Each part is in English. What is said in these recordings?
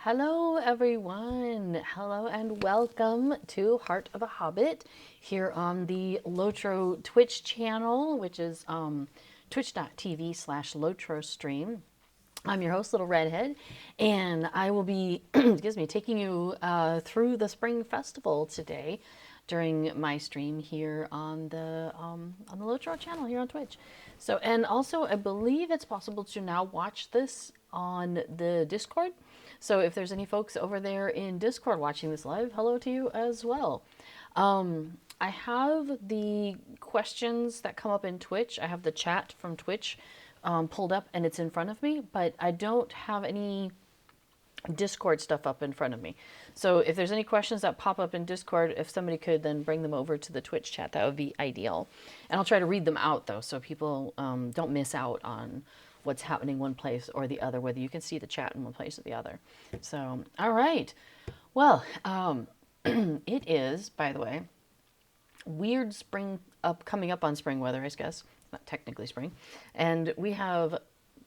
Hello, everyone. Hello and welcome to Heart of a Hobbit here on the LOTRO Twitch channel, which is twitch.tv/LOTRO stream. I'm your host, Little Redhead, and I will be, excuse me, taking you through the Spring Festival today during my stream here on the LOTRO channel here on Twitch. So, and also, I believe it's possible to now watch this on the Discord. So, if there's any folks over there in Discord watching this live, hello to you as well. I have the questions that come up in Twitch. I have the chat from Twitch pulled up and it's in front of me, but I don't have any Discord stuff up in front of me. So if there's any questions that pop up in Discord, if somebody could then bring them over to the Twitch chat, that would be ideal. And I'll try to read them out though, so people don't miss out on what's happening one place or the other, whether you can see the chat in one place or the other. So, all right. Well, it is, by the way, weird spring coming up on spring weather, I guess. Not technically spring. And we have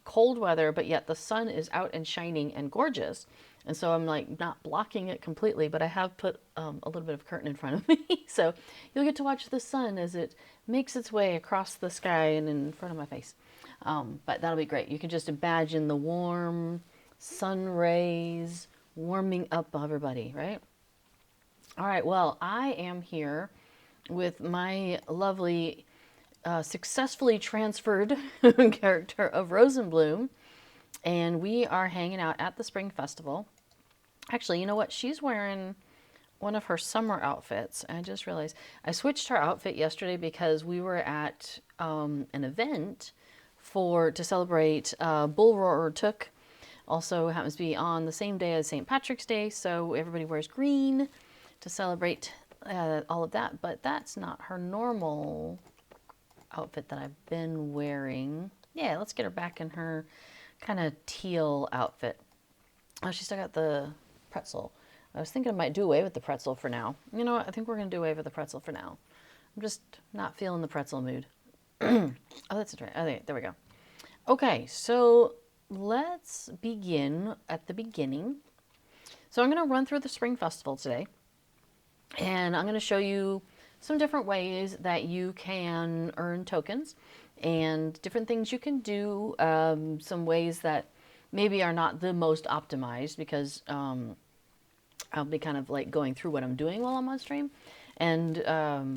cold weather, but yet the sun is out and shining and gorgeous. And so I'm like not blocking it completely, but I have put a little bit of curtain in front of me. So you'll get to watch the sun as it makes its way across the sky and in front of my face. But that'll be great. You can just imagine the warm sun rays warming up everybody, right? All right, well, I am here with my lovely, successfully transferred character of Rosenbloom, and we are hanging out at the Spring Festival. Actually, you know what? She's wearing one of her summer outfits. I just realized I switched her outfit yesterday because we were at an event to celebrate Bull Roar Took. Also happens to be on the same day as St. Patrick's Day, so everybody wears green to celebrate all of that. But that's not her normal outfit that I've been wearing. Yeah, let's get her back in her kind of teal outfit. Oh, she still got the pretzel. I was thinking I might do away with the pretzel for now. You know what? I think we're going to do away with the pretzel for now. I'm just not feeling the pretzel mood. Oh, that's right. Okay, there we go. Okay, so let's begin at the beginning. So I'm going to run through the Spring Festival today, and I'm going to show you some different ways that you can earn tokens and different things you can do, some ways that maybe are not the most optimized because I'll be kind of like going through what I'm doing while I'm on stream. And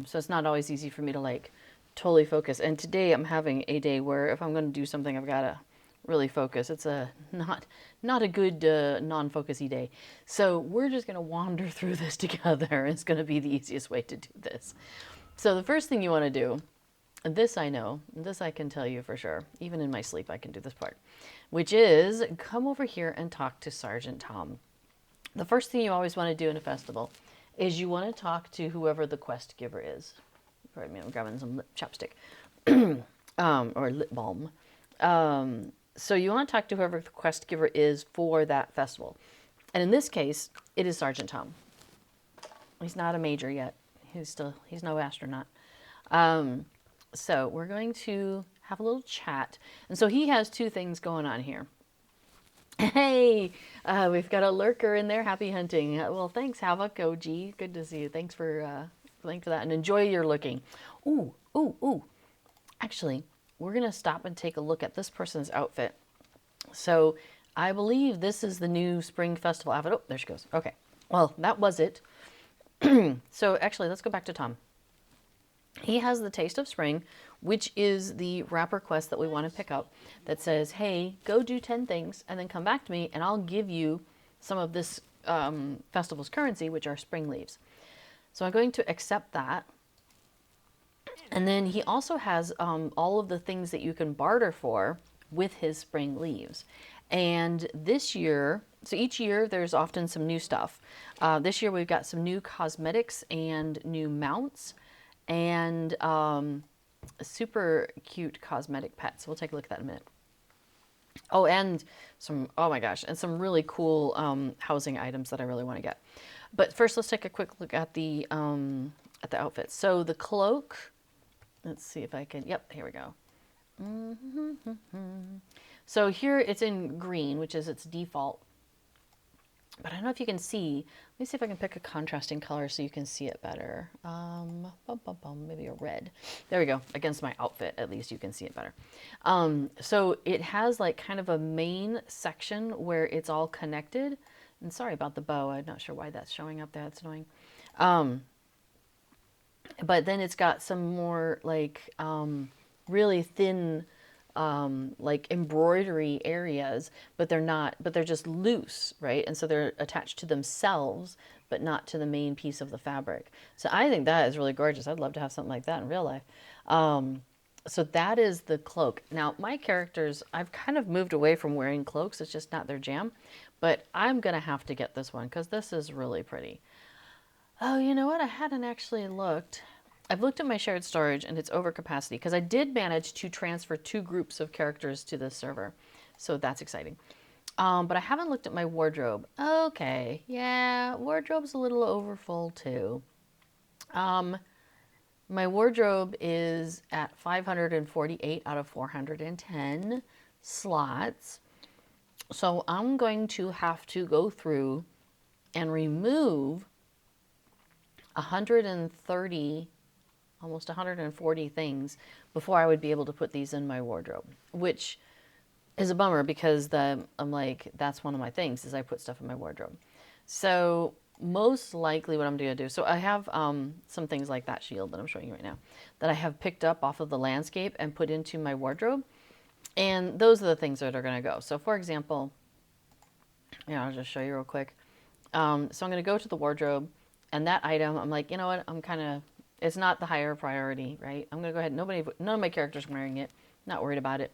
so it's not always easy for me to like totally focus. And today I'm having a day where if I'm going to do something, I've got to really focus. It's a not a good non-focusy day. So we're just going to wander through this together. It's going to be the easiest way to do this. So the first thing you want to do, and this I know, this I can tell you for sure, even in my sleep I can do this part, which is come over here and talk to Sergeant Tom. The first thing you always want to do in a festival is you want to talk to whoever the quest giver is. Pardon me, I'm grabbing some lip chapstick or lip balm. So you want to talk to whoever the quest giver is for that festival. And in this case, it is Sergeant Tom. He's not a major yet. He's no astronaut. So we're going to have a little chat. And so he has two things going on here. Hey, we've got a lurker in there. Happy hunting. Well, thanks, Havoc OG. Good to see you. Thanks for that, and enjoy your looking. Ooh. Actually, we're gonna stop and take a look at this person's outfit. So I believe this is the new Spring Festival outfit. Oh, there she goes. Okay. Well, that was it. So actually, let's go back to Tom. He has the Taste of Spring, which is the wrapper quest that we want to pick up that says, hey, go do 10 things and then come back to me and I'll give you some of this festival's currency, which are spring leaves. So I'm going to accept that. And then he also has all of the things that you can barter for with his spring leaves. And this year, so each year there's often some new stuff. This year we've got some new cosmetics and new mounts and super cute cosmetic pets. We'll take a look at that in a minute. Oh, and oh my gosh, and some really cool housing items that I really want to get. But first, let's take a quick look at the outfits. So the cloak, let's see if I can, yep, here we go. So here it's in green, which is its default. But I don't know if you can see. Let me see if I can pick a contrasting color so you can see it better. Maybe a red. There we go. Against my outfit, at least you can see it better. So it has like kind of a main section where it's all connected. And sorry about the bow. I'm not sure why that's showing up there. That's annoying. But then it's got some more like really thin like embroidery areas, but they're not, but they're just loose, right? And so they're attached to themselves, but not to the main piece of the fabric. So I think that is really gorgeous. I'd love to have something like that in real life. So that is the cloak. Now my characters, I've kind of moved away from wearing cloaks. It's just not their jam, but I'm going to have to get this one because this is really pretty. Oh, you know what? I hadn't actually looked. I've looked at my shared storage and it's over capacity because I did manage to transfer 2 groups of characters to this server. So that's exciting. But I haven't looked at my wardrobe. Okay, yeah, wardrobe's a little over full too. My wardrobe is at 548 out of 410 slots. So I'm going to have to go through and remove 130, almost 140 things before I would be able to put these in my wardrobe, which is a bummer because I'm like, that's one of my things is I put stuff in my wardrobe. So most likely what I'm going to do, so I have some things like that shield that I'm showing you right now that I have picked up off of the landscape and put into my wardrobe. And those are the things that are going to go. So for example, I'll just show you real quick. So I'm going to go to the wardrobe and that item, I'm like, you know what, it's not the higher priority, right? I'm going to go ahead. None of my characters are wearing it. Not worried about it.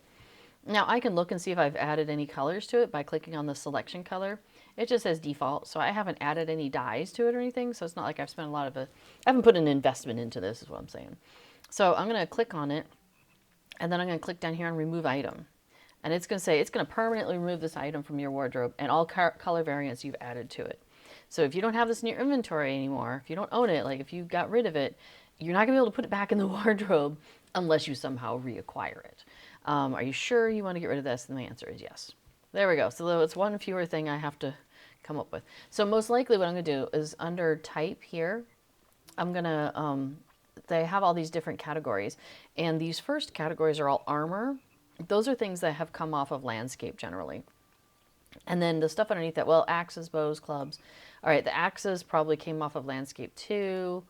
Now I can look and see if I've added any colors to it by clicking on the selection color. It just says default, so I haven't added any dyes to it or anything. So it's not like I've spent I haven't put an investment into this is what I'm saying. So I'm going to click on it and then I'm going to click down here on remove item. And it's going to say it's going to permanently remove this item from your wardrobe and all color variants you've added to it. So if you don't have this in your inventory anymore, if you don't own it, like if you got rid of it, you're not going to be able to put it back in the wardrobe unless you somehow reacquire it. Are you sure you want to get rid of this? And the answer is yes. There we go. So it's one fewer thing I have to come up with. So most likely what I'm going to do is under type here, I'm going to, they have all these different categories. And these first categories are all armor. Those are things that have come off of landscape generally. And then the stuff underneath that, well, axes, bows, clubs. All right, the axes probably came off of landscape too.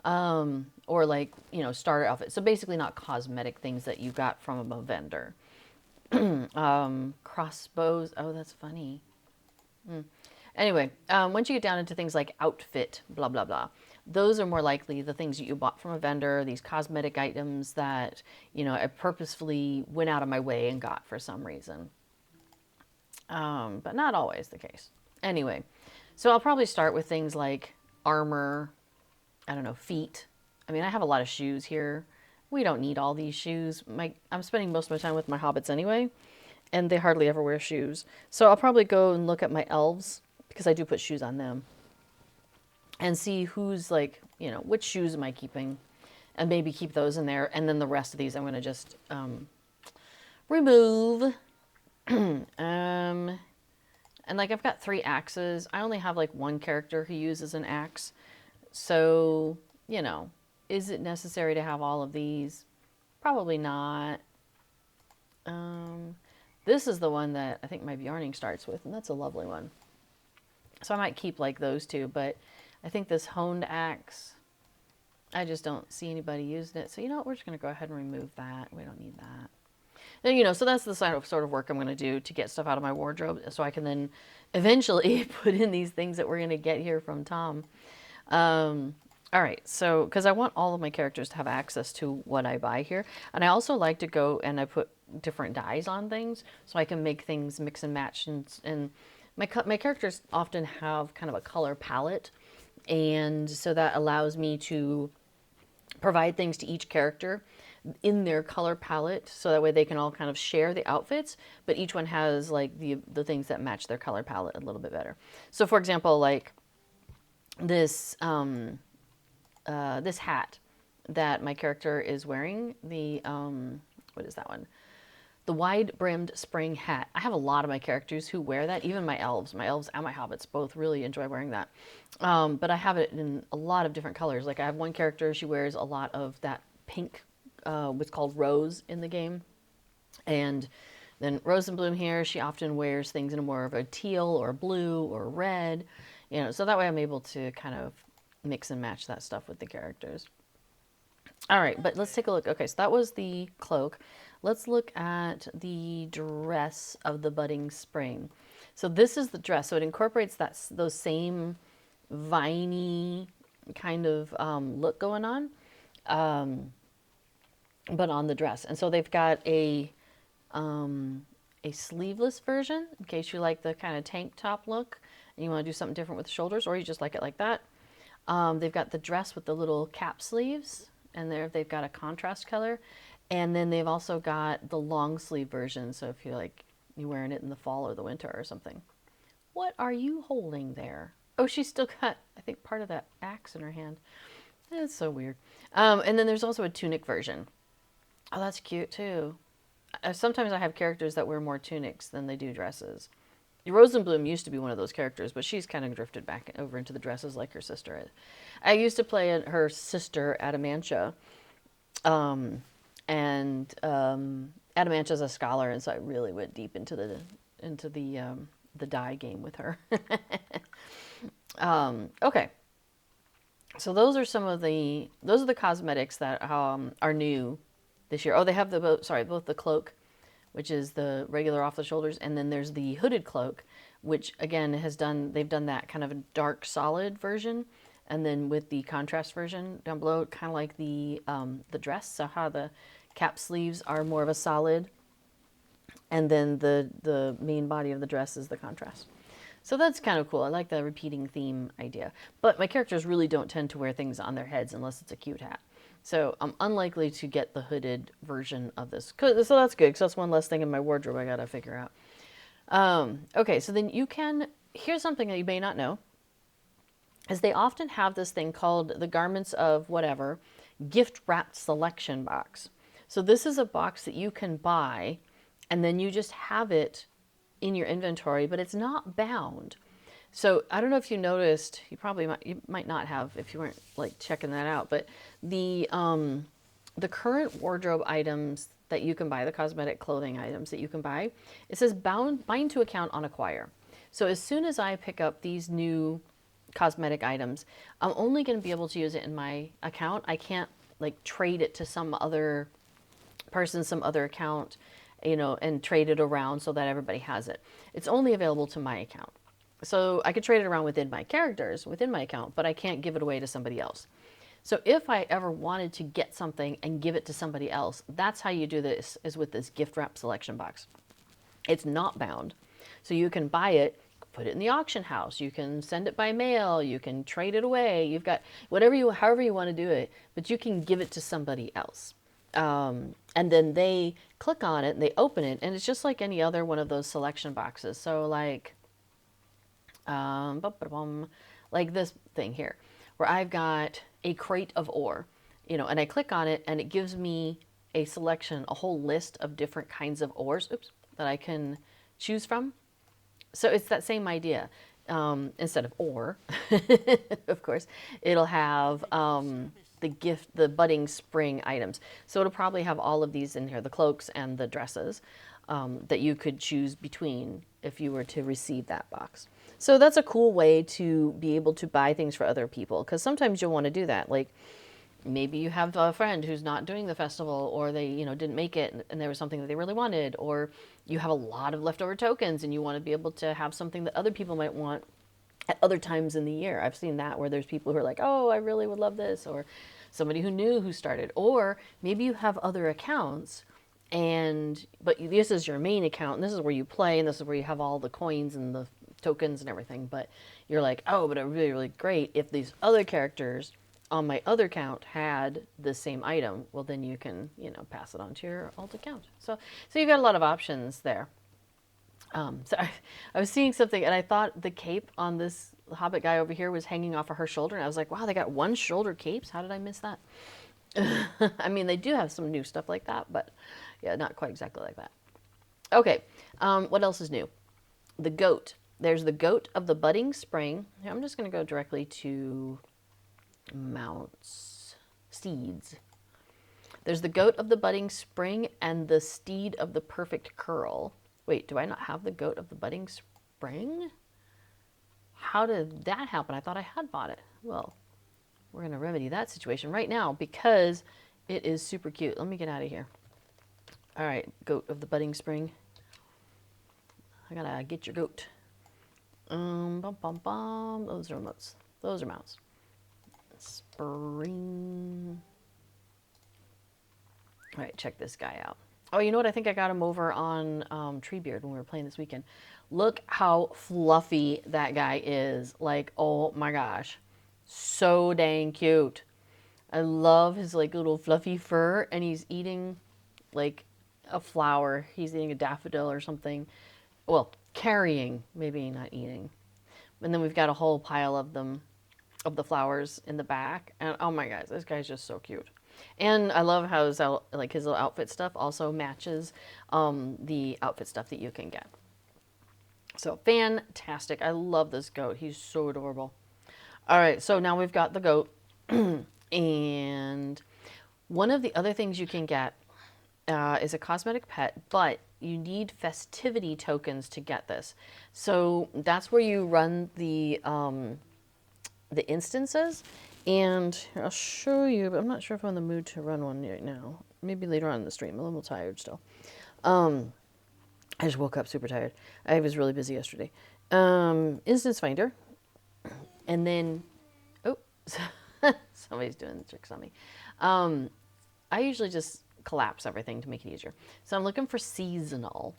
Or like, starter outfit. So basically not cosmetic things that you got from a vendor. Crossbows. Oh, that's funny. Anyway, once you get down into things like outfit, blah, blah, blah, those are more likely the things that you bought from a vendor, these cosmetic items that, I purposefully went out of my way and got for some reason. But not always the case. Anyway, so I'll probably start with things like armor, I don't know, feet. I mean, I have a lot of shoes here. We don't need all these shoes. I'm spending most of my time with my hobbits anyway, and they hardly ever wear shoes. So I'll probably go and look at my elves, because I do put shoes on them, and see who's like, which shoes am I keeping, and maybe keep those in there. And then the rest of these I'm going to just remove. And like I've got 3 axes. I only have like 1 character who uses an axe. So, is it necessary to have all of these? Probably not. This is the one that I think my yarning starts with, and that's a lovely one. So I might keep like those 2, but I think this honed axe, I just don't see anybody using it. So you know what, we're just going to go ahead and remove that. We don't need that. Then, so that's the sort of work I'm going to do to get stuff out of my wardrobe so I can then eventually put in these things that we're going to get here from Tom. All right, so because I want all of my characters to have access to what I buy here. And I also like to go and I put different dyes on things so I can make things mix and match. And my characters often have kind of a color palette. And so that allows me to provide things to each character in their color palette, so that way they can all kind of share the outfits, but each one has like the things that match their color palette a little bit better. So for example, like this this hat that my character is wearing, the what is that one? the wide-brimmed spring hat. I have a lot of my characters who wear that, even my elves. My elves and my hobbits both really enjoy wearing that. But I have it in a lot of different colors. Like I have one character, she wears a lot of that pink, what's called rose in the game. And then Rose and Bloom here, she often wears things in more of a teal or blue or red. You know, so that way I'm able to kind of mix and match that stuff with the characters. All right, but let's take a look. Okay, so that was the cloak. Let's look at the dress of the budding spring. So this is the dress. So it incorporates those same viney kind of look going on, but on the dress. And so they've got a sleeveless version in case you like the kind of tank top look and you want to do something different with the shoulders, or you just like it like that. They've got the dress with the little cap sleeves, and they've got a contrast color. And then they've also got the long sleeve version. So if you're wearing it in the fall or the winter or something. What are you holding there? Oh, she's still got, I think, part of that axe in her hand. That's so weird. And then there's also a tunic version. Oh, that's cute too. Sometimes I have characters that wear more tunics than they do dresses. Rosenbloom used to be one of those characters, but she's kind of drifted back over into the dresses like her sister is. I used to play her sister, Adamantia. Adamantia's a scholar, and so I really went deep into the dye game with her. Okay. So those are the cosmetics that are new this year. Oh, they have both the cloak, which is the regular off the shoulders, and then there's the hooded cloak, which again they've done that kind of a dark solid version, and then with the contrast version down below, kind of like the dress. So how the cap sleeves are more of a solid, and then the main body of the dress is the contrast. So that's kind of cool. I like the repeating theme idea. But my characters really don't tend to wear things on their heads unless it's a cute hat. So I'm unlikely to get the hooded version of this. So that's good, because that's one less thing in my wardrobe I got to figure out. Okay, so then here's something that you may not know, is they often have this thing called the Garments of Whatever gift wrapped selection box. So this is a box that you can buy, and then you just have it in your inventory, but it's not bound. So I don't know if you noticed, you might not have if you weren't like checking that out, but the current wardrobe items that you can buy, the cosmetic clothing items that you can buy, it says bind to account on acquire. So as soon as I pick up these new cosmetic items, I'm only going to be able to use it in my account. I can't like trade it to some other person, some other account, and trade it around so that everybody has it. It's only available to my account. So I could trade it around within my characters, within my account, but I can't give it away to somebody else. So if I ever wanted to get something and give it to somebody else, that's how you do this, is with this gift wrap selection box. It's not bound. So you can buy it, put it in the auction house, you can send it by mail, you can trade it away, you've got however you want to do it, but you can give it to somebody else. And then they click on it and they open it, and it's just like any other one of those selection boxes. So like this thing here, where I've got a crate of ore, and I click on it and it gives me a whole list of different kinds of ores, that I can choose from. So it's that same idea. Instead of ore, of course, it'll have the budding spring items. So it'll probably have all of these in here, the cloaks and the dresses, that you could choose between if you were to receive that box. So that's a cool way to be able to buy things for other people, because sometimes you'll want to do that. Like maybe you have a friend who's not doing the festival, or they didn't make it and there was something that they really wanted, or you have a lot of leftover tokens and you want to be able to have something that other people might want at other times in the year. I've seen that, where there's people who are like, oh, I really would love this, or somebody who started, or maybe you have other accounts, but this is your main account, and this is where you play, and this is where you have all the coins and the tokens and everything. But you're like, oh, but it would be really, really great if these other characters on my other account had the same item. Well, then you can, pass it on to your alt account. So you've got a lot of options there. So I was seeing something, and I thought the cape on this Hobbit guy over here was hanging off of her shoulder, and I was like, wow, they got one shoulder capes? How did I miss that? I mean, they do have some new stuff like that, but yeah, not quite exactly like that. Okay, what else is new? The goat. There's the goat of the budding spring. Here, I'm just going to go directly to mounts, steeds. There's the goat of the budding spring and the steed of the perfect curl. Wait, do I not have the goat of the budding spring? How did that happen? I thought I had bought it. Well, we're going to remedy that situation right now because it is super cute. Let me get out of here. All right, goat of the budding spring. I gotta get your goat. Bum, bum, bum. Those are mounts. Those are mounts. Spring. All right, check this guy out. Oh, you know what? I think I got him over on Treebeard when we were playing this weekend. Look how fluffy that guy is. Like, oh my gosh. So dang cute. I love his like little fluffy fur, and he's eating like a flower. He's eating a daffodil or something. Well, carrying, maybe not eating. And then we've got a whole pile of them, of the flowers in the back. And oh my gosh, this guy's just so cute. And I love how his, like his little outfit stuff also matches the outfit stuff that you can get. So fantastic. I love this goat. He's so adorable. All right, so now we've got the goat. And one of the other things you can get is a cosmetic pet, but you need festivity tokens to get this. So that's where you run the instances. And I'll show you, but I'm not sure if I'm in the mood to run one right now. Maybe later on in the stream. I'm a little tired still. I just woke up super tired. I was really busy yesterday. Instance Finder. And then, oh, somebody's doing tricks on me. I usually just collapse everything to make it easier. So I'm looking for seasonal.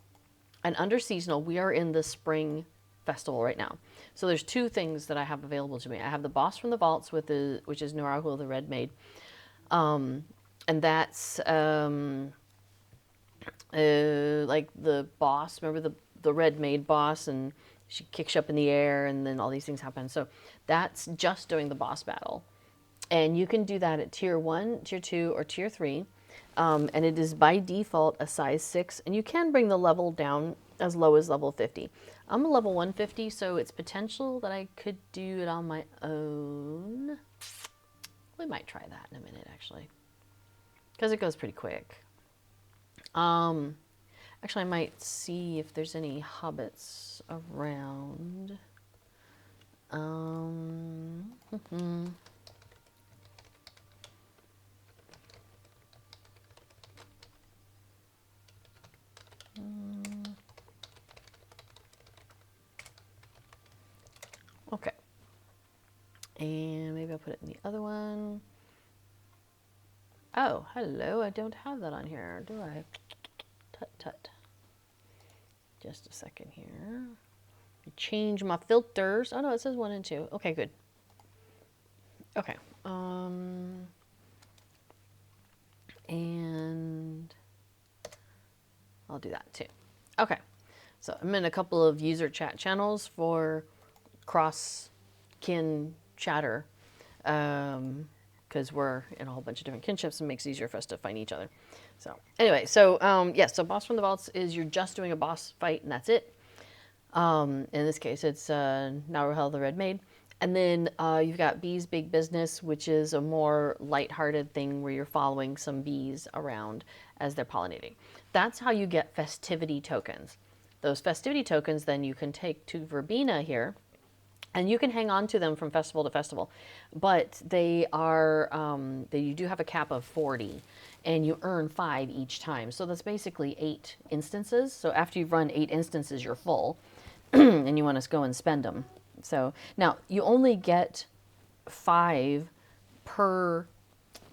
And under seasonal, we are in the spring festival right now. So there's two things that I have available to me. I have the boss from the vaults with which is Norahul the Red Maid. And that's like the boss, remember the Red Maid boss, and she kicks you up in the air and then all these things happen. So that's just doing the boss battle. And you can do that at tier 1, tier 2, or tier 3. And it is by default a size 6. And you can bring the level down as low as level 50. I'm a level 150, so it's potential that I could do it on my own. We might try that in a minute, actually. Because it goes pretty quick. Actually, I might see if there's any hobbits around. Okay. And maybe I'll put it in the other one. Oh, hello. I don't have that on here, do I? Tut tut. Just a second here. Change my filters. Oh no, it says 1 and 2. Okay, good. Okay. And I'll do that too. Okay. So I'm in a couple of user chat channels for cross-kin chatter. Because we're in a whole bunch of different kinships and makes it easier for us to find each other. So anyway, so yes, so boss from the vaults is you're just doing a boss fight and that's it. In this case, it's Naruhel the Red Maid. And then you've got Bee's Big Business, which is a more lighthearted thing where you're following some bees around as they're pollinating. That's how you get festivity tokens. Those festivity tokens then you can take to Verbena here, and you can hang on to them from festival to festival. But they are, you do have a cap of 40, and you earn 5 each time. So that's basically 8 instances. So after you've run 8 instances, you're full, and you want to go and spend them. So now you only get 5 per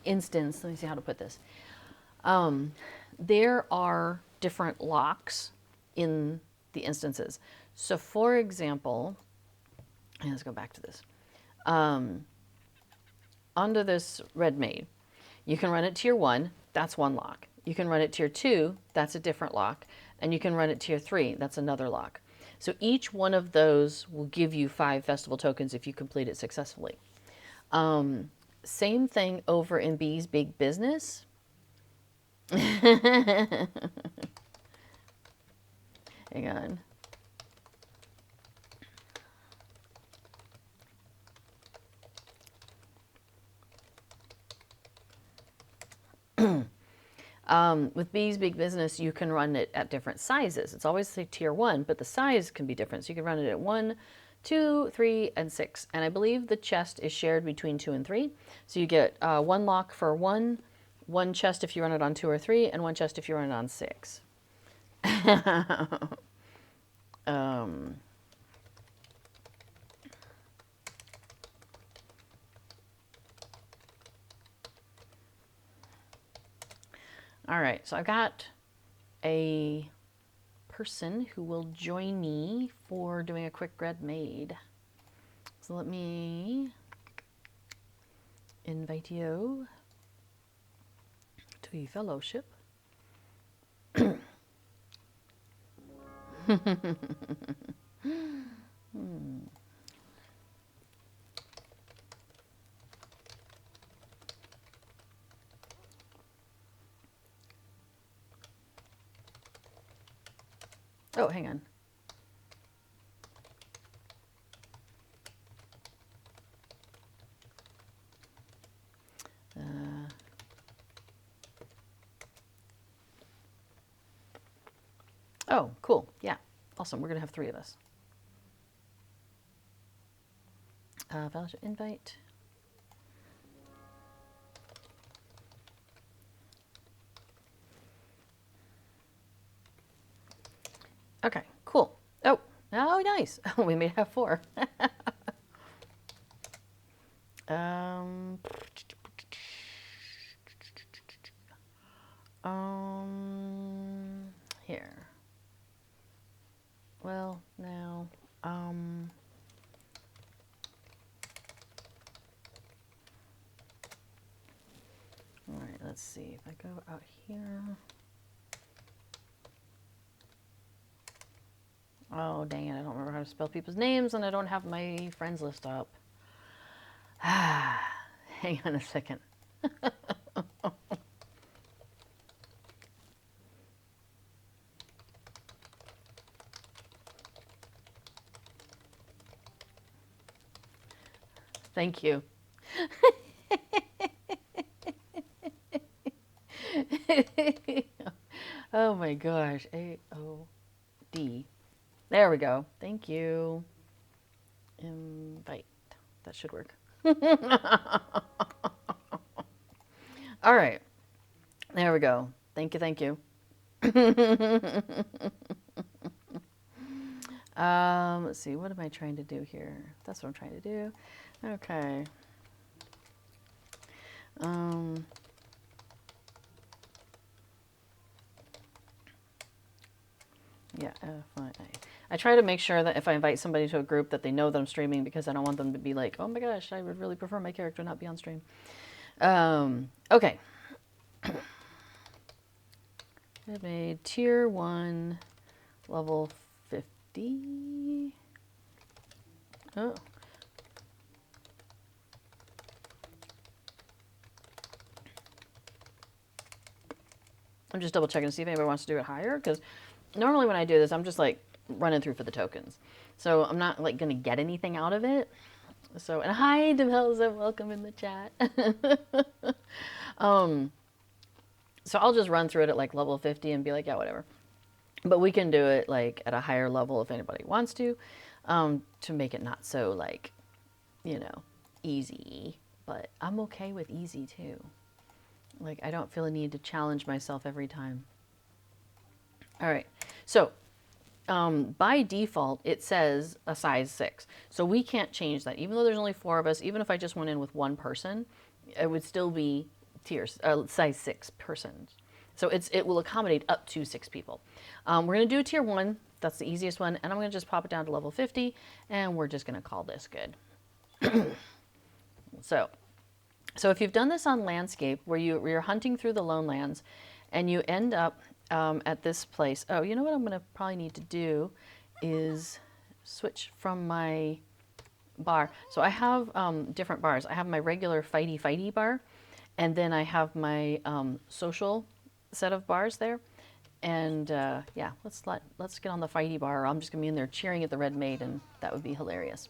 instance. Let me see how to put this. There are different locks in the instances. So for example, let's go back to this. Under this Red Maid, you can run it tier 1, that's one lock. You can run it tier 2, that's a different lock. And you can run it tier 3, that's another lock. So each one of those will give you 5 festival tokens if you complete it successfully. Same thing over in Bee's Big Business. Hang on. With Bee's Big Business, you can run it at different sizes. It's always say tier 1, but the size can be different. So you can run it at 1, 2, 3, and 6. And I believe the chest is shared between 2 and 3. So you get 1 lock for 1, 1 chest if you run it on 2 or 3, and 1 chest if you run it on 6. All right, so I've got a person who will join me for doing a quick red maid. So let me invite you to a fellowship. Oh, hang on. Oh, cool. Yeah. Awesome. We're going to have 3 of us. Fellowship invite. Okay, cool. Oh, nice. We may have 4. Here. Well, now, all right, let's see if I go out here. Oh, dang it, I don't remember how to spell people's names and I don't have my friends list up. Hang on a second. Thank you. Oh my gosh. AOD. There we go. Thank you. Invite. That should work. All right. There we go. Thank you. Thank you. Let's see. What am I trying to do here? That's what I'm trying to do. Okay. Yeah, I try to make sure that if I invite somebody to a group that they know that I'm streaming, because I don't want them to be like, oh my gosh, I would really prefer my character not be on stream. Okay. I made tier 1, level 50. Oh. I'm just double checking to see if anybody wants to do it higher, because normally when I do this, I'm just like running through for the tokens. So I'm not like going to get anything out of it. So, and hi, Demelza, welcome in the chat. So I'll just run through it at like level 50 and be like, yeah, whatever. But we can do it like at a higher level if anybody wants to make it not so like, you know, easy. But I'm okay with easy too. Like, I don't feel a need to challenge myself every time. All right, so by default, it says a size 6. So we can't change that. Even though there's only 4 of us, even if I just went in with 1 person, it would still be size 6 persons. So it will accommodate up to 6 people. We're going to do a tier 1. That's the easiest one. And I'm going to just pop it down to level 50. And we're just going to call this good. So if you've done this on landscape where you're hunting through the lone lands and you end up at this place. Oh, you know what I'm going to probably need to do is switch from my bar. So I have different bars. I have my regular fighty bar, and then I have my social set of bars there. And yeah, let's get on the fighty bar. I'm just gonna be in there cheering at the red maid, and that would be hilarious.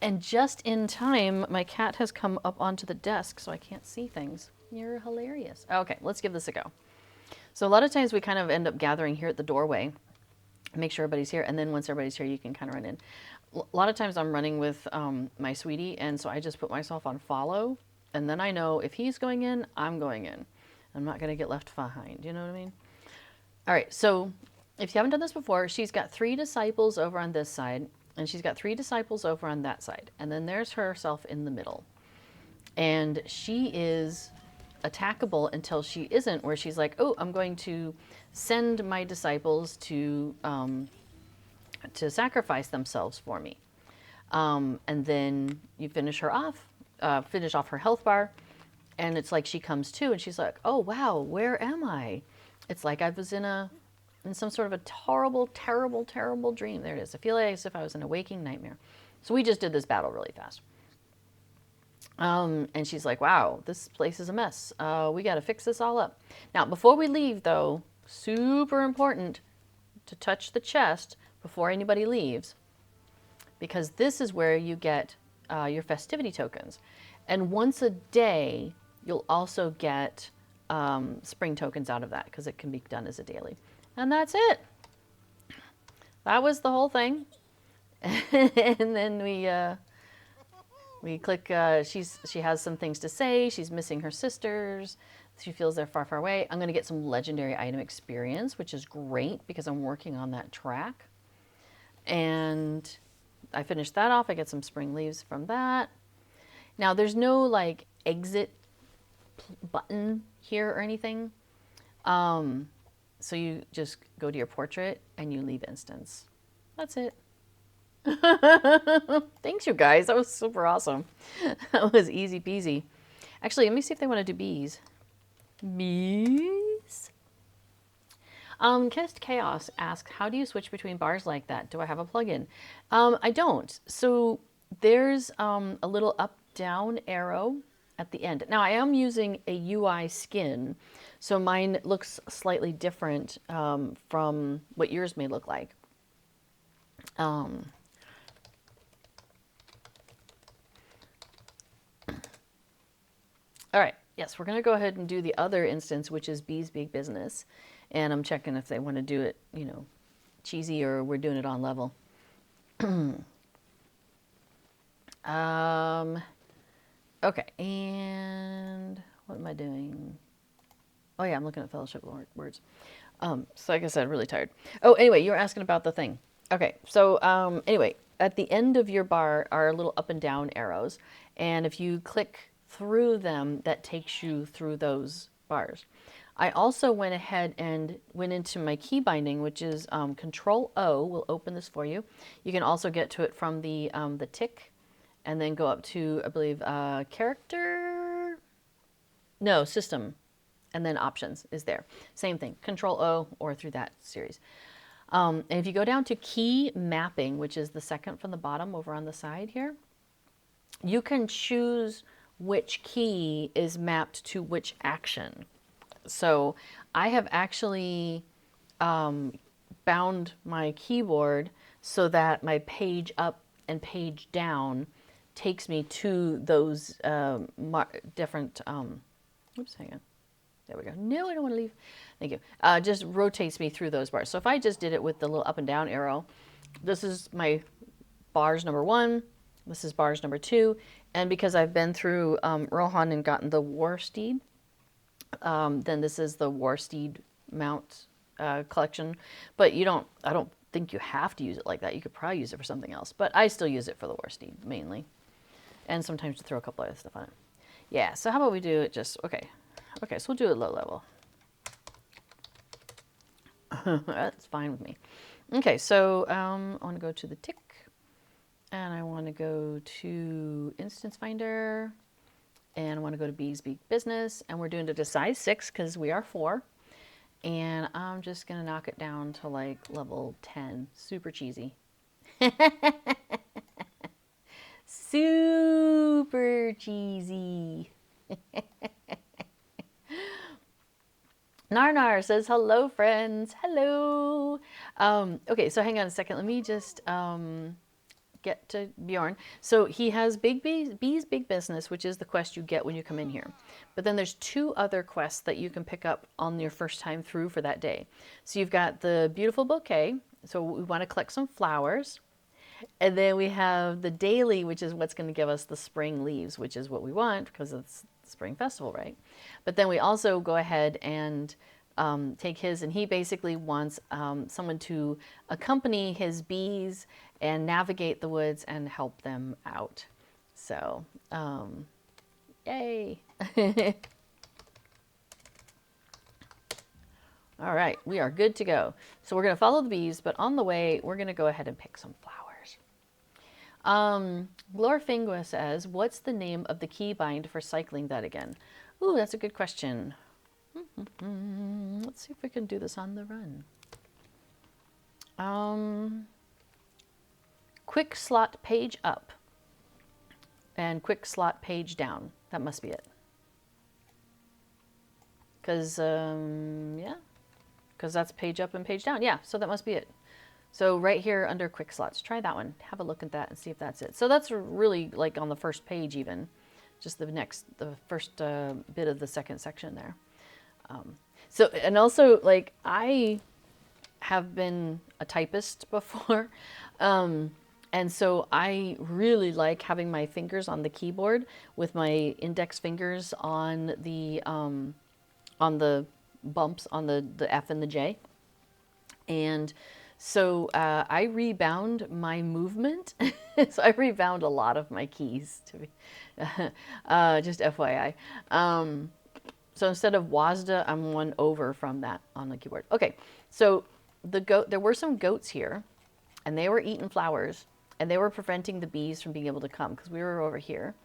And just in time, my cat has come up onto the desk, so I can't see things. You're hilarious. Okay, let's give this a go. So a lot of times we kind of end up gathering here at the doorway, make sure everybody's here, and then once everybody's here, you can kind of run in. A lot of times I'm running with my sweetie, and so I just put myself on follow, and then I know if he's going in, I'm going in. I'm not going to get left behind. You know what I mean? All right, so if you haven't done this before, she's got 3 disciples over on this side, and she's got 3 disciples over on that side. And then there's herself in the middle. And she is attackable until she isn't, where she's like, oh, I'm going to send my disciples to sacrifice themselves for me. And then you finish her off, finish off her health bar, and it's like she comes to, and she's like, oh, wow, where am I? It's like I was in some sort of a horrible, terrible, terrible dream. There it is. I feel like as if I was in a waking nightmare. So we just did this battle really fast. And she's like, wow, this place is a mess. We got to fix this all up. Now, before we leave, though, super important to touch the chest before anybody leaves, because this is where you get your festivity tokens. And once a day, you'll also get spring tokens out of that, because it can be done as a daily. And that's it. That was the whole thing. And then we click, she has some things to say. She's missing her sisters. She feels they're far, far away. I'm going to get some legendary item experience, which is great because I'm working on that track. And I finished that off. I get some spring leaves from that. Now, there's no like exit button here or anything. So you just go to your portrait and you leave instance. That's it. Thanks, you guys. That was super awesome. That was easy peasy. Actually, let me see if they want to do bees. Bees? Kissed Chaos asks, how do you switch between bars like that? Do I have a plugin? I don't. So there's a little up-down arrow at the end. Now, I am using a UI skin, so mine looks slightly different from what yours may look like. All right, yes, we're going to go ahead and do the other instance, which is Bee's Big Business. And I'm checking if they want to do it, you know, cheesy or we're doing it on level. Okay, and what am I doing? Oh yeah, I'm looking at fellowship words. So like I said, really tired. Oh, anyway, you were asking about the thing. Okay, so anyway, at the end of your bar are little up and down arrows. And if you click through them, that takes you through those bars. I also went ahead and went into my key binding, which is Control O will open this for you. You can also get to it from the tick, and then go up to, I believe, system, and then options is there. Same thing, Control O or through that series. And if you go down to key mapping, which is the second from the bottom over on the side here, you can choose which key is mapped to which action. So I have actually bound my keyboard so that my page up and page down takes me to those different, oops, hang on. There we go. No, I don't want to leave. Thank you. Just rotates me through those bars. So if I just did it with the little up and down arrow, this is my bars number 1. This is bars number 2. And because I've been through Rohan and gotten the War Steed, then this is the War Steed mount collection. But I don't think you have to use it like that. You could probably use it for something else. But I still use it for the War Steed mainly. And sometimes to throw a couple other stuff on it. Yeah, so how about we do it just, okay. Okay, so we'll do it low level. That's fine with me. Okay, so I want to go to the tick. And I want to go to Instance Finder. And I want to go to Bee's Big Business. And we're doing it to size 6 because we are 4. And I'm just going to knock it down to like level 10. Super cheesy. Super cheesy. Narnar says, hello, friends. Hello. Okay, so hang on a second. Let me just get to Bjorn. So he has Big Bees Big Business, which is the quest you get when you come in here. But then there's two other quests that you can pick up on your first time through for that day. So you've got the beautiful bouquet. So we want to collect some flowers. And then we have the daily, which is what's going to give us the spring leaves, which is what we want because it's the spring festival, right? But then we also go ahead and take his, and he basically wants someone to accompany his bees and navigate the woods and help them out. So, yay. All right, we are good to go. So we're going to follow the bees, but on the way, we're going to go ahead and pick some flowers. Glorfingua says, what's the name of the keybind for cycling that again? Ooh, that's a good question. Let's see if we can do this on the run. Quick slot page up and quick slot page down. That must be it. Because, yeah, because that's page up and page down. Yeah, so that must be it. So right here under quick slots, try that one. Have a look at that and see if that's it. So that's really like on the first page even, just the first bit of the second section there. So, and also like I have been a typist before. And so I really like having my fingers on the keyboard with my index fingers on the bumps on the F and the J. And so I rebound my movement. So I rebound a lot of my keys, to be just FYI. So instead of WASDA, I'm one over from that on the keyboard. Okay, so there were some goats here, and they were eating flowers, and they were preventing the bees from being able to come because we were over here,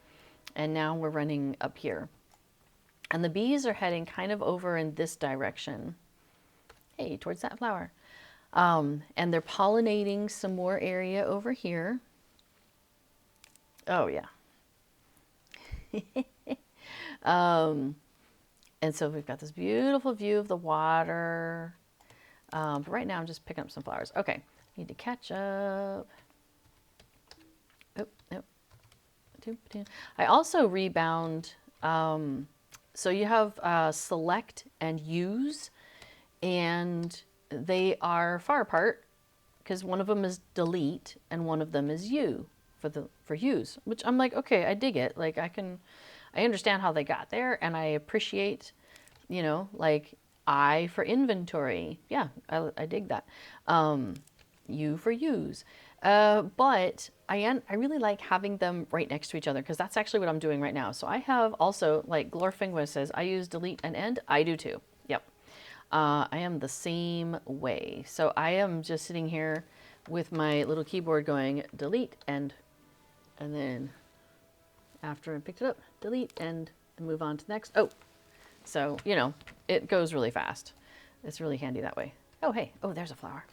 and now we're running up here. And the bees are heading kind of over in this direction. Hey, towards that flower. And they're pollinating some more area over here. Oh, yeah. And so we've got this beautiful view of the water. But right now I'm just picking up some flowers. Okay, need to catch up. Oh, no. I also rebound. So you have select and use, and they are far apart because one of them is delete and one of them is you for use, which I'm like, okay, I dig it. Like I understand how they got there, and I appreciate, like I for inventory. Yeah, I dig that. You for use. But I really like having them right next to each other because that's actually what I'm doing right now. So I have also, like Glorfingua says, I use delete and end. I do too. Yep. I am the same way. So I am just sitting here with my little keyboard going delete and then after I picked it up, delete and move on to the next. Oh, so, it goes really fast. It's really handy that way. Oh, hey, there's a flower.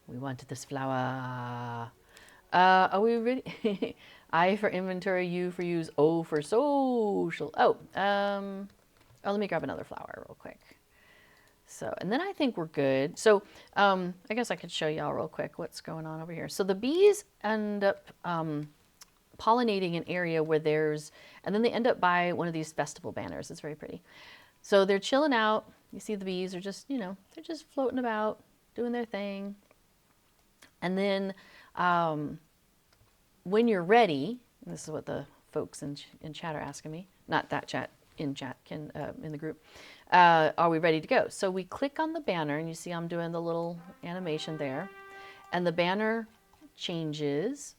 We wanted this flower. Are we ready? I for inventory, you for use, O for social. Let me grab another flower real quick. So, and then I think we're good. So, I guess I could show y'all real quick what's going on over here. So the bees end up pollinating an area where and then they end up by one of these festival banners. It's very pretty. So they're chilling out. You see the bees are just, they're just floating about, doing their thing. And then when you're ready, and this is what the folks in chat are asking me, not that chat, in the group, are we ready to go? So we click on the banner, and you see I'm doing the little animation there, and the banner changes,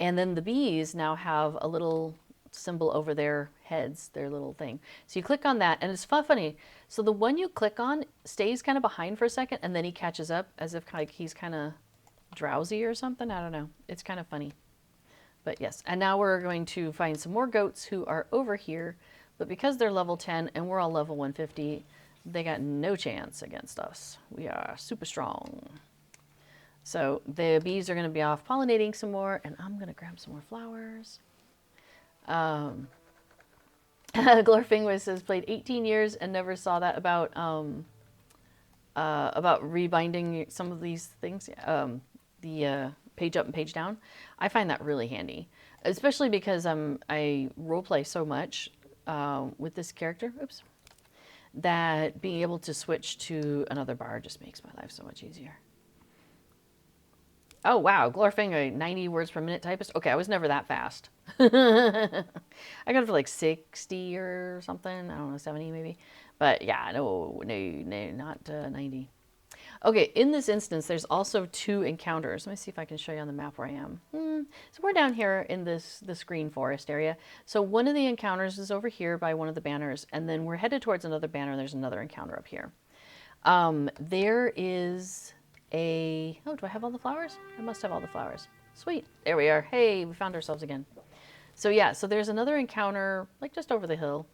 and then the bees now have a little symbol over their heads, their little thing. So you click on that, and it's funny. So the one you click on stays kind of behind for a second, and then he catches up as if like he's kind of drowsy or something. I don't know. It's kind of funny. But yes, and now we're going to find some more goats who are over here, but because they're level 10 and we're all level 150, they got no chance against us. We are super strong. So the bees are going to be off pollinating some more, and I'm going to grab some more flowers. Glorfing says played 18 years and never saw that about rebinding some of these things, the page up and page down. I find that really handy, especially because I roleplay so much with this character. Oops. That being able to switch to another bar just makes my life so much easier. Oh wow, Glorfing, a 90 words per minute typist. Okay, I was never that fast. I got it for like 60 or something. I don't know, 70 maybe. But yeah, no, not 90. Okay, in this instance, there's also 2 encounters. Let me see if I can show you on the map where I am. So we're down here in this green forest area. So one of the encounters is over here by one of the banners, and then we're headed towards another banner, and there's another encounter up here. There is a... Oh, do I have all the flowers? I must have all the flowers. Sweet. There we are. Hey, we found ourselves again. So yeah, so there's another encounter, like just over the hill.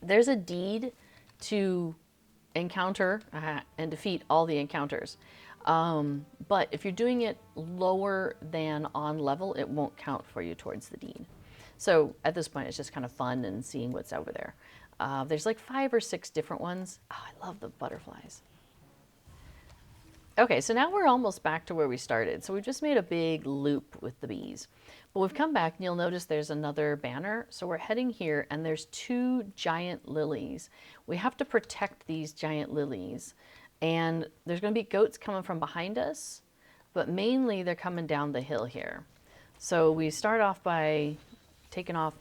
There's a deed to encounter and defeat all the encounters. But if you're doing it lower than on level, it won't count for you towards the deed. So at this point, it's just kind of fun and seeing what's over there. There's like 5 or 6 different ones. Oh, I love the butterflies. Okay, so now we're almost back to where we started. So we've just made a big loop with the bees. But we've come back and you'll notice there's another banner. So we're heading here and there's 2 giant lilies. We have to protect these giant lilies. And there's going to be goats coming from behind us, but mainly they're coming down the hill here. So we start off by taking out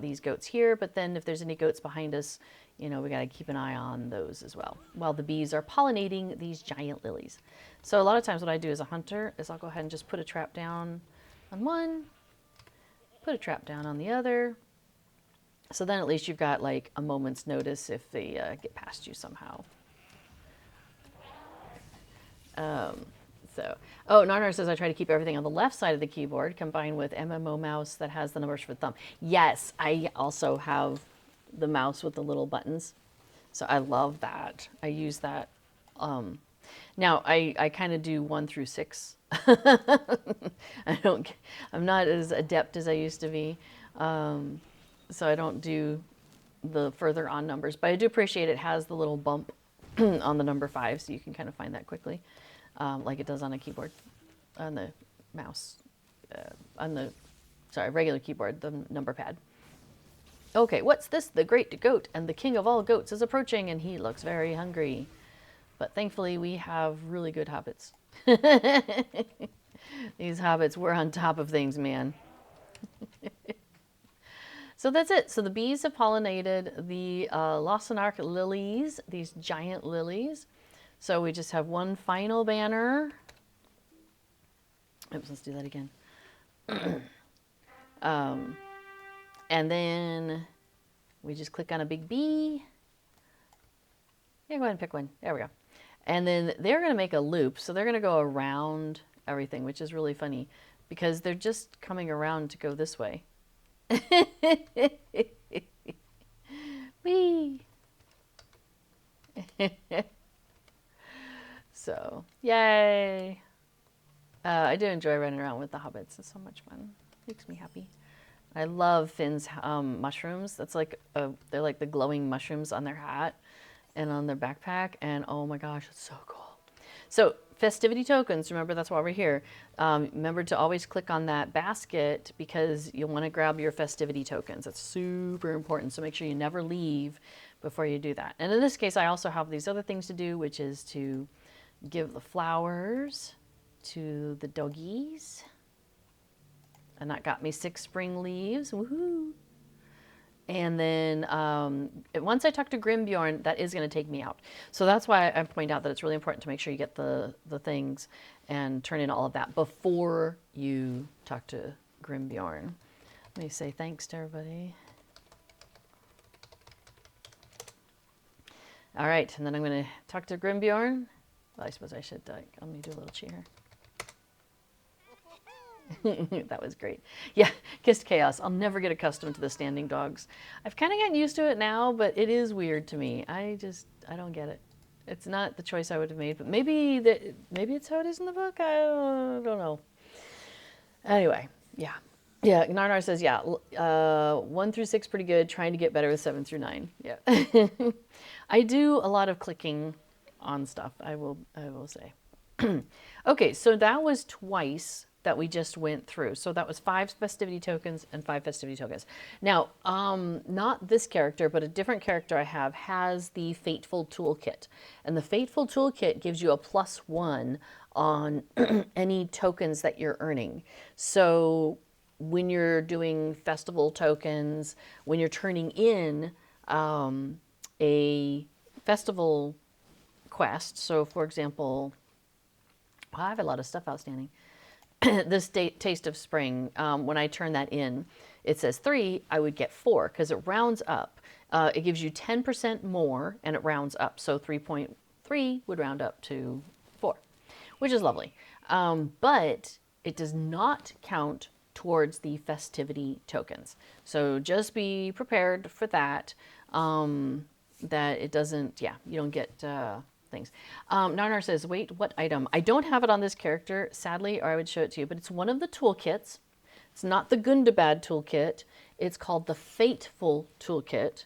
these goats here, but then if there's any goats behind us, you know, we got to keep an eye on those as well, while the bees are pollinating these giant lilies. So a lot of times what I do as a hunter is I'll go ahead and just put a trap down on one, put a trap down on the other. So then at least you've got like a moment's notice if they get past you somehow. Oh, Narnar says I try to keep everything on the left side of the keyboard combined with MMO mouse that has the numbers for the thumb. Yes, I also have the mouse with the little buttons. So I love that. I use that. Now I kind of do 1 through 6. I'm not as adept as I used to be. So I don't do the further on numbers, but I do appreciate it has the little bump on the number 5, so you can kind of find that quickly, like it does on a keyboard, on the mouse, regular keyboard, the number pad. Okay, what's this? The great goat and the king of all goats is approaching, and he looks very hungry. But thankfully, we have really good hobbits. These hobbits, we're on top of things, man. So that's it. So the bees have pollinated the Losanark lilies, these giant lilies. So we just have one final banner. Oops, let's do that again. And then we just click on a big bee. Yeah, go ahead and pick one. There we go. And then they're going to make a loop. So they're going to go around everything, which is really funny because they're just coming around to go this way. Whee! So, yay! I do enjoy running around with the hobbits. It's so much fun. Makes me happy. I love Finn's mushrooms. That's like they're like the glowing mushrooms on their hat and on their backpack. And oh my gosh, it's so cool. So festivity tokens, remember that's why we're here. Remember to always click on that basket because you'll want to grab your festivity tokens. That's super important. So make sure you never leave before you do that. And in this case, I also have these other things to do, which is to give the flowers to the doggies. And that got me 6 spring leaves. Woohoo! And then once I talk to Grimbjorn, that is going to take me out. So that's why I point out that it's really important to make sure you get the things and turn in all of that before you talk to Grimbjorn. Let me say thanks to everybody. All right, and then I'm going to talk to Grimbjorn. Well, I suppose I should, let me do a little cheer. That was great. Yeah, Kissed Chaos. I'll never get accustomed to the standing dogs. I've kind of gotten used to it now, but it is weird to me. I don't get it. It's not the choice I would have made, but maybe it's how it is in the book. I don't know. Anyway, yeah. Yeah, Narnar says, yeah, 1 through 6 pretty good. Trying to get better with 7 through 9. Yeah. I do a lot of clicking on stuff, I will say. Okay, so that was twice that we just went through. So that was 5 festivity tokens and 5 festivity tokens. Now, not this character, but a different character I have has the Fateful Toolkit. And the Fateful Toolkit gives you a +1 on any tokens that you're earning. So when you're doing festival tokens, when you're turning in a festival quest, so for example, I have a lot of stuff outstanding. This Taste of Spring, when I turn that in, it says 3, I would get 4 because it rounds up. It gives you 10% more and it rounds up. So 3.3 would round up to 4, which is lovely. But it does not count towards the festivity tokens. So just be prepared for that, that it doesn't, yeah, you don't get things. Narnar says, wait, what item? I don't have it on this character, sadly, or I would show it to you, but it's one of the toolkits. It's not the Gundabad toolkit. It's called the Fateful Toolkit.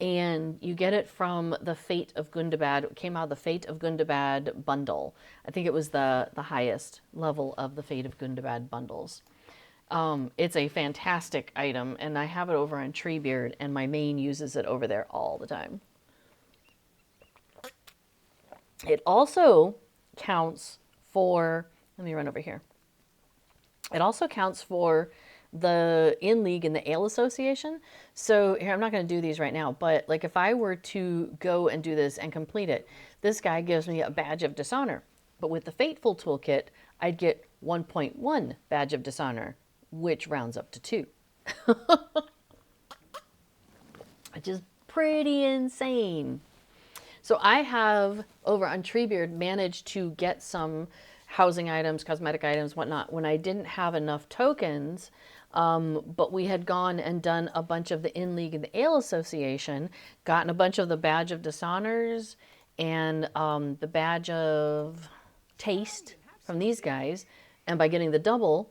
And you get it from the Fate of Gundabad. It came out of the Fate of Gundabad bundle. I think it was the highest level of the Fate of Gundabad bundles. It's a fantastic item, and I have it over on Treebeard, and my main uses it over there all the time. It also counts for, let me run over here. It also counts for the In League and the Ale Association. So here, I'm not going to do these right now, but like if I were to go and do this and complete it, this guy gives me a badge of dishonor. But with the Fateful Toolkit, I'd get 1.1 badge of dishonor, which rounds up to 2. Which is pretty insane. So I have, over on Treebeard, managed to get some housing items, cosmetic items, whatnot, when I didn't have enough tokens, but we had gone and done a bunch of the In League and the Ale Association, gotten a bunch of the Badge of Dishonors and the Badge of Taste from these guys, and by getting the double,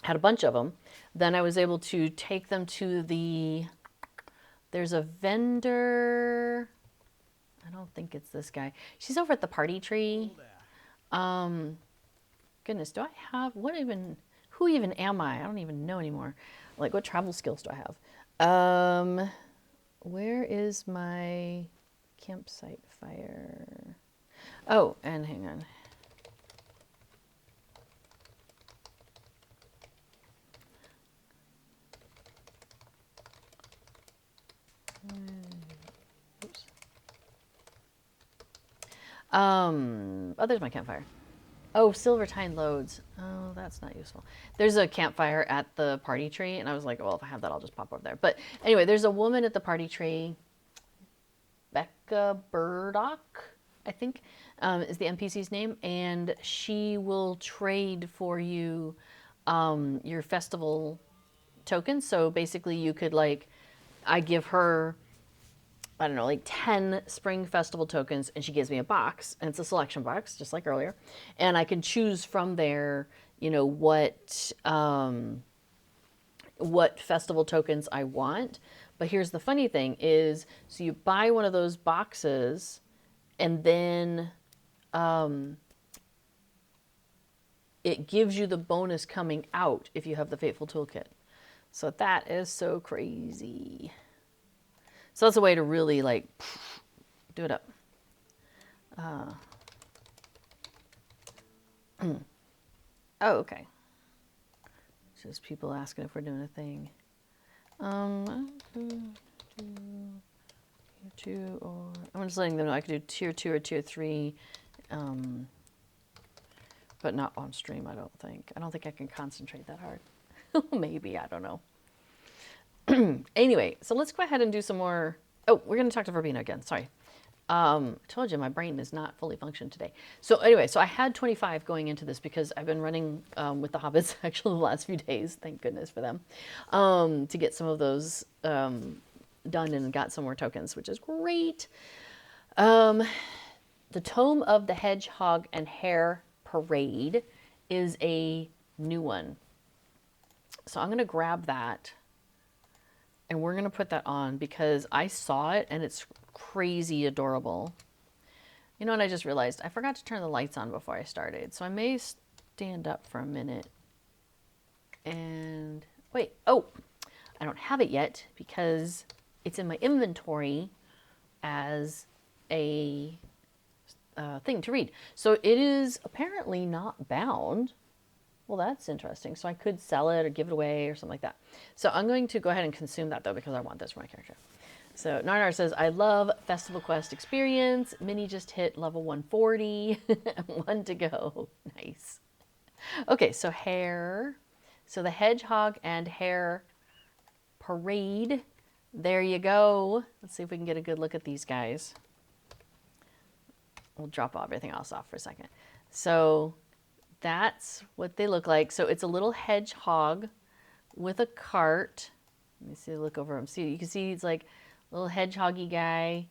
had a bunch of them, then I was able to take them to the, there's a vendor, I don't think it's this guy. She's over at the party tree. Goodness, do I have, what even, who even am I? I don't even know anymore. Like, what travel skills do I have? Where is my campsite fire? Oh, and hang on. Oops. Oh, there's my campfire. Oh, Silvertine loads. Oh, that's not useful. There's a campfire at the party tree, and I was like, well, if I have that, I'll just pop over there. But anyway, there's a woman at the party tree, Becca Burdock, I think, is the NPC's name, and she will trade for you your festival tokens. So basically, you could, like, I give her, I don't know, like 10 Spring Festival tokens, and she gives me a box, and it's a selection box, just like earlier. And I can choose from there, you know, what festival tokens I want. But here's the funny thing is, so you buy one of those boxes, and then it gives you the bonus coming out if you have the Fateful Toolkit. So that is so crazy. So that's a way to really, like, do it up. Oh, okay. Just people asking if we're doing a thing. Tier 2, or I'm just letting them know I could do tier 2 or tier 3, but not on stream. I don't think. I don't think I can concentrate that hard. Maybe, I don't know. Anyway, so let's go ahead and do some more. Oh, we're going to talk to Verbena again. Sorry. I told you my brain is not fully functioned today. So anyway, so I had 25 going into this because I've been running with the Hobbits actually the last few days. Thank goodness for them. To get some of those done and got some more tokens, which is great. The Tome of the Hedgehog and Hare Parade is a new one. So I'm going to grab that and we're going to put that on because I saw it and it's crazy adorable. You know what I just realized? I forgot to turn the lights on before I started. So I may stand up for a minute and wait. Oh, I don't have it yet because it's in my inventory as a thing to read. So it is apparently not bound. Well, that's interesting. So I could sell it or give it away or something like that. So I'm going to go ahead and consume that though because I want this for my character. So Narnar says, I love Festival Quest experience. Minnie just hit level 140. 1 to go. Nice. Okay, so hare. So the hedgehog and hare parade. There you go. Let's see if we can get a good look at these guys. We'll drop everything else off for a second. So that's what they look like. So it's a little hedgehog with a cart. Let me see, look over him. See, you can see he's like a little hedgehoggy guy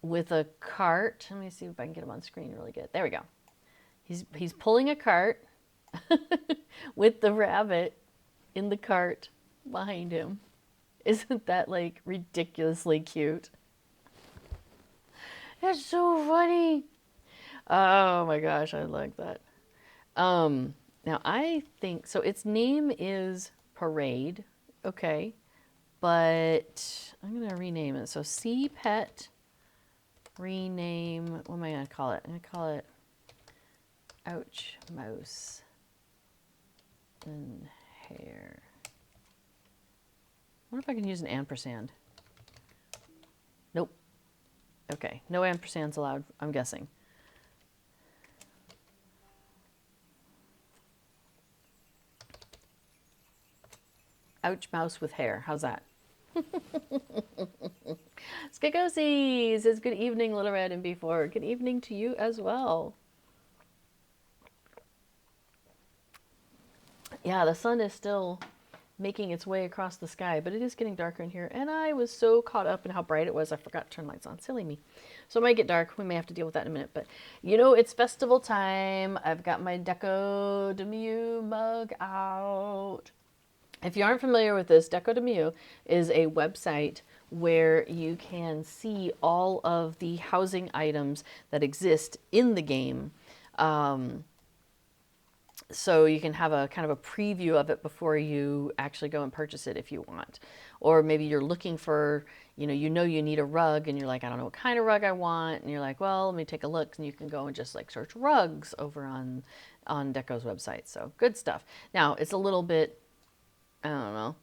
with a cart. Let me see if I can get him on screen really good. There we go. He's pulling a cart with the rabbit in the cart behind him. Isn't that like ridiculously cute? It's so funny. Oh my gosh, I like that. Now I think, so its name is Parade, okay, but I'm going to rename it. So Sea Pet, rename, what am I going to call it? I'm going to call it Ouch Mouse and Hare. I wonder if I can use an ampersand. Nope. Okay, no ampersands allowed, I'm guessing. Ouch Mouse with hair. How's that? Skikosi says, good evening, Little Red and B4. Good evening to you as well. Yeah, the sun is still making its way across the sky, but it is getting darker in here. And I was so caught up in how bright it was, I forgot to turn lights on. Silly me. So it might get dark. We may have to deal with that in a minute. But, you know, it's festival time. I've got my Deco de Mew mug out. If you aren't familiar with this, Deco de Mew is a website where you can see all of the housing items that exist in the game. So you can have a kind of a preview of it before you actually go and purchase it if you want. Or maybe you're looking for, you know you need a rug and you're like, I don't know what kind of rug I want. And you're like, well, let me take a look. And you can go and just like search rugs over on Deco's website. So good stuff. Now it's a little bit, I don't know,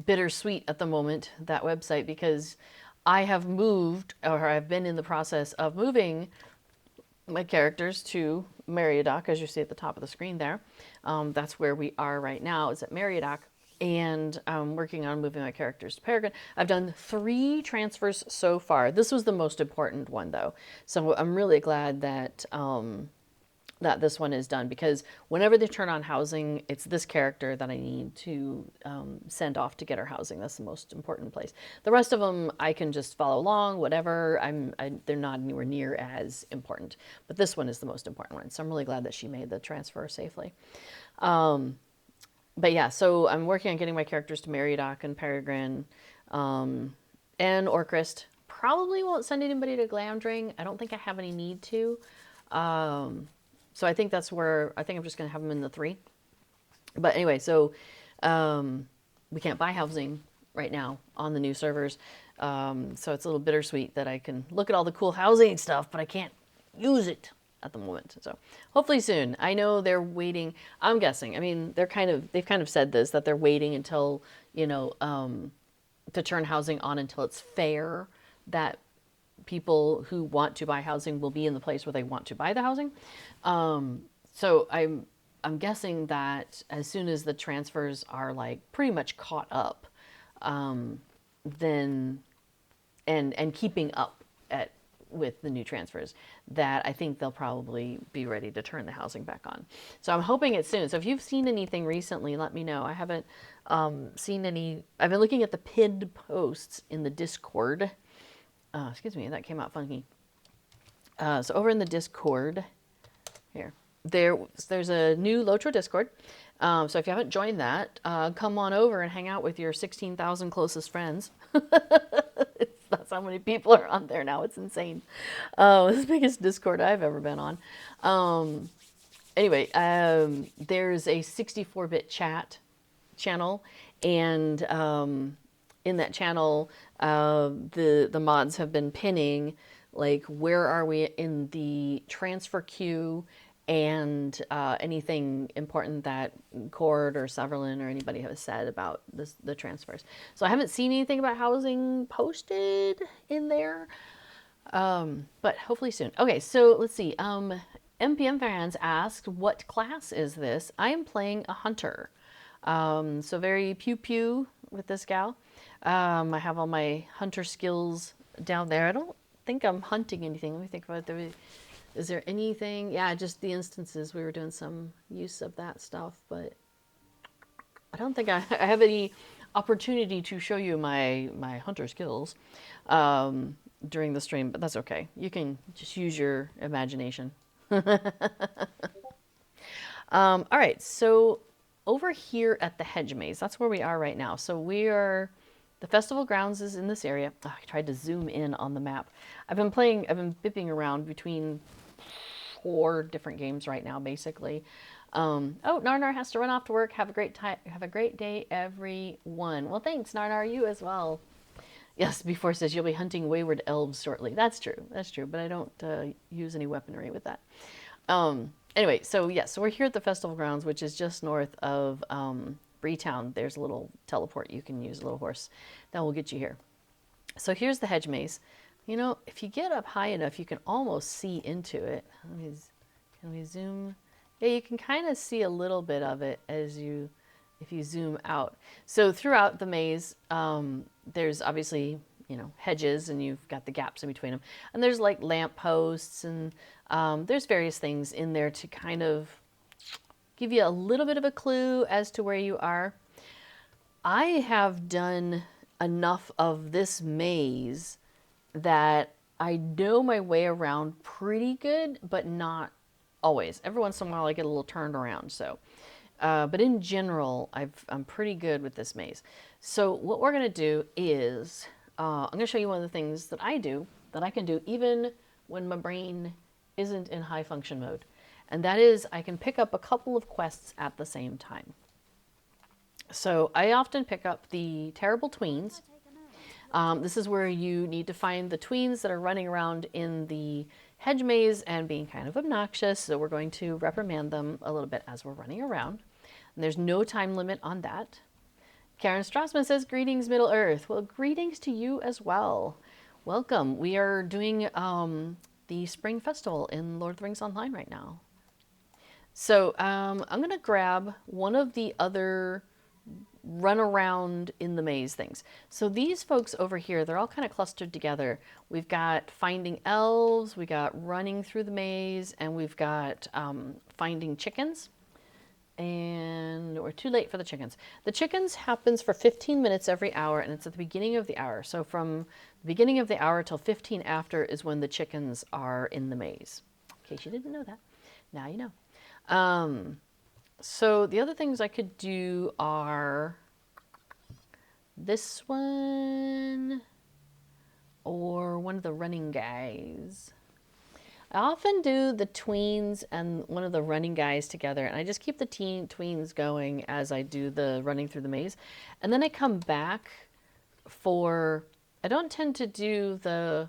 bittersweet at the moment, that website, because I have moved, or I've been in the process of moving my characters to Meriadoc, as you see at the top of the screen there. That's where we are right now, is at Meriadoc, and I'm working on moving my characters to Peregrine. I've done 3 transfers so far. This was the most important one, though. So I'm really glad that that this one is done, because whenever they turn on housing, it's this character that I need to send off to get her housing. That's the most important place. The rest of them I can just follow along, whatever. They're not anywhere near as important, but this one is the most important one. So I'm really glad that she made the transfer safely. But yeah, so I'm working on getting my characters to Meriadoc and Peregrine and Orcrist. Probably won't send anybody to Glamdring. I don't think I have any need to. So I think that's where, I think I'm just going to have them in the 3. But anyway, so we can't buy housing right now on the new servers. So it's a little bittersweet that I can look at all the cool housing stuff, but I can't use it at the moment. So hopefully soon. I know they're waiting, I'm guessing. I mean, they've kind of said this, that they're waiting until, you know, to turn housing on until it's fair that people who want to buy housing will be in the place where they want to buy the housing. So I'm guessing that as soon as the transfers are like pretty much caught up, then and keeping up with the new transfers, that I think they'll probably be ready to turn the housing back on. So I'm hoping it's soon. So if you've seen anything recently, let me know. I haven't seen any. I've been looking at the pinned posts in the Discord. Excuse me, that came out funky. So over in the Discord, here, there's a new LOTRO Discord. So if you haven't joined that, come on over and hang out with your 16,000 closest friends. That's how many people are on there now. It's insane. It's the biggest Discord I've ever been on. Anyway, there's a 64-bit chat channel, and in that channel, the mods have been pinning, like, where are we in the transfer queue, and anything important that Cord or Severlin or anybody has said about the transfers. So I haven't seen anything about housing posted in there, but hopefully soon. Okay, so let's see. MPM fans asked, what class is this? I am playing a hunter. So very pew pew with this gal. I have all my hunter skills down there. I don't think I'm hunting anything. Let me think about it. Is there anything? Yeah, just the instances. We were doing some use of that stuff, but I don't think I have any opportunity to show you my hunter skills during the stream, but that's okay. You can just use your imagination. All right, so over here at the hedge maze, that's where we are right now. So the festival grounds is in this area. Oh, I tried to zoom in on the map. I've been bipping around between 4 different games right now, basically. Oh, Narnar has to run off to work. Have a great time. Have a great day, everyone. Well, thanks, Narnar. You as well. Yes, before says you'll be hunting wayward elves shortly. That's true. That's true. But I don't use any weaponry with that. Anyway, so yes, so we're here at the festival grounds, which is just north of Bree Town. There's a little teleport you can use, a little horse that will get you here. So here's the hedge maze. You know, if you get up high enough, you can almost see into it. Can we zoom? Yeah, you can kind of see a little bit of it if you zoom out. So throughout the maze, there's obviously, you know, hedges, and you've got the gaps in between them. And there's like lamp posts, and there's various things in there to kind of give you a little bit of a clue as to where you are. I have done enough of this maze that I know my way around pretty good, but not always. Every once in a while I get a little turned around. So, but in general, I'm pretty good with this maze. So what we're gonna do is, I'm gonna show you one of the things that I do, that I can do even when my brain isn't in high function mode. And that is, I can pick up a couple of quests at the same time. So I often pick up the Terrible Tweens. This is where you need to find the tweens that are running around in the hedge maze and being kind of obnoxious. So we're going to reprimand them a little bit as we're running around. And there's no time limit on that. Karen Strassman says, greetings, Middle Earth. Well, greetings to you as well. Welcome. We are doing the Spring Festival in Lord of the Rings Online right now. So I'm going to grab one of the other run around in the maze things. So these folks over here, they're all kind of clustered together. We've got finding elves, we got running through the maze, and we've got finding chickens. And we're too late for the chickens. The chickens happens for 15 minutes every hour, and it's at the beginning of the hour. So from the beginning of the hour till 15 after is when the chickens are in the maze. In case you didn't know that, now you know. So the other things I could do are this one or one of the running guys. I often do the tweens and one of the running guys together, and I just keep the tweens going as I do the running through the maze. And then I come back I don't tend to do the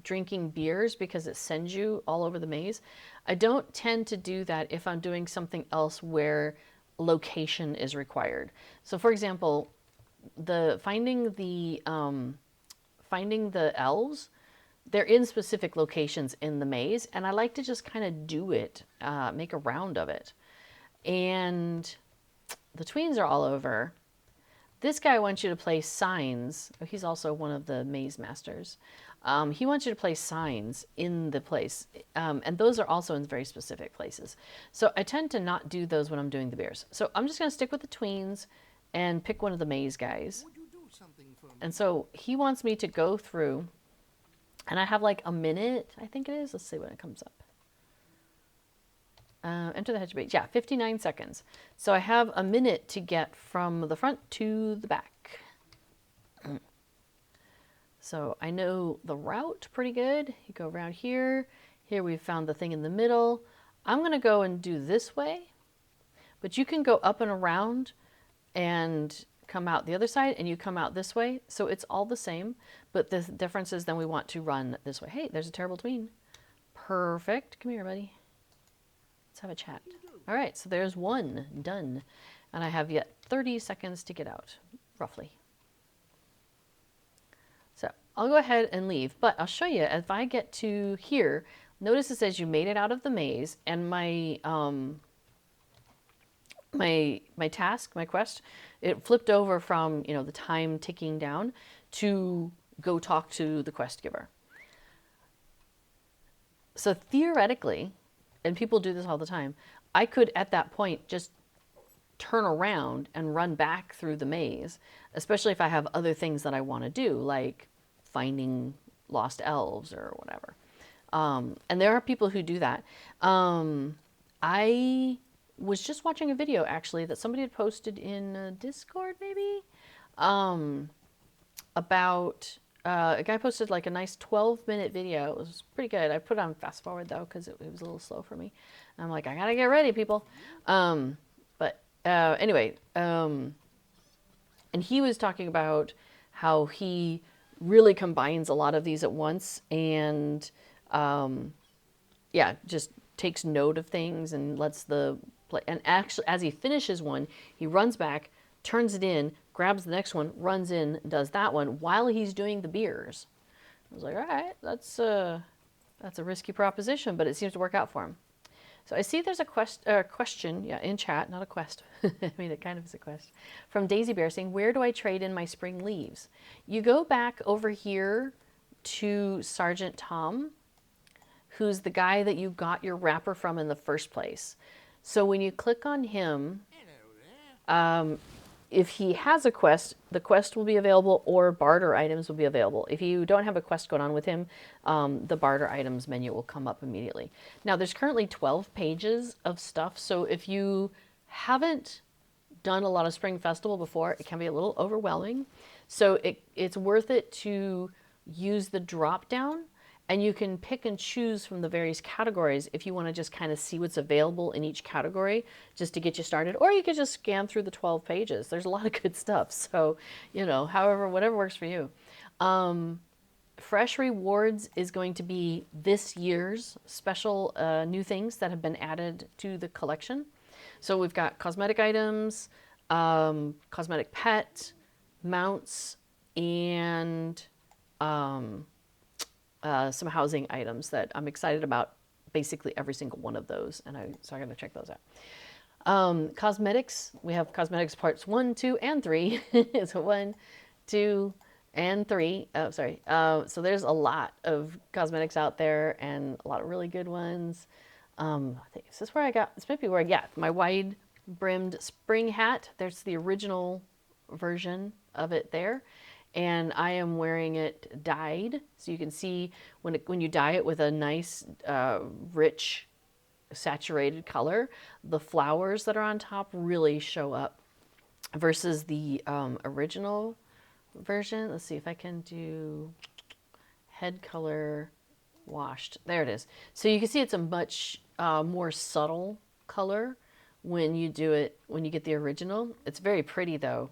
drinking beers because it sends you all over the maze. I don't tend to do that if I'm doing something else where location is required. So for example, finding the elves, they're in specific locations in the maze, and I like to just kind of do it, make a round of it. And the tweens are all over. This guy wants you to place signs. Oh, he's also one of the maze masters. He wants you to place signs in the place, and those are also in very specific places. So I tend to not do those when I'm doing the bears. So I'm just going to stick with the tweens and pick one of the maze guys. And so he wants me to go through, and I have like a minute, I think it is. Let's see when it comes up. Enter the hedge bait. Yeah, 59 seconds. So I have a minute to get from the front to the back. So I know the route pretty good. You go around here. Here we've found the thing in the middle. I'm going to go and do this way, but you can go up and around and come out the other side, and you come out this way. So it's all the same, but the difference is then we want to run this way. Hey, there's a terrible tween. Perfect. Come here, buddy. Let's have a chat. All right, so there's one done, and I have yet 30 seconds to get out, roughly. So I'll go ahead and leave, but I'll show you if I get to here. Notice it says you made it out of the maze, and my my task, my quest, it flipped over from, you know, the time ticking down to go talk to the quest giver. So theoretically, and people do this all the time, I could at that point just turn around and run back through the maze, especially if I have other things that I want to do, like finding lost elves or whatever. And there are people who do that. I was just watching a video actually that somebody had posted in Discord maybe, about a guy posted like a nice 12-minute video. It was pretty good. I put it on fast forward though because it was a little slow for me. And I'm like, I gotta get ready, people. Anyway, and he was talking about how he really combines a lot of these at once, and yeah, just takes note of things and lets the play. And actually, as he finishes one, he runs back, turns it in, grabs the next one, runs in, does that one while he's doing the beers. I was like, all right, that's a risky proposition, but it seems to work out for him. So I see there's a question, yeah, in chat, not a quest. I mean, it kind of is a quest. From Daisy Bear saying, where do I trade in my spring leaves? You go back over here to Sergeant Tom, who's the guy that you got your wrapper from in the first place. So when you click on him, if he has a quest, the quest will be available, or barter items will be available. If you don't have a quest going on with him, the barter items menu will come up immediately. Now, there's currently 12 pages of stuff, so if you haven't done a lot of Spring Festival before, it can be a little overwhelming. So it's worth it to use the drop down, and you can pick and choose from the various categories if you want to just kind of see what's available in each category just to get you started. Or you could just scan through the 12 pages. There's a lot of good stuff. So, you know, however, whatever works for you. Fresh Rewards is going to be this year's special new things that have been added to the collection. So we've got cosmetic items, cosmetic pet, mounts, and some housing items that I'm excited about, basically every single one of those, and so I gotta check those out. Cosmetics, we have cosmetics parts 1, 2, and 3. So 1, 2, and 3. Oh, sorry. So there's a lot of cosmetics out there and a lot of really good ones. I think this is where I got, this might be where I got my wide brimmed spring hat. There's the original version of it there. And I am wearing it dyed, so you can see when you dye it with a nice, rich, saturated color, the flowers that are on top really show up versus the original version. Let's see if I can do head color washed. There it is. So you can see it's a much more subtle color when you do it, when you get the original. It's very pretty though.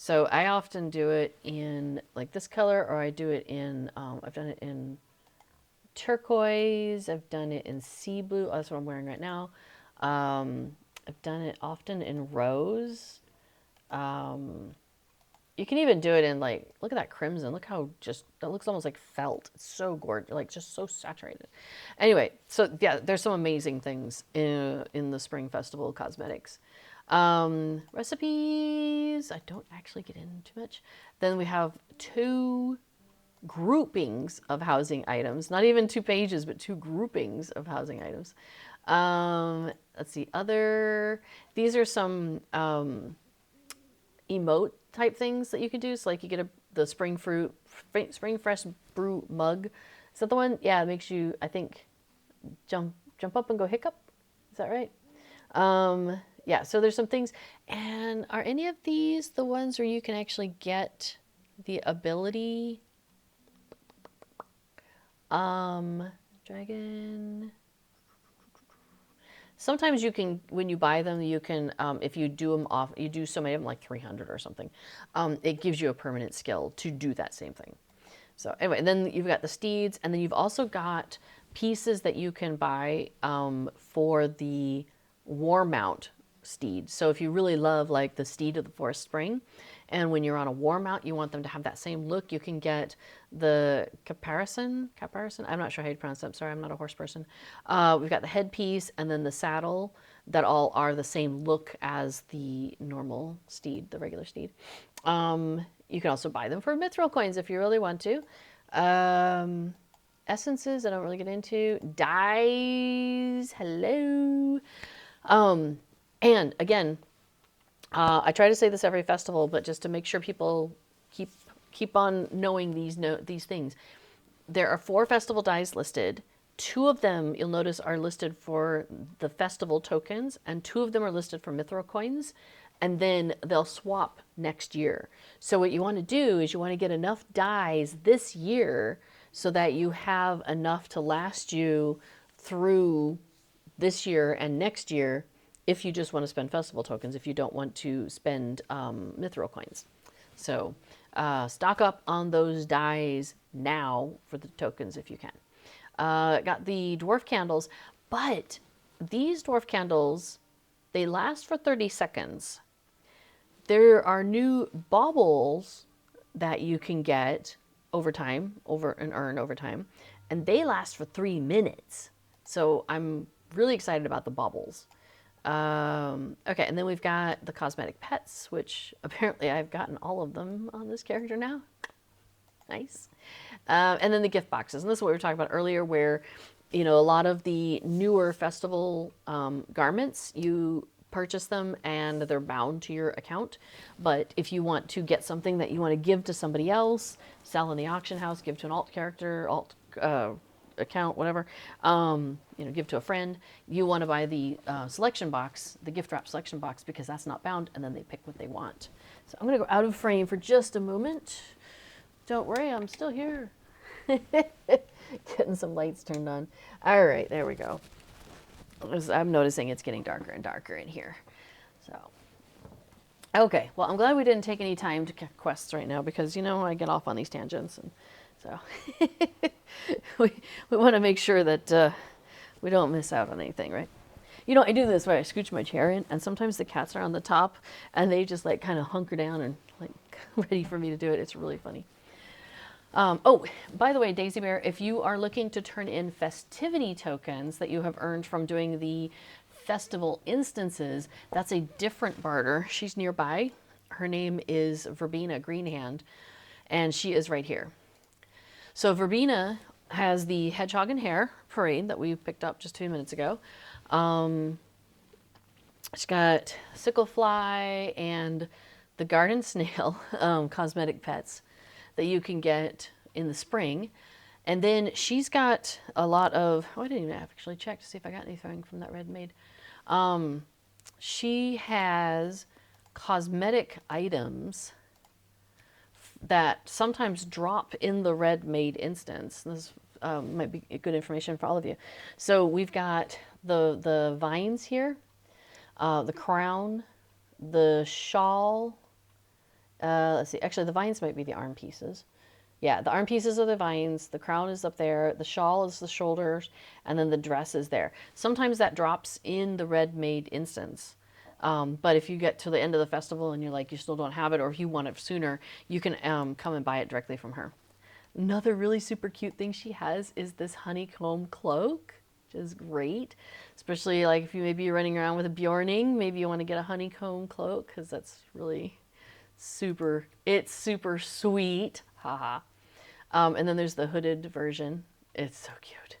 So I often do it in like this color, or I do it in, I've done it in turquoise, I've done it in sea blue, oh, that's what I'm wearing right now. I've done it often in rose. You can even do it in like, look at that crimson, look how just, that looks almost like felt. It's so gorgeous, like just so saturated. Anyway, so yeah, there's some amazing things in the Spring Festival cosmetics. Recipes, I don't actually get into too much. Then we have 2 groupings of housing items, not even 2 pages, but 2 groupings of housing items. Let's see, these are some emote type things that you can do. So like you get the spring fresh brew mug. Is that the one? Yeah, it makes you, I think, jump up and go hiccup. Is that right? Yeah, so there's some things. And are any of these the ones where you can actually get the ability? Dragon. Sometimes you can, when you buy them, you can, if you do them off, you do so many of them, like 300 or something, it gives you a permanent skill to do that same thing. So anyway, then you've got the steeds, and then you've also got pieces that you can buy for the war mount steed. So if you really love like the steed of the forest spring, and when you're on a war mount, you want them to have that same look, you can get the caparison. I'm not sure how you pronounce that. I'm sorry, I'm not a horse person. We've got the headpiece and then the saddle that all are the same look as the normal steed, the regular steed. You can also buy them for mithril coins if you really want to. Essences, I don't really get into. Dyes, hello. And again, I try to say this every festival, but just to make sure people keep on knowing these things. There are 4 festival dyes listed. 2 of them, you'll notice, are listed for the festival tokens, and 2 of them are listed for mithril coins, and then they'll swap next year. So what you want to do is you want to get enough dyes this year so that you have enough to last you through this year and next year if you just want to spend festival tokens, if you don't want to spend mithril coins. So stock up on those dyes now for the tokens if you can. Got the dwarf candles, but these dwarf candles, they last for 30 seconds. There are new baubles that you can get over time, earn over time, and they last for 3 minutes. So I'm really excited about the baubles. Okay, and then we've got the cosmetic pets, which apparently I've gotten all of them on this character now. Nice. And then the gift boxes. And this is what we were talking about earlier, where, you know, a lot of the newer festival garments, you purchase them and they're bound to your account. But if you want to get something that you want to give to somebody else, sell in the auction house, give to an alt character, account, whatever, you know, give to a friend, you want to buy the selection box, the gift wrap selection box, because that's not bound, and then they pick what they want. So I'm going to go out of frame for just a moment. Don't worry, I'm still here. Getting some lights turned on. All right, there we go. I'm noticing it's getting darker and darker in here. So, okay, well, I'm glad we didn't take any time to get quests right now, because, you know, I get off on these tangents, and so we want to make sure that we don't miss out on anything, right? You know, I do this where I scooch my chair in, and sometimes the cats are on the top, and they just like kind of hunker down and like ready for me to do it. It's really funny. Oh, by the way, Daisy Bear, if you are looking to turn in festivity tokens that you have earned from doing the festival instances, that's a different barter. She's nearby. Her name is Verbena Greenhand, and she is right here. So Verbena has the Hedgehog and Hare parade that we picked up just 2 minutes ago. She's got Sicklefly and the Garden Snail cosmetic pets that you can get in the spring. And then she's got a lot of, oh, I didn't even actually check to see if I got anything from that Red Maid. She has cosmetic items that sometimes drop in the Red Maid instance. This might be good information for all of you. So we've got the vines here, the crown, the shawl. Let's see, actually the vines might be the arm pieces. Yeah, the arm pieces are the vines, the crown is up there, the shawl is the shoulders, and then the dress is there. Sometimes that drops in the Red Maid instance. But if you get to the end of the festival and you're like, you still don't have it, or if you want it sooner, you can come and buy it directly from her. Another really super cute thing she has is this honeycomb cloak, which is great. Especially like if you maybe you're running around with a Bjorning, maybe you want to get a honeycomb cloak, because that's really it's super sweet. Haha. And then there's the hooded version. It's so cute.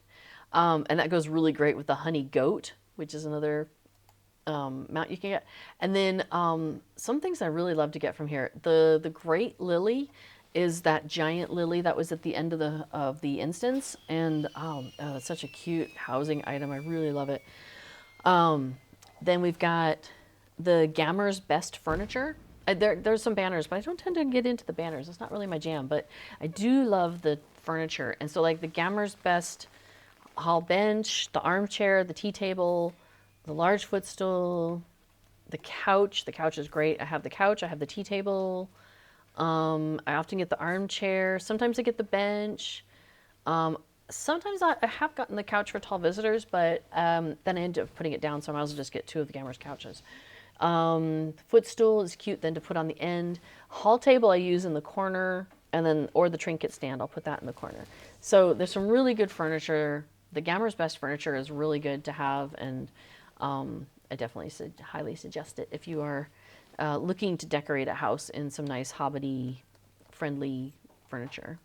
And that goes really great with the honey goat, which is another mount you can get. And then some things I really love to get from here. The Great Lily is that giant lily that was at the end of the instance. And it's such a cute housing item. I really love it. Then we've got the Gammer's Best Furniture. There's some banners, but I don't tend to get into the banners. It's not really my jam, but I do love the furniture. And so like the Gammer's Best hall bench, the armchair, the tea table, the large footstool, the couch. The couch is great. I have the couch, I have the tea table. I often get the armchair. Sometimes I get the bench. Sometimes I have gotten the couch for tall visitors, but then I end up putting it down, so I might as well just get two of the Gammer's couches. Footstool is cute then to put on the end. Hall table I use in the corner, and then or the trinket stand, I'll put that in the corner. So there's some really good furniture. The Gammer's Best Furniture is really good to have, and I definitely highly suggest it if you are looking to decorate a house in some nice Hobbity friendly furniture.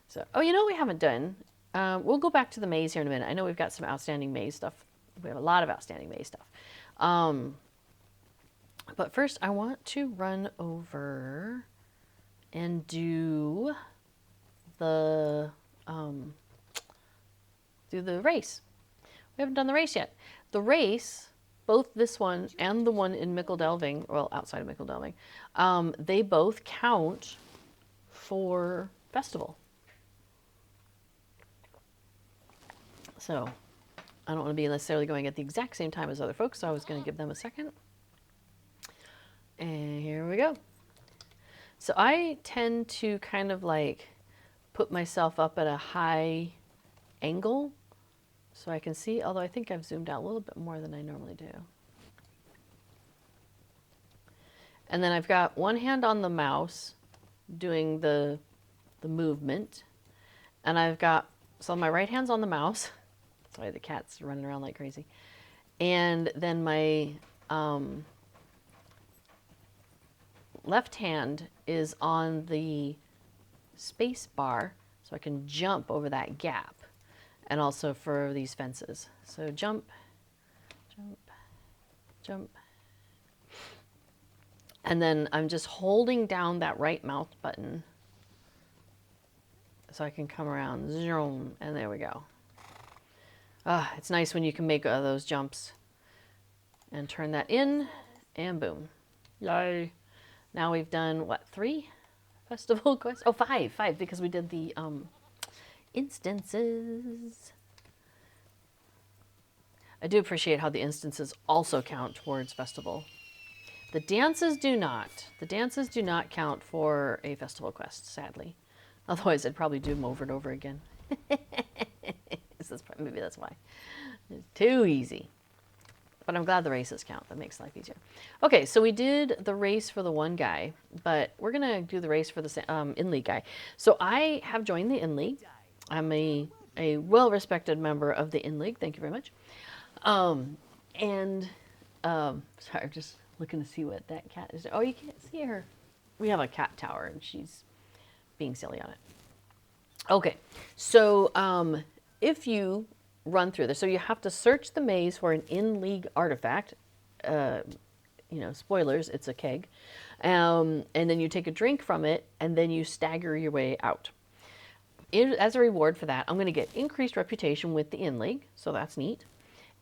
So, oh, you know what we haven't done? We'll go back to the maze here in a minute. I know we've got some outstanding maze stuff. We have a lot of outstanding maze stuff. But first, I want to run over and do the race. We haven't done the race yet. The race, both this one and the one in Mickle Delving, well, outside of Mickle Delving, they both count for festival. So I don't want to be necessarily going at the exact same time as other folks, so I was going to give them a second. And here we go. So I tend to kind of like put myself up at a high angle so I can see, although I think I've zoomed out a little bit more than I normally do. And then I've got one hand on the mouse doing the movement, and I've got, so my right hand's on the mouse. Sorry, the cat's running around like crazy. And then my left hand is on the space bar, so I can jump over that gap, and also for these fences. So jump, jump, jump. And then I'm just holding down that right mouse button so I can come around, zoom, and there we go. It's nice when you can make those jumps and turn that in, and boom. Yay. Now we've done, what, 3 festival quests? Oh, 5, because we did the instances. I do appreciate how the instances also count towards festival. The dances do not. The dances do not count for a festival quest, sadly. Otherwise, I'd probably do them over and over again. Maybe that's why. It's too easy. But I'm glad the races count. That makes life easier. Okay, so we did the race for the one guy, but we're going to do the race for the in-league guy. So I have joined the in-league. I'm a well-respected member of the in-league. Thank you very much. Sorry, I'm just looking to see what that cat is. Oh, you can't see her. We have a cat tower, and she's being silly on it. Okay, so if you run through this, so you have to search the maze for an in-league artifact. Spoilers, it's a keg. And then you take a drink from it, and then you stagger your way out. As a reward for that, I'm going to get increased reputation with the in-league, so that's neat.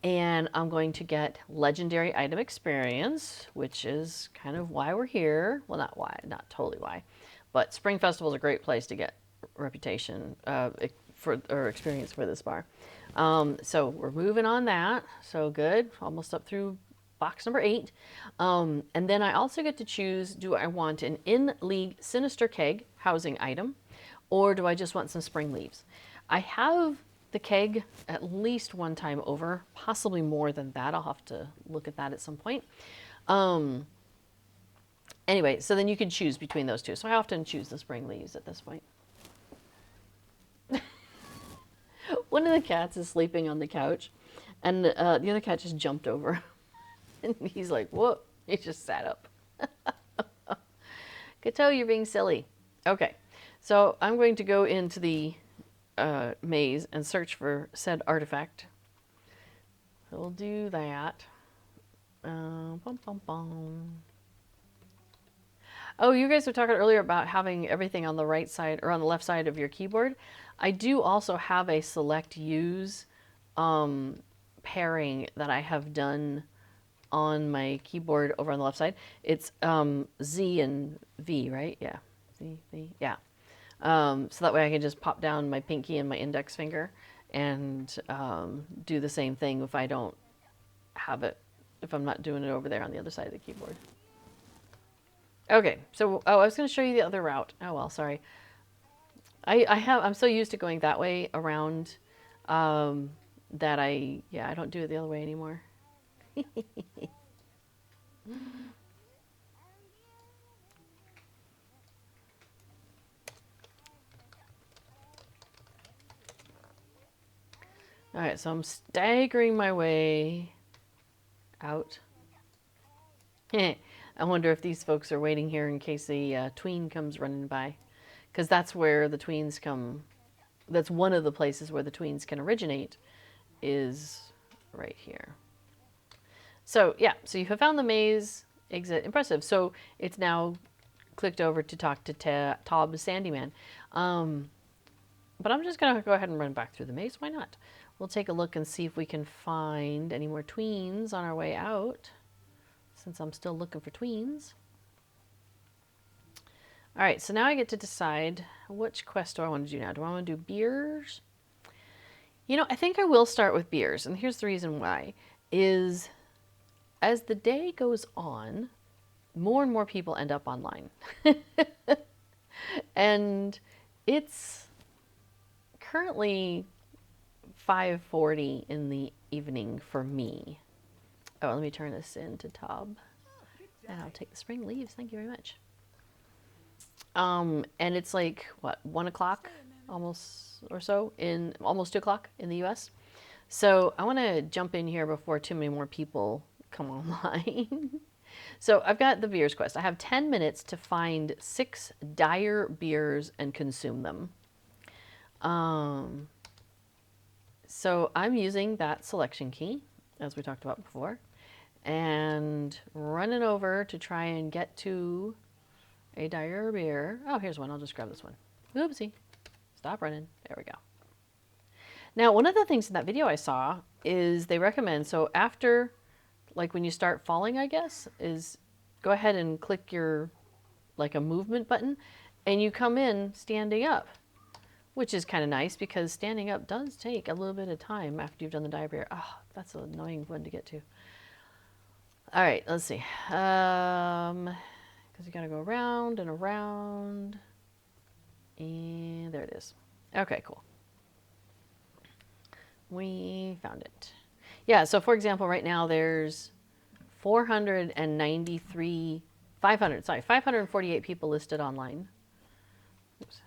And I'm going to get legendary item experience, which is kind of why we're here. Well, not why, not totally why, but Spring Festival is a great place to get reputation or experience for this bar. So we're moving on that. So good, almost up through box number 8. And then I also get to choose, do I want an in-league Sinister Keg housing item, or do I just want some spring leaves? I have the keg at least one time over, possibly more than that. I'll have to look at that at some point. Anyway, so then you can choose between those two. So I often choose the spring leaves at this point. One of the cats is sleeping on the couch, and the other cat just jumped over. And he's like, whoa, he just sat up. Could tell you're being silly. Okay, so I'm going to go into the maze and search for said artifact. So we'll do that. Bum, bum, bum. Oh, you guys were talking earlier about having everything on the right side or on the left side of your keyboard. I do also have a select use pairing that I have done on my keyboard over on the left side. It's Z and V, right? Yeah, Z, V, yeah. So that way I can just pop down my pinky and my index finger and do the same thing if I don't have it, if I'm not doing it over there on the other side of the keyboard. Okay, so, oh, I was going to show you the other route. Oh, well, sorry. I'm so used to going that way around that I don't do it the other way anymore. All right, so I'm staggering my way out. I wonder if these folks are waiting here in case a tween comes running by, because that's where the tweens come. That's one of the places where the tweens can originate, is right here. So yeah, so you have found the maze exit. Impressive. So it's now clicked over to talk to Tob Sandyman. But I'm just gonna go ahead and run back through the maze. Why not? We'll take a look and see if we can find any more tweens on our way out, since I'm still looking for tweens. All right, so now I get to decide which quest do I want to do now. Do I want to do beers? You know, I think I will start with beers, and here's the reason why. Is as the day goes on, more and more people end up online. And it's currently 5:40 in the evening for me. Oh, let me turn this into Tob. And I'll take the spring leaves. Thank you very much. And it's like, what, 1 o'clock almost or so, in almost 2 o'clock in the US. So I want to jump in here before too many more people come online. So I've got the beers quest. I have 10 minutes to find 6 dire beers and consume them. So I'm using that selection key, as we talked about before, and running over to try and get to a dire beer. Oh, here's one. I'll just grab this one. Oopsie. Stop running. There we go. Now, one of the things in that video I saw is they recommend, so after, like when you start falling, I guess, is go ahead and click your, like a movement button, and you come in standing up, which is kind of nice because standing up does take a little bit of time after you've done the dire beer. Oh, that's an annoying one to get to. All right, let's see. Because you got to go around and around. And there it is. Okay, cool. We found it. Yeah, so for example, right now there's 548 people listed online. Oops.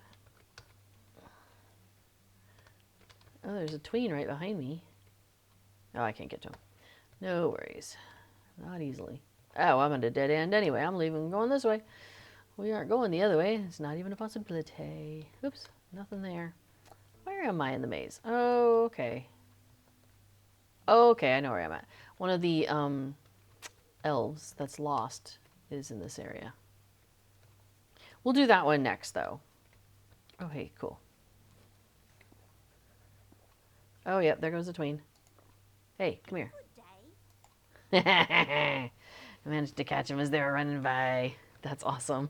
Oh, there's a tween right behind me. Oh, I can't get to him. No worries. Not easily. Oh, I'm at a dead end anyway. I'm leaving going this way. We aren't going the other way. It's not even a possibility. Oops, nothing there. Where am I in the maze? Oh, okay. Okay, I know where I'm at. One of the elves that's lost is in this area. We'll do that one next, though. Oh, hey, cool. Oh, yep, there goes the tween. Hey, come here. I managed to catch him as they were running by. That's awesome.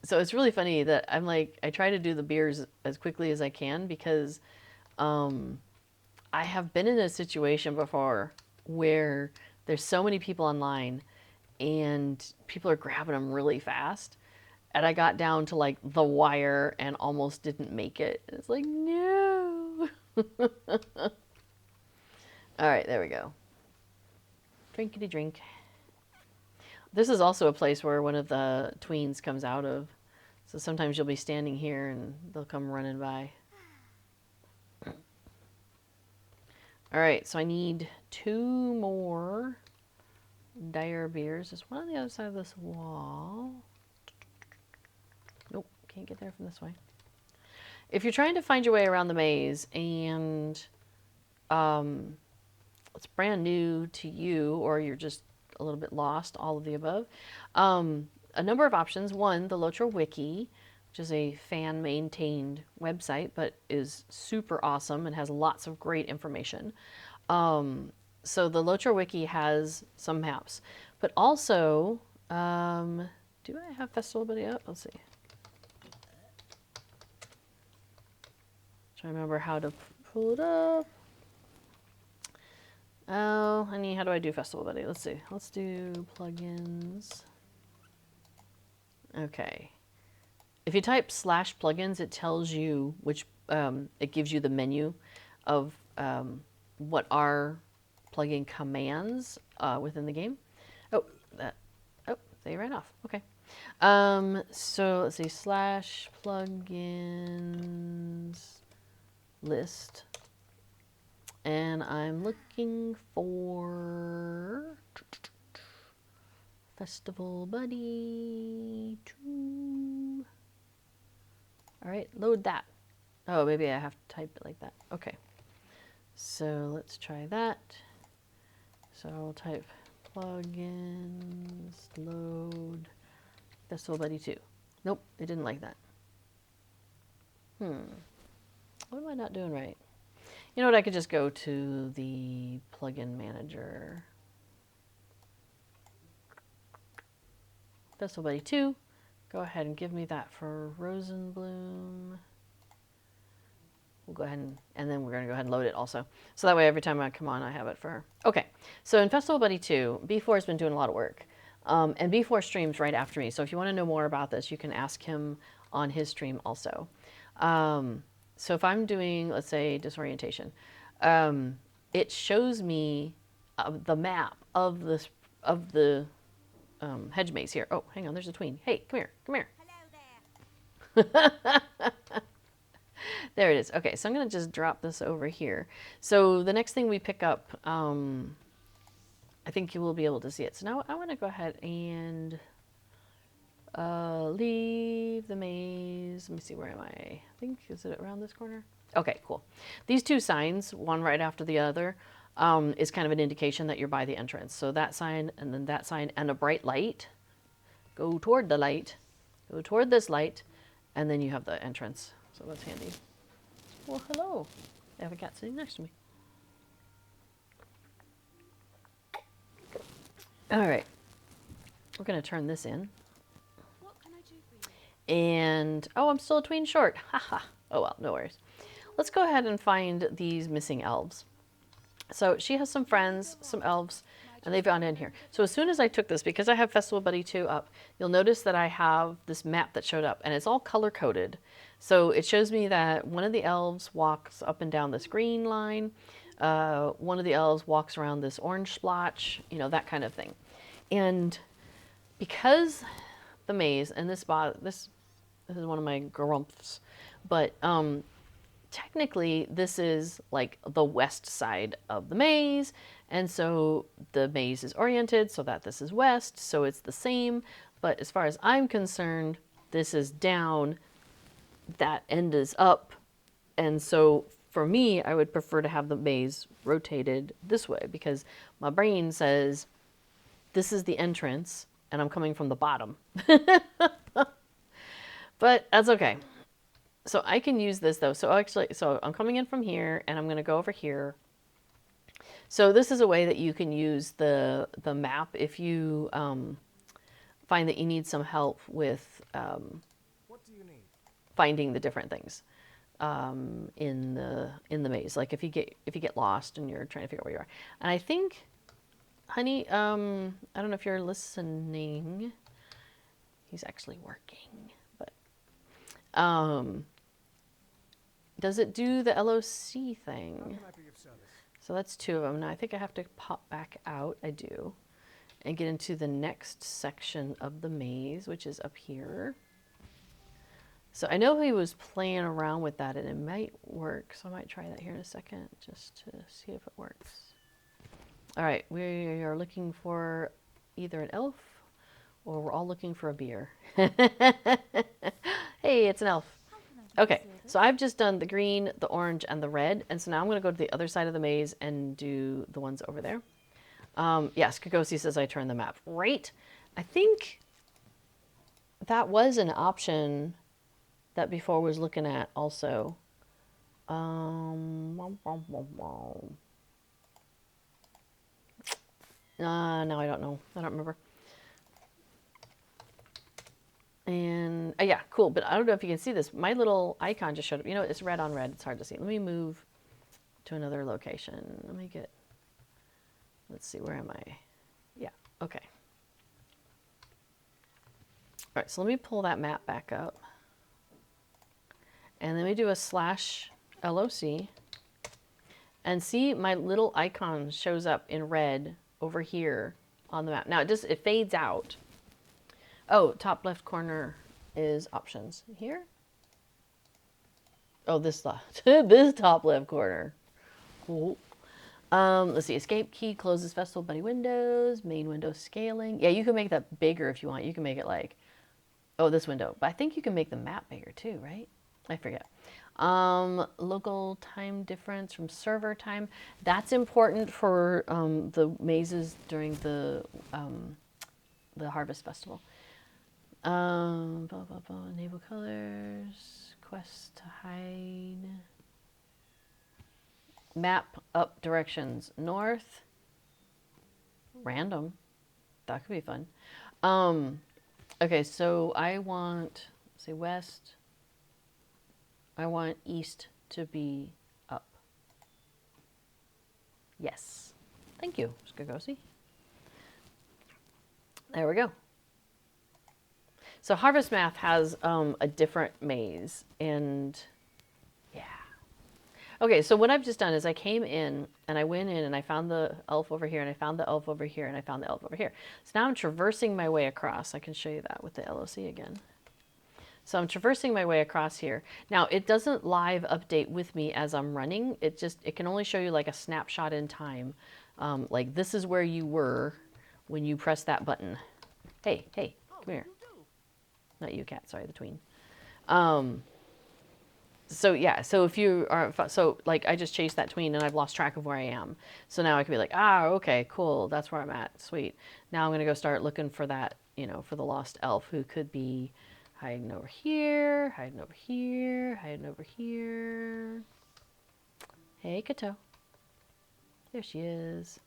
So it's really funny that I'm like, I try to do the beers as quickly as I can because I have been in a situation before where there's so many people online and people are grabbing them really fast. And I got down to like the wire and almost didn't make it. It's like, no. All right, there we go. Drinkity drink. This is also a place where one of the tweens comes out of. So sometimes you'll be standing here and they'll come running by. All right, so I need 2 more dire beers. There's one on the other side of this wall. Nope, can't get there from this way. If you're trying to find your way around the maze and it's brand new to you or you're just a little bit lost, all of the above, a number of options. One, the LOTRO wiki which is a fan-maintained website, but is super awesome and has lots of great information. So the LOTRO wiki has some maps, but also, do I have Festival Buddy up? Let's see. Trying to remember how to pull it up. Oh, honey, how do I do Festival Buddy? Let's see. Let's do plugins. Okay. If you type /plugins, it tells you which, it gives you the menu of what are plugin commands within the game. Oh, they ran off. Okay. So let's see, /plugins list. And I'm looking for Festival Buddy 2. All right, load that. Oh, maybe I have to type it like that. Okay. So let's try that. So I'll type plugins, load, Festival Buddy 2. Nope, it didn't like that. What am I not doing right? You know what, I could just go to the plugin manager. Festival Buddy 2. Go ahead and give me that for Rosenbloom. We'll go ahead and then we're going to go ahead and load it also. So that way every time I come on, I have it for her. Okay, so in Festival Buddy 2, B4 has been doing a lot of work. And B4 streams right after me. So if you want to know more about this, you can ask him on his stream also. So if I'm doing, let's say, disorientation, it shows me the map of the hedge maze here. Oh, hang on, there's a tween. Hey, come here, come here. Hello there. There it is. Okay, so I'm going to just drop this over here. So the next thing we pick up, I think you will be able to see it. So now I want to go ahead and leave the maze. Let me see, where am I think, is it around this corner? Okay, cool. These two signs, one right after the other, is kind of an indication that you're by the entrance. So that sign and then that sign and a bright light. Go toward the light. Go toward this light. And then you have the entrance. So that's handy. Well, hello. I have a cat sitting next to me. All right. We're going to turn this in. What can I do for you? And, oh, I'm still a tween short. Haha. Oh, well, no worries. Let's go ahead and find these missing elves. So she has some friends, some elves, and they've gone in here. So as soon as I took this, because I have Festival Buddy 2 up, you'll notice that I have this map that showed up, and it's all color-coded. So it shows me that one of the elves walks up and down this green line, one of the elves walks around this orange splotch, you know, that kind of thing. And because the maze, and this is one of my grumps, but technically this is like the west side of the maze, and so the maze is oriented so that this is west, so it's the same, but as far as I'm concerned, this is down, that end is up, and so for me, I would prefer to have the maze rotated this way, because my brain says this is the entrance and I'm coming from the bottom. But that's okay. So I can use this though. So actually, so I'm coming in from here and I'm going to go over here. So this is a way that you can use the map if you find that you need some help with what do you need? Finding the different things in the maze. Like if you get lost and you're trying to figure out where you are. And I think, honey, I don't know if you're listening. He's actually working, but does it do the LOC thing? How can I be of service? So that's two of them. Now I think I have to pop back out. I do. And get into the next section of the maze, which is up here. So I know he was playing around with that and it might work. So I might try that here in a second just to see if it works. All right, we are looking for either an elf or we're all looking for a beer. Hey, it's an elf. Okay, so I've just done the green, the orange, and the red. And so now I'm going to go to the other side of the maze and do the ones over there. Yes, Kagosi says I turned the map. Right. I think that was an option that before was looking at also. No, I don't know. I don't remember. And yeah, cool. But I don't know if you can see this. My little icon just showed up. You know, it's red on red. It's hard to see. Let me move to another location. Let me get, let's see, where am I? Yeah, okay. All right, so let me pull that map back up. And then we do a /LOC. And see, my little icon shows up in red over here on the map. Now it fades out. Oh, top left corner is options. Here? Oh, this top left corner. Cool. Let's see. Escape key closes festival buddy windows. Main window scaling. Yeah, you can make that bigger if you want. You can make it like, oh, this window. But I think you can make the map bigger too, right? I forget. Local time difference from server time. That's important for the mazes during the Harvest Festival. Blah, blah, blah. Enable colors. Quest to hide. Map up directions. North. Random. That could be fun. Okay, so I want, say west. I want east to be up. Yes. Thank you, Skagosi. There we go. So Harvest Math has a different maze, and yeah. Okay, so what I've just done is I came in, and I went in, and I found the elf over here, and I found the elf over here, and I found the elf over here. So now I'm traversing my way across. I can show you that with the LOC again. So I'm traversing my way across here. Now, it doesn't live update with me as I'm running. It can only show you like a snapshot in time. Like this is where you were when you press that button. Hey, come here. Not you, cat, sorry, the tween. So yeah, so if you are, so like I just chased that tween and I've lost track of where I am. So now I can be like, okay, cool, that's where I'm at, sweet. Now I'm gonna go start looking for that, you know, for the lost elf who could be hiding over here, hiding over here, hiding over here. Hey, Kato. There she is.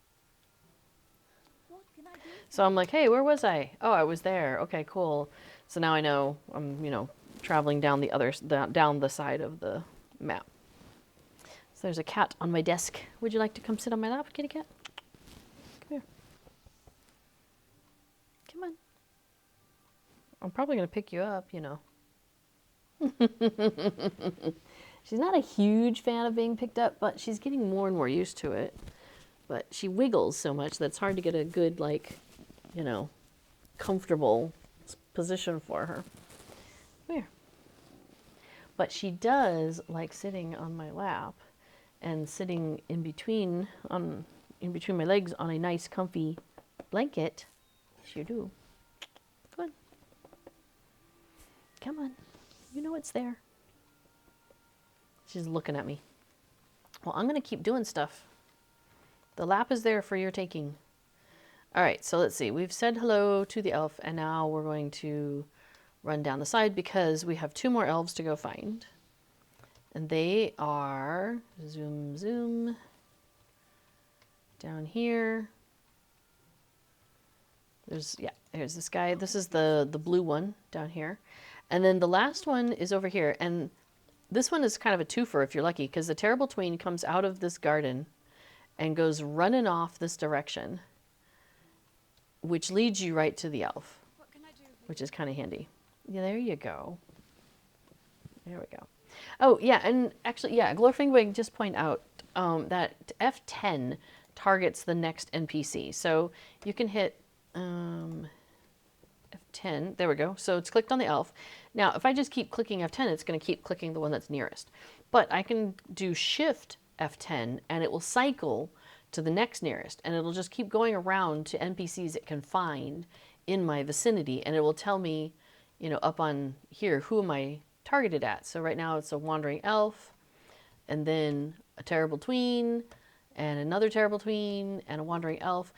What can I do? So I'm like, hey, where was I? Oh, I was there. Okay, cool. So now I know I'm, you know, traveling down down the side of the map. So there's a cat on my desk. Would you like to come sit on my lap, kitty cat? Come here. Come on. I'm probably going to pick you up, you know. She's not a huge fan of being picked up, but she's getting more and more used to it. But she wiggles so much that it's hard to get a good, like, you know, comfortable position for her. Come here. But she does like sitting on my lap and sitting in between my legs on a nice comfy blanket. Yes, you do. Good. Come on. You know it's there. She's looking at me. Well, I'm going to keep doing stuff. The lap is there for your taking. All right, so let's see. We've said hello to the elf, and now we're going to run down the side because we have 2 more elves to go find. And they are, zoom, down here. Here's this guy. This is the blue one down here. And then the last one is over here. And this one is kind of a twofer if you're lucky, because the terrible tween comes out of this garden and goes running off this direction, which leads you right to the elf, What can I do for you? which is kind of handy. Yeah, there you go. There we go. Oh, yeah, and actually, yeah, Glorfingwig just point out that F10 targets the next NPC. So you can hit F10. There we go. So it's clicked on the elf. Now, if I just keep clicking F10, it's going to keep clicking the one that's nearest. But I can do Shift F10, and it will cycle to the next nearest, and it'll just keep going around to NPCs it can find in my vicinity, and it will tell me, you know, up on here, who am I targeted at? So right now it's a wandering elf, and then a terrible tween, and another terrible tween, and a wandering elf.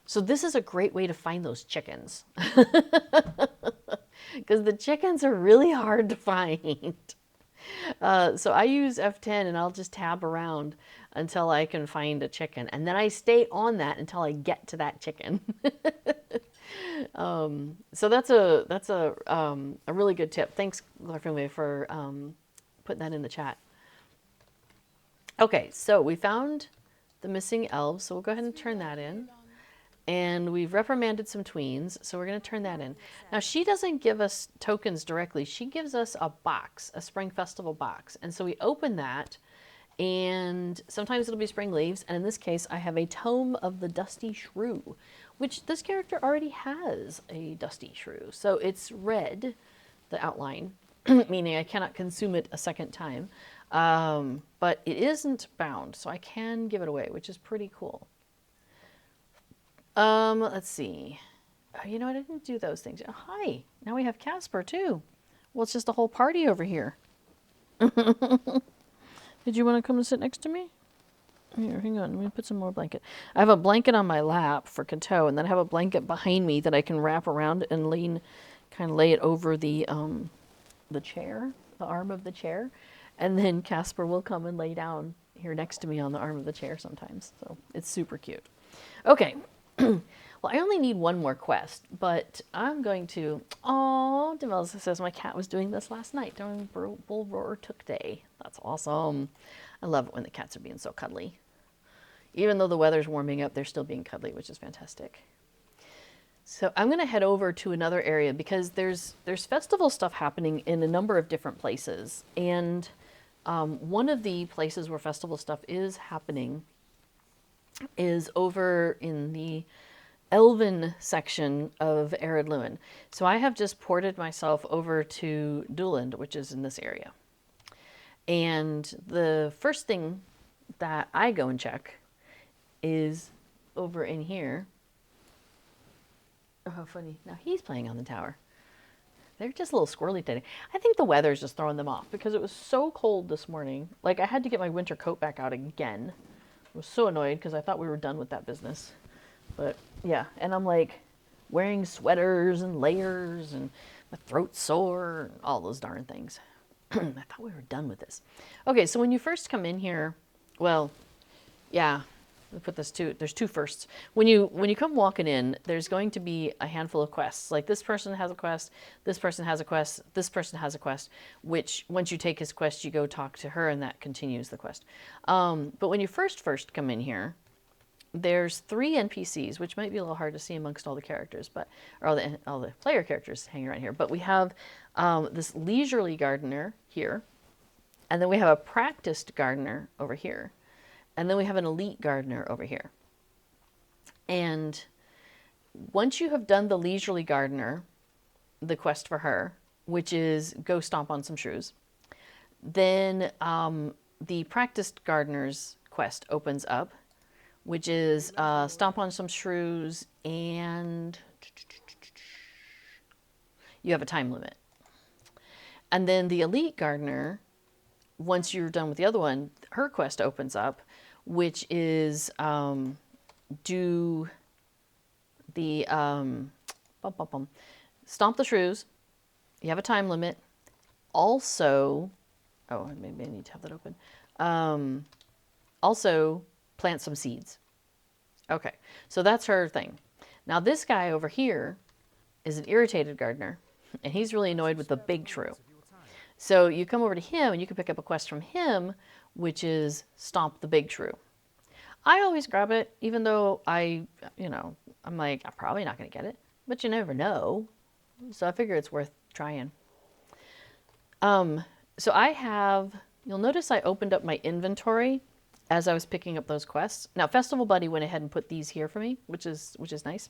So this is a great way to find those chickens. because the chickens are really hard to find. So I use F10 and I'll just tab around until I can find a chicken. And then I stay on that until I get to that chicken. So that's a really good tip. Thanks, Larfinway, for putting that in the chat. Okay, so we found the missing elves, so we'll go ahead and turn that in. And we've reprimanded some tweens, so we're going to turn that in. Now, she doesn't give us tokens directly. She gives us a box, a Spring Festival box. And so we open that, and sometimes it'll be spring leaves. And in this case, I have a Tome of the Dusty Shrew, which this character already has a Dusty Shrew. So it's red, the outline, meaning I cannot consume it a second time. But it isn't bound, so I can give it away, which is pretty cool. Let's see. Oh, you know what? I didn't do those things. Oh, hi. Now we have Casper too. Well, it's just a whole party over here. Did you want to come and sit next to me? Here, hang on. Let me put some more blanket. I have a blanket on my lap for Kato, and then I have a blanket behind me that I can wrap around and kind of lay it over the chair, the arm of the chair. And then Casper will come and lay down here next to me on the arm of the chair sometimes. So it's super cute. Okay. Well, I only need one more quest, but I'm going to... Oh, Demelza says my cat was doing this last night during Bull Roar Took Day. That's awesome. I love it when the cats are being so cuddly. Even though the weather's warming up, they're still being cuddly, which is fantastic. So I'm going to head over to another area because there's festival stuff happening in a number of different places. And one of the places where festival stuff is happening is over in the Elven section of Ered Luin. So I have just ported myself over to Duland, which is in this area. And the first thing that I go and check is over in here. Oh, how funny. Now he's playing on the tower. They're just a little squirrely today. I think the weather's just throwing them off because it was so cold this morning. Like, I had to get my winter coat back out again. I was so annoyed because I thought we were done with that business. But yeah, and I'm like wearing sweaters and layers and my throat's sore and all those darn things. I thought we were done with this. Okay, so when you first come in here, well, yeah, we put this there's two firsts. When you come walking in, there's going to be a handful of quests. Like this person has a quest, this person has a quest, this person has a quest, which once you take his quest, you go talk to her and that continues the quest. But when you first come in here, there's 3 NPCs, which might be a little hard to see amongst all the characters, but or all the player characters hanging around here. But we have this leisurely gardener here, and then we have a practiced gardener over here, and then we have an elite gardener over here. And once you have done the leisurely gardener, the quest for her, which is go stomp on some shrews, then the practiced gardener's quest opens up, which is stomp on some shrews, and you have a time limit. And then the elite gardener, once you're done with the other one, her quest opens up, which is do the stomp the shrews. You have a time limit. Also, oh, maybe I need to have that open. Also, plant some seeds. Okay, so that's her thing. Now this guy over here is an irritated gardener, and he's really annoyed with the big shrew. So you come over to him, and you can pick up a quest from him, which is stomp the big shrew. I always grab it, even though I'm like, I'm probably not going to get it, but you never know. So I figure it's worth trying. So you'll notice I opened up my inventory as I was picking up those quests. Now, Festival Buddy went ahead and put these here for me, which is nice.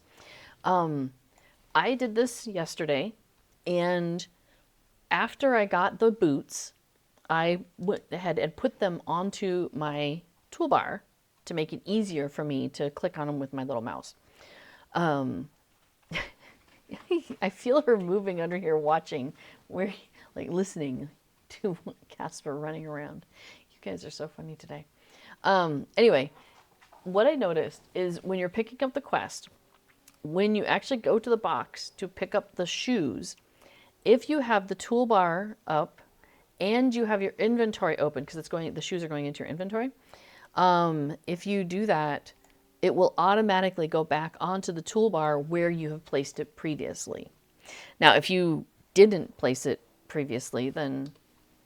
I did this yesterday, and after I got the boots, I went ahead and put them onto my toolbar to make it easier for me to click on them with my little mouse. I feel her moving under here watching, like listening to Casper running around. You guys are so funny today. Anyway, what I noticed is when you're picking up the quest, when you actually go to the box to pick up the shoes, if you have the toolbar up and you have your inventory open, because the shoes are going into your inventory, if you do that, it will automatically go back onto the toolbar where you have placed it previously. Now, if you didn't place it previously, then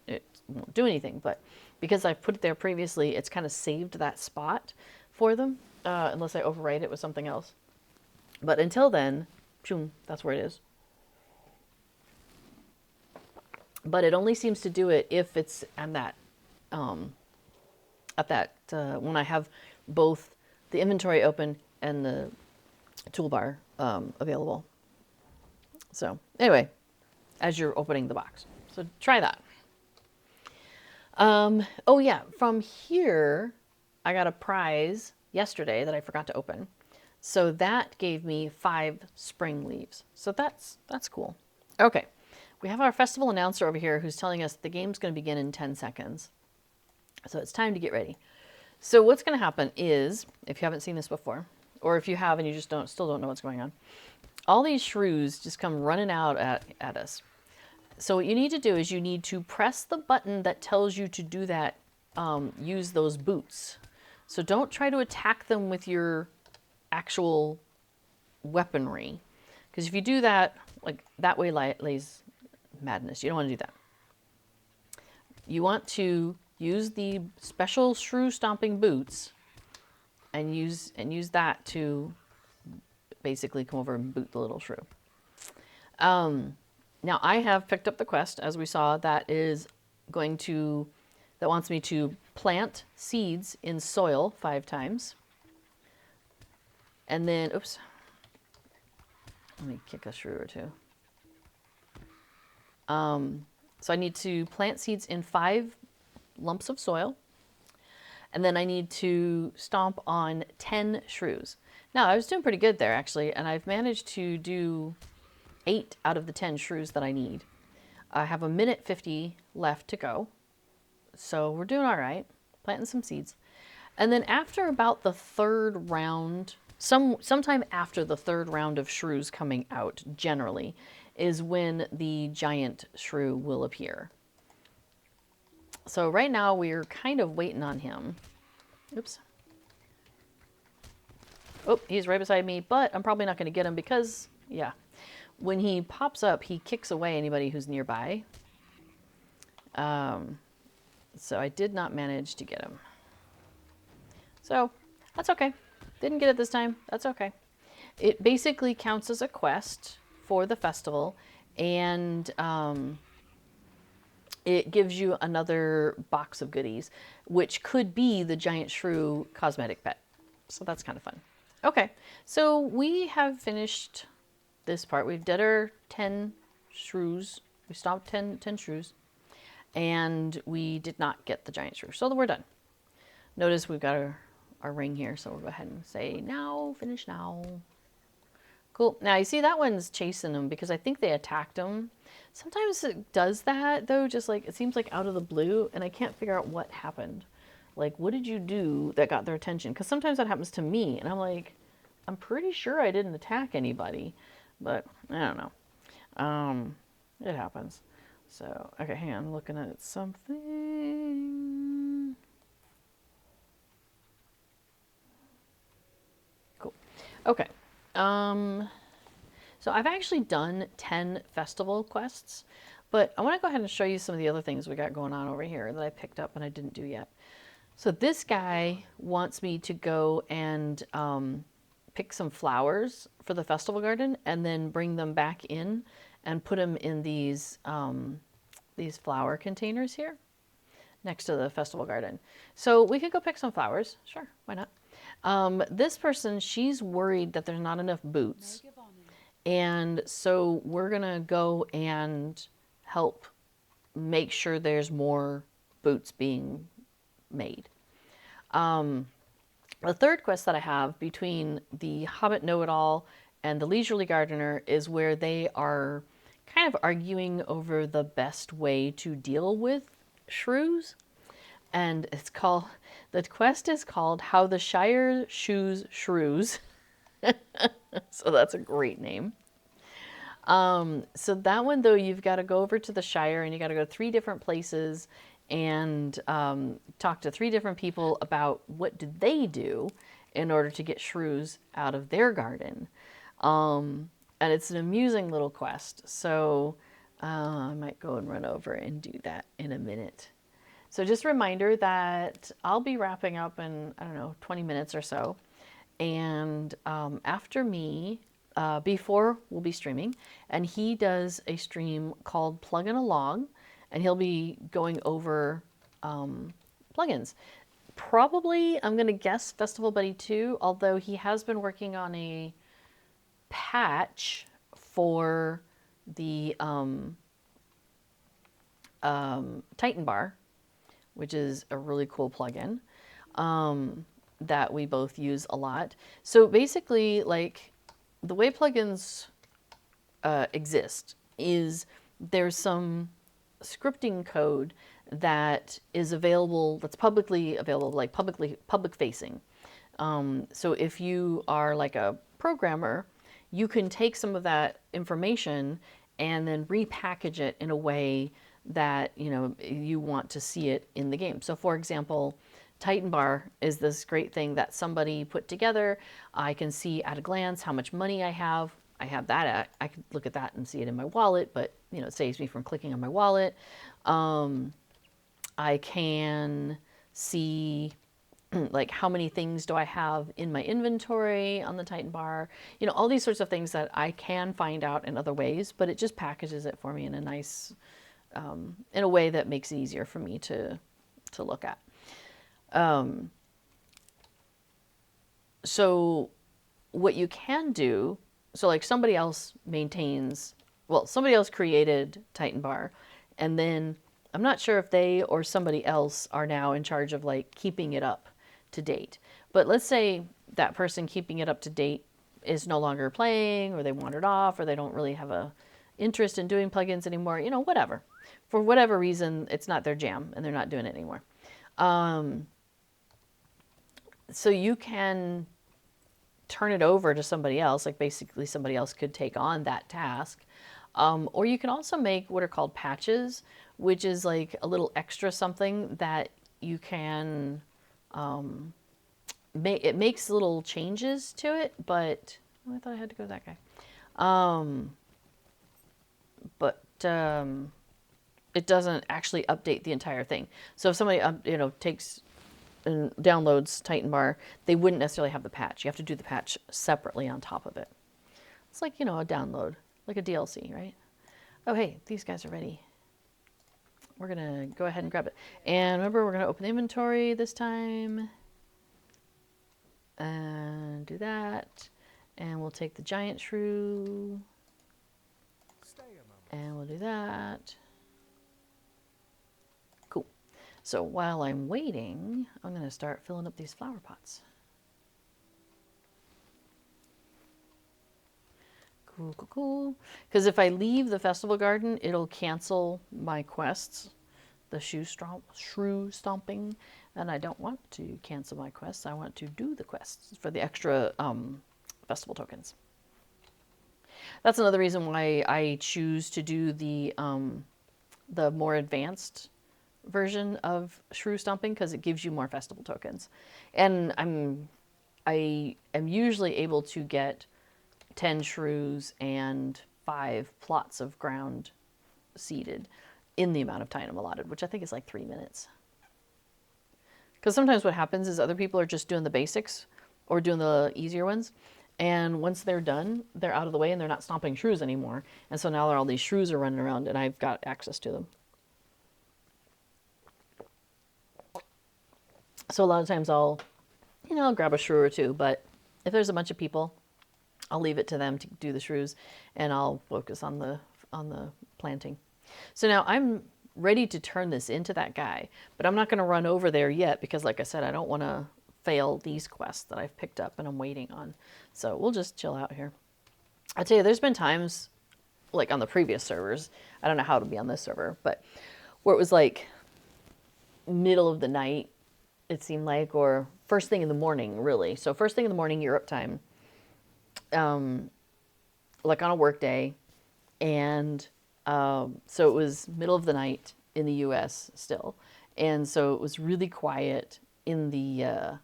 it won't do anything. But because I've put it there previously, it's kind of saved that spot for them, unless I overwrite it with something else. But until then, that's where it is. But it only seems to do it if it's when I have both the inventory open and the toolbar available. So anyway, as you're opening the box. So try that. Oh yeah, from here, I got a prize yesterday that I forgot to open. So that gave me 5 spring leaves. So that's cool. Okay. We have our festival announcer over here who's telling us the game's going to begin in 10 seconds. So it's time to get ready. So what's going to happen is, if you haven't seen this before, or if you have and you just still don't know what's going on, all these shrews just come running out at us. So what you need to do is you need to press the button that tells you to do that, use those boots. So don't try to attack them with your actual weaponry. Because if you do that, like that way lays madness. You don't want to do that. You want to use the special shrew stomping boots and use that to basically come over and boot the little shrew. Now I have picked up the quest, as we saw, that wants me to plant seeds in soil 5 times. And then, oops, let me kick a shrew or 2. So I need to plant seeds in 5 lumps of soil. And then I need to stomp on 10 shrews. Now, I was doing pretty good there, actually, and I've managed to do 8 out of the 10 shrews that I need. I have 1:50 left to go. So we're doing all right, planting some seeds. And then after about the 3rd round, sometime after the 3rd round of shrews coming out, generally, is when the giant shrew will appear. So right now we're kind of waiting on him. Oops. Oh, he's right beside me, but I'm probably not going to get him because, yeah, when he pops up, he kicks away anybody who's nearby. So I did not manage to get him. So that's okay. Didn't get it this time. That's okay. It basically counts as a quest for the festival, and it gives you another box of goodies, which could be the giant shrew cosmetic pet. So that's kind of fun. Okay, so we have finished this part. We've did our 10 shrews. We stomped 10 shrews, and we did not get the giant shrew. So we're done. Notice we've got our ring here, so we'll go ahead and say now, finish now. Cool. Now you see that one's chasing them because I think they attacked him. Sometimes it does that though, just like it seems like out of the blue, and I can't figure out what happened. Like, what did you do that got their attention? Because sometimes that happens to me, and I'm like, I'm pretty sure I didn't attack anybody, but I don't know. It happens. So, okay, hang on, I'm looking at something. Cool. Okay. So I've actually done 10 festival quests, but I want to go ahead and show you some of the other things we got going on over here that I picked up and I didn't do yet. So this guy wants me to go and pick some flowers for the festival garden and then bring them back in and put them in these flower containers here next to the festival garden. So we could go pick some flowers. Sure, why not? This person, she's worried that there's not enough boots. And so we're going to go and help make sure there's more boots being made. The 3rd quest that I have between the Hobbit Know-It-All and the Leisurely Gardener is where they are kind of arguing over the best way to deal with shrews. And the quest is called How the Shire Shoes Shrews. So that's a great name. So that one though, you've got to go over to the Shire and you got to go to 3 different places and talk to 3 different people about what did they do in order to get shrews out of their garden. And it's an amusing little quest. So I might go and run over and do that in a minute. So just a reminder that I'll be wrapping up in, I don't know, 20 minutes or so. And after me, before we'll be streaming, and he does a stream called Plugging Along, and he'll be going over plugins. Probably, I'm going to guess Festival Buddy 2, although he has been working on a patch for the Titan Bar, which is a really cool plugin that we both use a lot. So basically, like, the way plugins exist is there's some scripting code that is available, that's publicly available, like public facing. So if you are like a programmer, you can take some of that information and then repackage it in a way that you want to see it in the game. So for example, Titan Bar is this great thing that somebody put together. I can see at a glance how much money I have. I have that. I can look at that and see it in my wallet, but it saves me from clicking on my wallet. I can see like how many things do I have in my inventory on the Titan Bar. All these sorts of things that I can find out in other ways, but it just packages it for me in a nice, in a way that makes it easier for me to look at. So what you can do, so like somebody else created Titan Bar, and then I'm not sure if they or somebody else are now in charge of like keeping it up to date. But let's say that person keeping it up to date is no longer playing, or they wandered off, or they don't really have a interest in doing plugins anymore, whatever. For whatever reason, it's not their jam and they're not doing it anymore. So you can turn it over to somebody else, like basically somebody else could take on that task. Or you can also make what are called patches, which is like a little extra something that you can make. It makes little changes to it, but I thought I had to go to that guy. It doesn't actually update the entire thing. So if somebody takes and downloads Titan Bar, they wouldn't necessarily have the patch. You have to do the patch separately on top of it. It's like, a download, like a DLC, right? Oh, hey, these guys are ready. We're going to go ahead and grab it. And remember, we're going to open the inventory this time. And do that. And we'll take the giant shrew. Stay a moment. And we'll do that. Cool. So while I'm waiting, I'm going to start filling up these flower pots. Cool, cool, cool. Because if I leave the festival garden, it'll cancel my quests, the shrew stomping, and I don't want to cancel my quests. I want to do the quests for the extra festival tokens. That's another reason why I choose to do the more advanced version of shrew stomping, because it gives you more festival tokens. And I am usually able to get 10 shrews and 5 plots of ground seeded in the amount of time I'm allotted, which I think is like 3 minutes. Because sometimes what happens is other people are just doing the basics or doing the easier ones. And once they're done, they're out of the way and they're not stomping shrews anymore. And so now all these shrews are running around and I've got access to them. So a lot of times I'll grab a shrew or two, but if there's a bunch of people, I'll leave it to them to do the shrews and I'll focus on the planting. So now I'm ready to turn this into that guy, but I'm not going to run over there yet because, like I said, I don't want to fail these quests that I've picked up and I'm waiting on. So we'll just chill out here. I tell you, there's been times, like on the previous servers, I don't know how it'll be on this server, but where it was like middle of the night, it seemed like, or first thing in the morning, really. So first thing in the morning, Europe time, like on a work day, And so it was middle of the night in the U.S. still, and so it was really quiet in the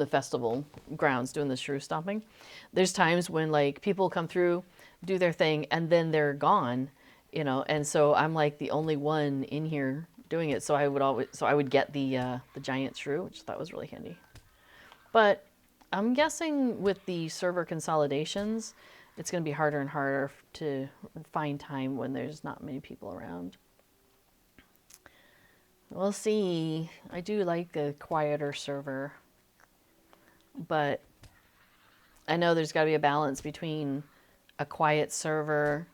festival grounds doing the shrew stomping. There's times when like people come through, do their thing, and then they're gone, and so I'm like the only one in here doing it. So I would get the giant shrew, which I thought was really handy. But I'm guessing with the server consolidations, it's going to be harder and harder to find time when there's not many people around. We'll see. I do like the quieter server, but I know there's got to be a balance between a quiet server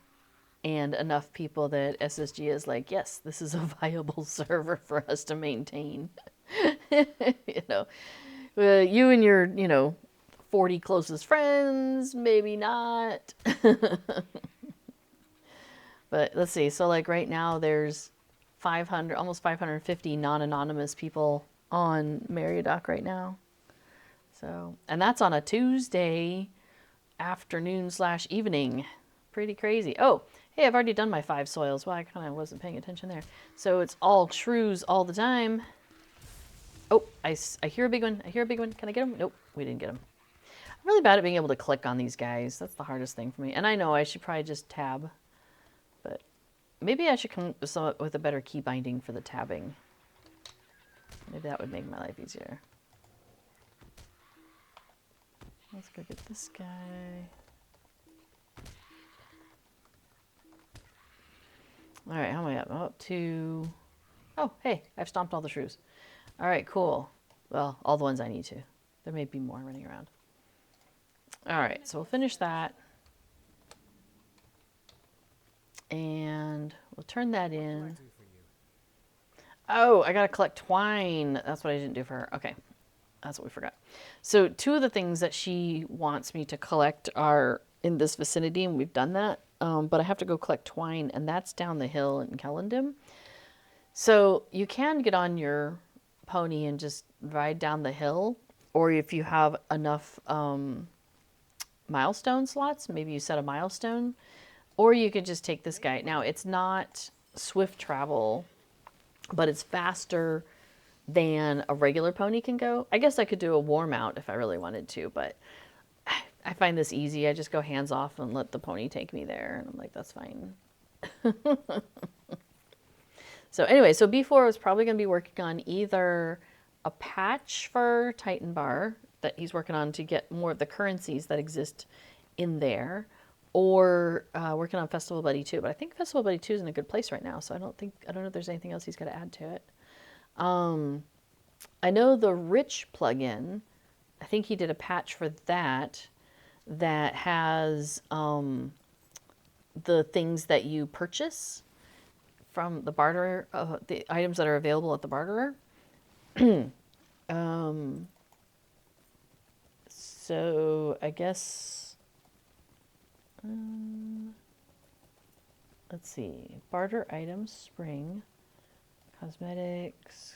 and enough people that SSG is like, yes, this is a viable server for us to maintain. You and your, 40 closest friends, maybe not. But let's see. So like right now there's 500, almost 550 non-anonymous people on Meriadoc right now. So, and that's on a Tuesday afternoon/evening. Pretty crazy. Oh, hey, I've already done my 5 soils. Well, I kind of wasn't paying attention there. So it's all shrews all the time. Oh, I hear a big one. I hear a big one. Can I get him? Nope, we didn't get him. I'm really bad at being able to click on these guys. That's the hardest thing for me. And I know I should probably just tab, but maybe I should come up with a better key binding for the tabbing. Maybe that would make my life easier. Let's go get this guy. All right, how am I up? I'm up to... Oh, hey, I've stomped all the shrews. All right, cool. Well, all the ones I need to. There may be more running around. All right, so we'll finish that. And we'll turn that in. Oh, I got to collect twine. That's what I didn't do for her. Okay, that's what we forgot. So 2 of the things that she wants me to collect are in this vicinity, and we've done that. But I have to go collect twine, and that's down the hill in Kellendim. So you can get on your pony and just ride down the hill, or if you have enough milestone slots, maybe you set a milestone, or you could just take this guy. Now, it's not swift travel, but it's faster than a regular pony can go. I guess I could do a warm out if I really wanted to, but I find this easy. I just go hands off and let the pony take me there, and I'm like, that's fine. So anyway, so B4 is probably going to be working on either a patch for Titan Bar that he's working on to get more of the currencies that exist in there, or working on Festival Buddy 2. But I think Festival Buddy 2 is in a good place right now, so I don't know if there's anything else he's got to add to it. I know the Rich plugin, I think he did a patch for that has the things that you purchase from the barter, the items that are available at the barterer. So I guess, let's see, barter items, spring, cosmetics,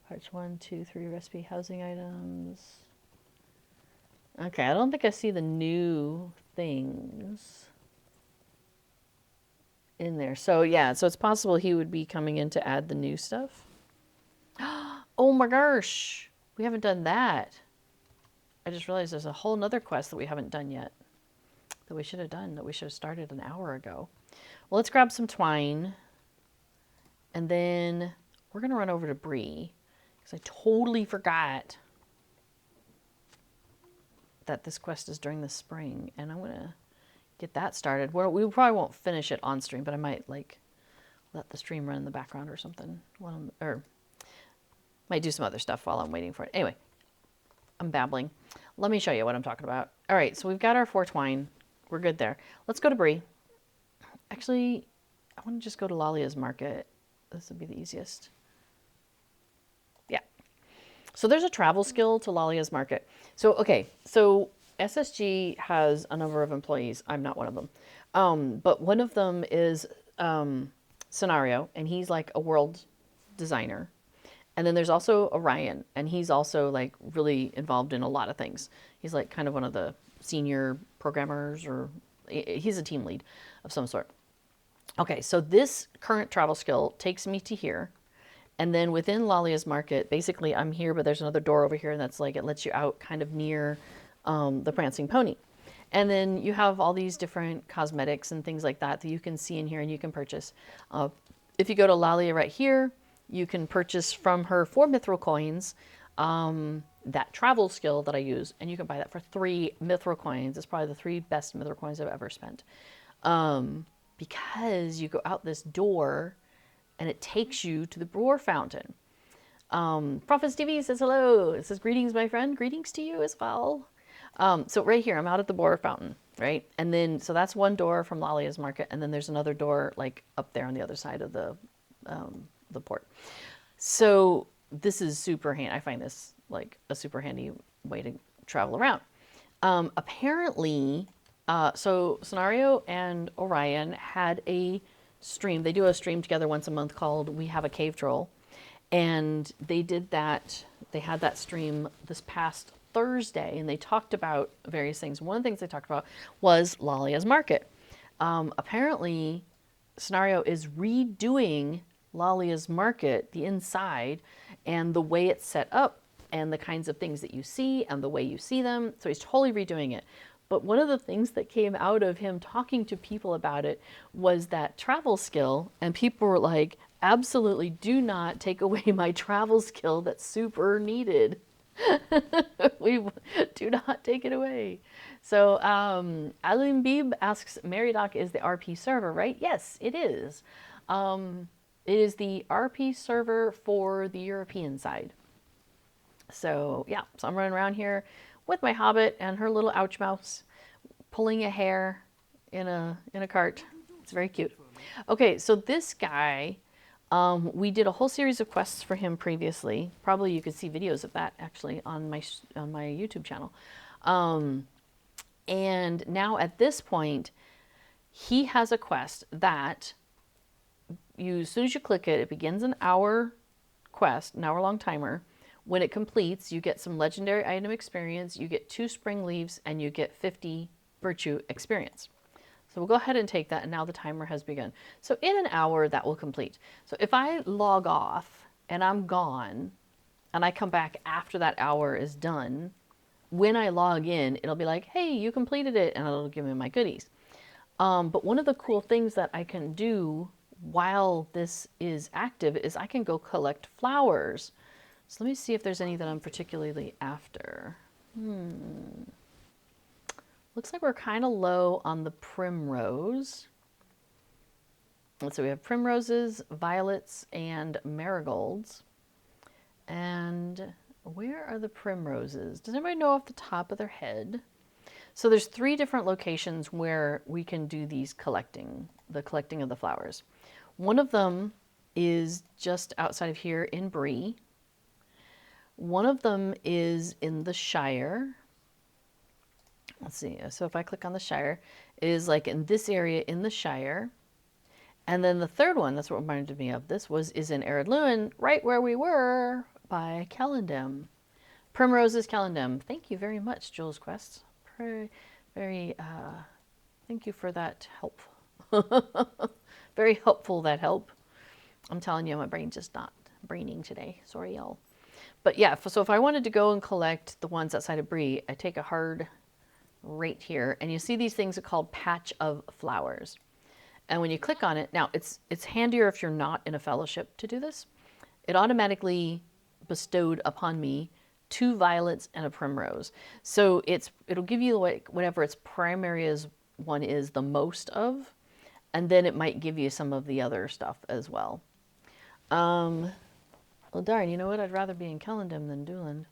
parts 1, 2, 3, recipe, housing items. Okay, I don't think I see the new things in there. So yeah, so it's possible he would be coming in to add the new stuff. Oh my gosh, we haven't done that. I just realized there's a whole nother quest that we haven't done yet that we should have done, that we should have started an hour ago. Well, let's grab some twine, and then we're gonna run over to Bree because I totally forgot that this quest is during the spring, and I'm gonna get that started. Well, we probably won't finish it on stream, but I might like let the stream run in the background or something, or might do some other stuff while I'm waiting for it. Anyway, I'm babbling. Let me show you what I'm talking about. All right, so we've got our 4 twine. We're good there. Let's go to Bree. Actually, I want to just go to Lalia's market. This would be the easiest. Yeah. So there's a travel skill to Lalia's market. So, okay, so SSG has a number of employees. I'm not one of them. But one of them is Scenario, and he's like a world designer. And then there's also Orion, and he's also like really involved in a lot of things. He's like kind of one of the senior programmers or he's a team lead of some sort. Okay, so this current travel skill takes me to here. And then within Lalia's Market, basically I'm here, but there's another door over here, and that's like, it lets you out kind of near the Prancing Pony. And then you have all these different cosmetics and things like that that you can see in here and you can purchase. If you go to Lalia right here, you can purchase from her 4 mithril coins that travel skill that I use, and you can buy that for 3 mithril coins. It's probably the 3 best mithril coins I've ever spent. Because you go out this door and it takes you to the Brewer Fountain. Prophets TV says hello. It says greetings, my friend. Greetings to you as well. So right here, I'm out at the Brewer Fountain, right? And then, so that's one door from Lalia's Market, and then there's another door like up there on the other side of the port. So this is super handy. I find this like a super handy way to travel around. Apparently, so Scenario and Orion had a stream. They do a stream together once a month called We Have a Cave Troll. And they did that. They had that stream this past Thursday, and they talked about various things. One of the things they talked about was Lalia's Market. Apparently, Scenario is redoing Lalia's Market, the inside, and the way it's set up, and the kinds of things that you see, and the way you see them. So he's totally redoing it. But one of the things that came out of him talking to people about it was that travel skill, and people were like, absolutely do not take away my travel skill that's super needed. We do not take it away. So Alim Beeb asks, Meridoc is the RP server, right? Yes, it is. It is the RP server for the European side. So yeah, so I'm running around here with my Hobbit and her little ouch mouse, pulling a hair in a cart. It's very cute. Okay, so this guy, we did a whole series of quests for him previously. Probably you could see videos of that actually on my YouTube channel. And now at this point, he has a quest that as soon as you click it, it begins an hour quest, an hour-long timer. When it completes, you get some legendary item experience, you get 2 spring leaves, and you get 50 virtue experience. So we'll go ahead and take that, and now the timer has begun. So in an hour, that will complete. So if I log off and I'm gone, and I come back after that hour is done, when I log in, it'll be like, hey, you completed it, and it'll give me my goodies. But one of the cool things that I can do while this is active is I can go collect flowers. So let me see if there's any that I'm particularly after. Looks like we're kind of low on the primrose. So we have primroses, violets, and marigolds. And where are the primroses? Does anybody know off the top of their head? So there's 3 different locations where we can do these collecting of the flowers. One of them is just outside of here in Bree. One of them is in the Shire. Let's see, so if I click on the Shire, it is like in this area in the Shire. And then the third one, that's what reminded me of this, is in Ered Luin, right where we were by Calendem. Primrose's Calendem. Thank you very much, Jules Quest. Very, thank you for that help. Very helpful, that help. I'm telling you, my brain's just not braining today. Sorry, y'all. But yeah, so if I wanted to go and collect the ones outside of Bree, I take a hard right here, and you see these things are called Patch of Flowers. And when you click on it, now it's handier if you're not in a fellowship to do this. It automatically bestowed upon me 2 violets and a primrose. So it'll give you whatever its primary one is the most of, and then it might give you some of the other stuff as well. Well, darn, you know what? I'd rather be in Calendem than Dooland.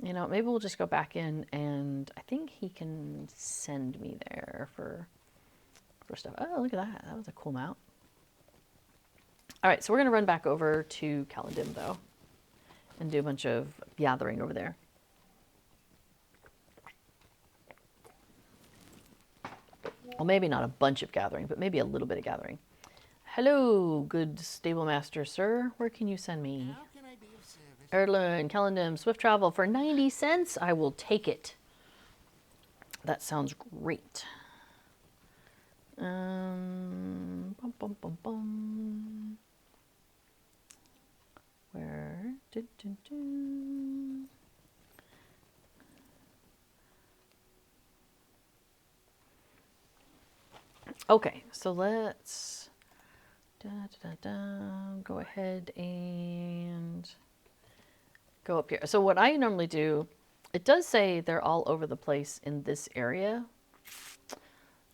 You know, maybe we'll just go back in, and I think he can send me there for stuff. Oh, look at that. That was a cool mount. All right, so we're going to run back over to Calendem, though, and do a bunch of gathering over there. Well, maybe not a bunch of gathering, but maybe a little bit of gathering. Hello, good stable master, sir. Where can you send me? How can I be of service? Erdlin, Calendem, Swift Travel for 90 cents. I will take it. That sounds great. Bum, bum, bum, bum. Where? Dun, dun, dun. Okay, so let's go ahead and go up here. So what I normally do, it does say they're all over the place in this area.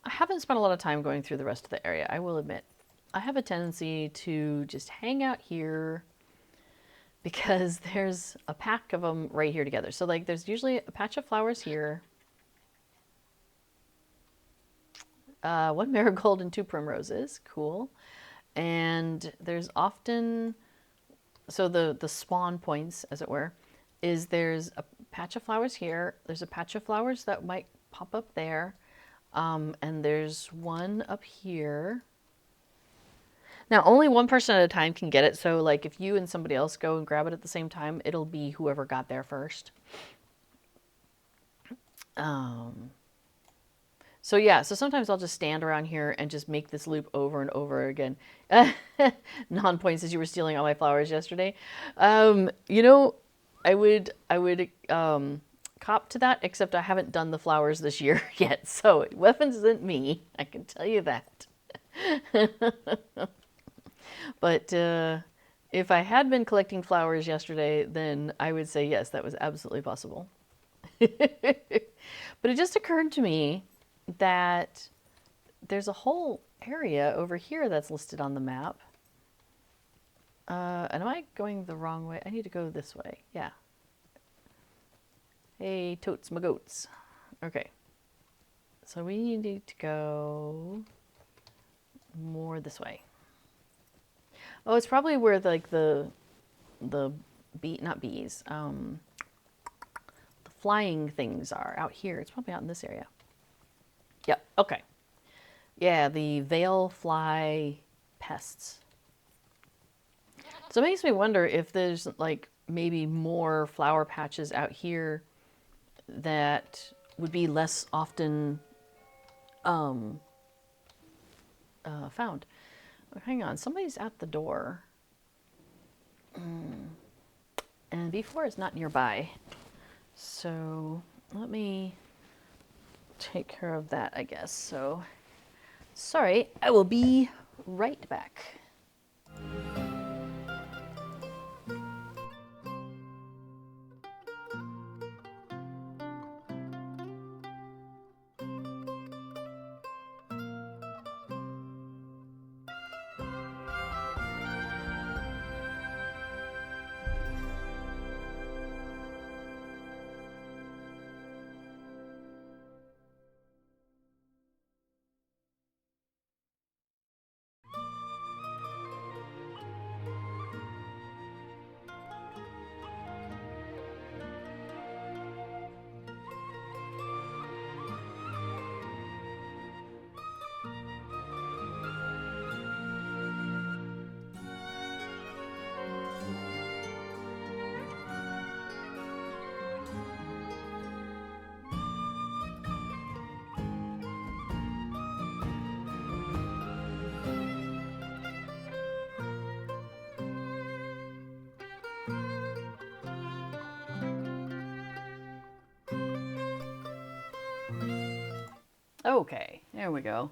I haven't spent a lot of time going through the rest of the area, I will admit. I have a tendency to just hang out here because there's a pack of them right here together. So like there's usually a patch of flowers here, one marigold and two primroses, cool. And there's often, so the spawn points, as it were, is there's a patch of flowers here, there's a patch of flowers that might pop up there, and there's one up here. Now, only one person at a time can get it, so like if you and somebody else go and grab it at the same time, it'll be whoever got there first. So yeah, so sometimes I'll just stand around here and just make this loop over and over again. Non-point says you were stealing all my flowers yesterday. You know, I would cop to that, except I haven't done the flowers this year yet. So weapons isn't me, I can tell you that. But if I had been collecting flowers yesterday, then I would say yes, that was absolutely possible. But it just occurred to me that there's a whole area over here that's listed on the map. And am I going the wrong way? I need to go this way. Yeah. Hey, totes my goats. Okay. So we need to go more this way. Oh, it's probably where like the bee, not bees, the flying things are out here. It's probably out in this area. Yep, okay. Yeah, the veil fly pests. So it makes me wonder if there's like maybe more flower patches out here that would be less often found. Oh, hang on, somebody's at the door. And B4 is not nearby. So let me take care of that, I guess. So, sorry, I will be right back. Okay, there we go.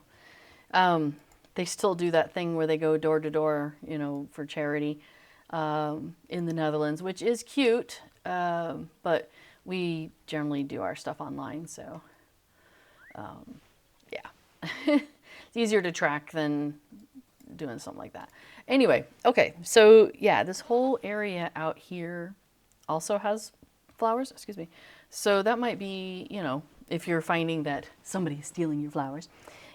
They still do that thing where they go door to door, you know, for charity in the Netherlands, which is cute, but we generally do our stuff online, so yeah. It's easier to track than doing something like that. Anyway, okay, so yeah, this whole area out here also has flowers, excuse me. So that might be, you know, if you're finding that somebody's stealing your flowers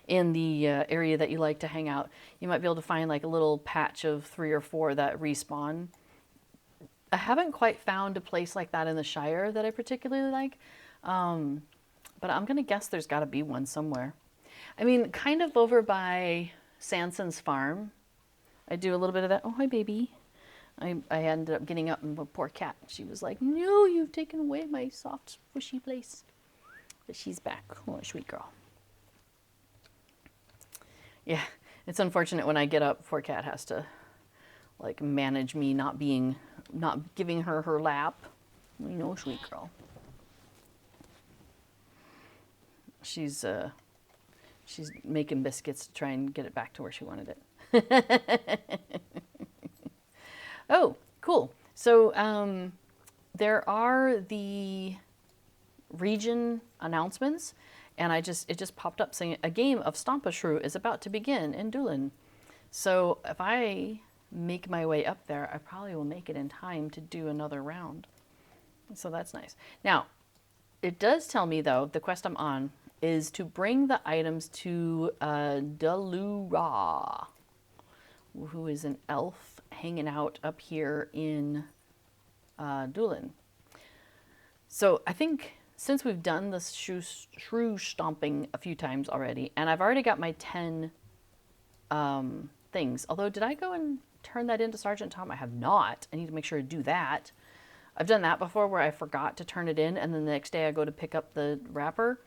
in the area that you like to hang out, you might be able to find like a little patch of 3 or 4 that respawn. I haven't quite found a place like that in the Shire that I particularly like, but I'm gonna guess there's gotta be one somewhere. I mean, kind of over by Sanson's farm. I do a little bit of that. Oh, hi, baby. I ended up getting up, and a poor cat, she was like, no, you've taken away my soft, squishy place. But she's back. Oh, sweet girl. Yeah, it's unfortunate when I get up before Cat has to like manage me not giving her her lap. You know, sweet girl. She's making biscuits to try and get it back to where she wanted it. Oh, cool. So there are the region announcements, and it just popped up saying a game of Stomp a Shrew is about to begin in Doolin. So if I make my way up there, I probably will make it in time to do another round. So that's nice. Now, it does tell me though, the quest I'm on is to bring the items to Delura, who is an elf hanging out up here in Doolin. So I think since we've done the shrew stomping a few times already, and I've already got my 10 things. Although, did I go and turn that into Sergeant Tom? I have not. I need to make sure to do that. I've done that before where I forgot to turn it in, and then the next day I go to pick up the wrapper,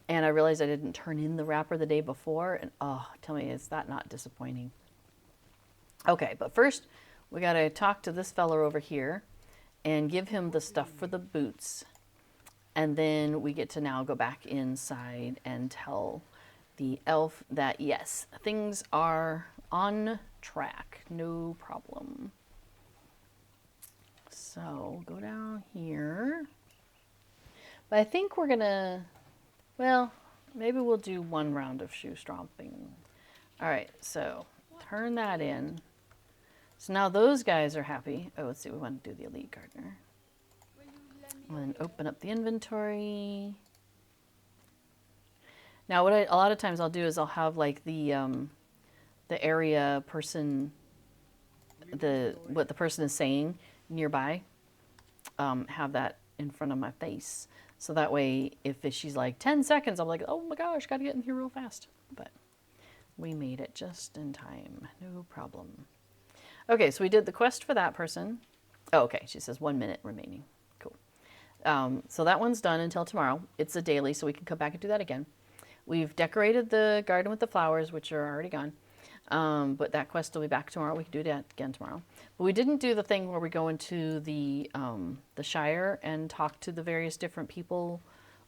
and I realized I didn't turn in the wrapper the day before, and oh, tell me, is that not disappointing? Okay, but first we gotta talk to this fella over here and give him the stuff for the boots. And then we get to now go back inside and tell the elf that yes, things are on track, no problem. So go down here. But I think we're gonna, well, maybe we'll do one round of shoe stomping. All right, so turn that in. So now those guys are happy. Oh, let's see, we want to do the elite gardener. And then open up the inventory. Now, a lot of times I'll do is I'll have like the area person, what the person is saying nearby, have that in front of my face. So that way, if she's like 10 seconds, I'm like, oh my gosh, gotta get in here real fast. But we made it just in time, no problem. Okay, so we did the quest for that person. Oh, okay, she says 1 minute remaining. Cool. So that one's done until tomorrow. It's a daily, so we can come back and do that again. We've decorated the garden with the flowers, which are already gone. But that quest will be back tomorrow. We can do that again tomorrow. But we didn't do the thing where we go into the Shire and talk to the various different people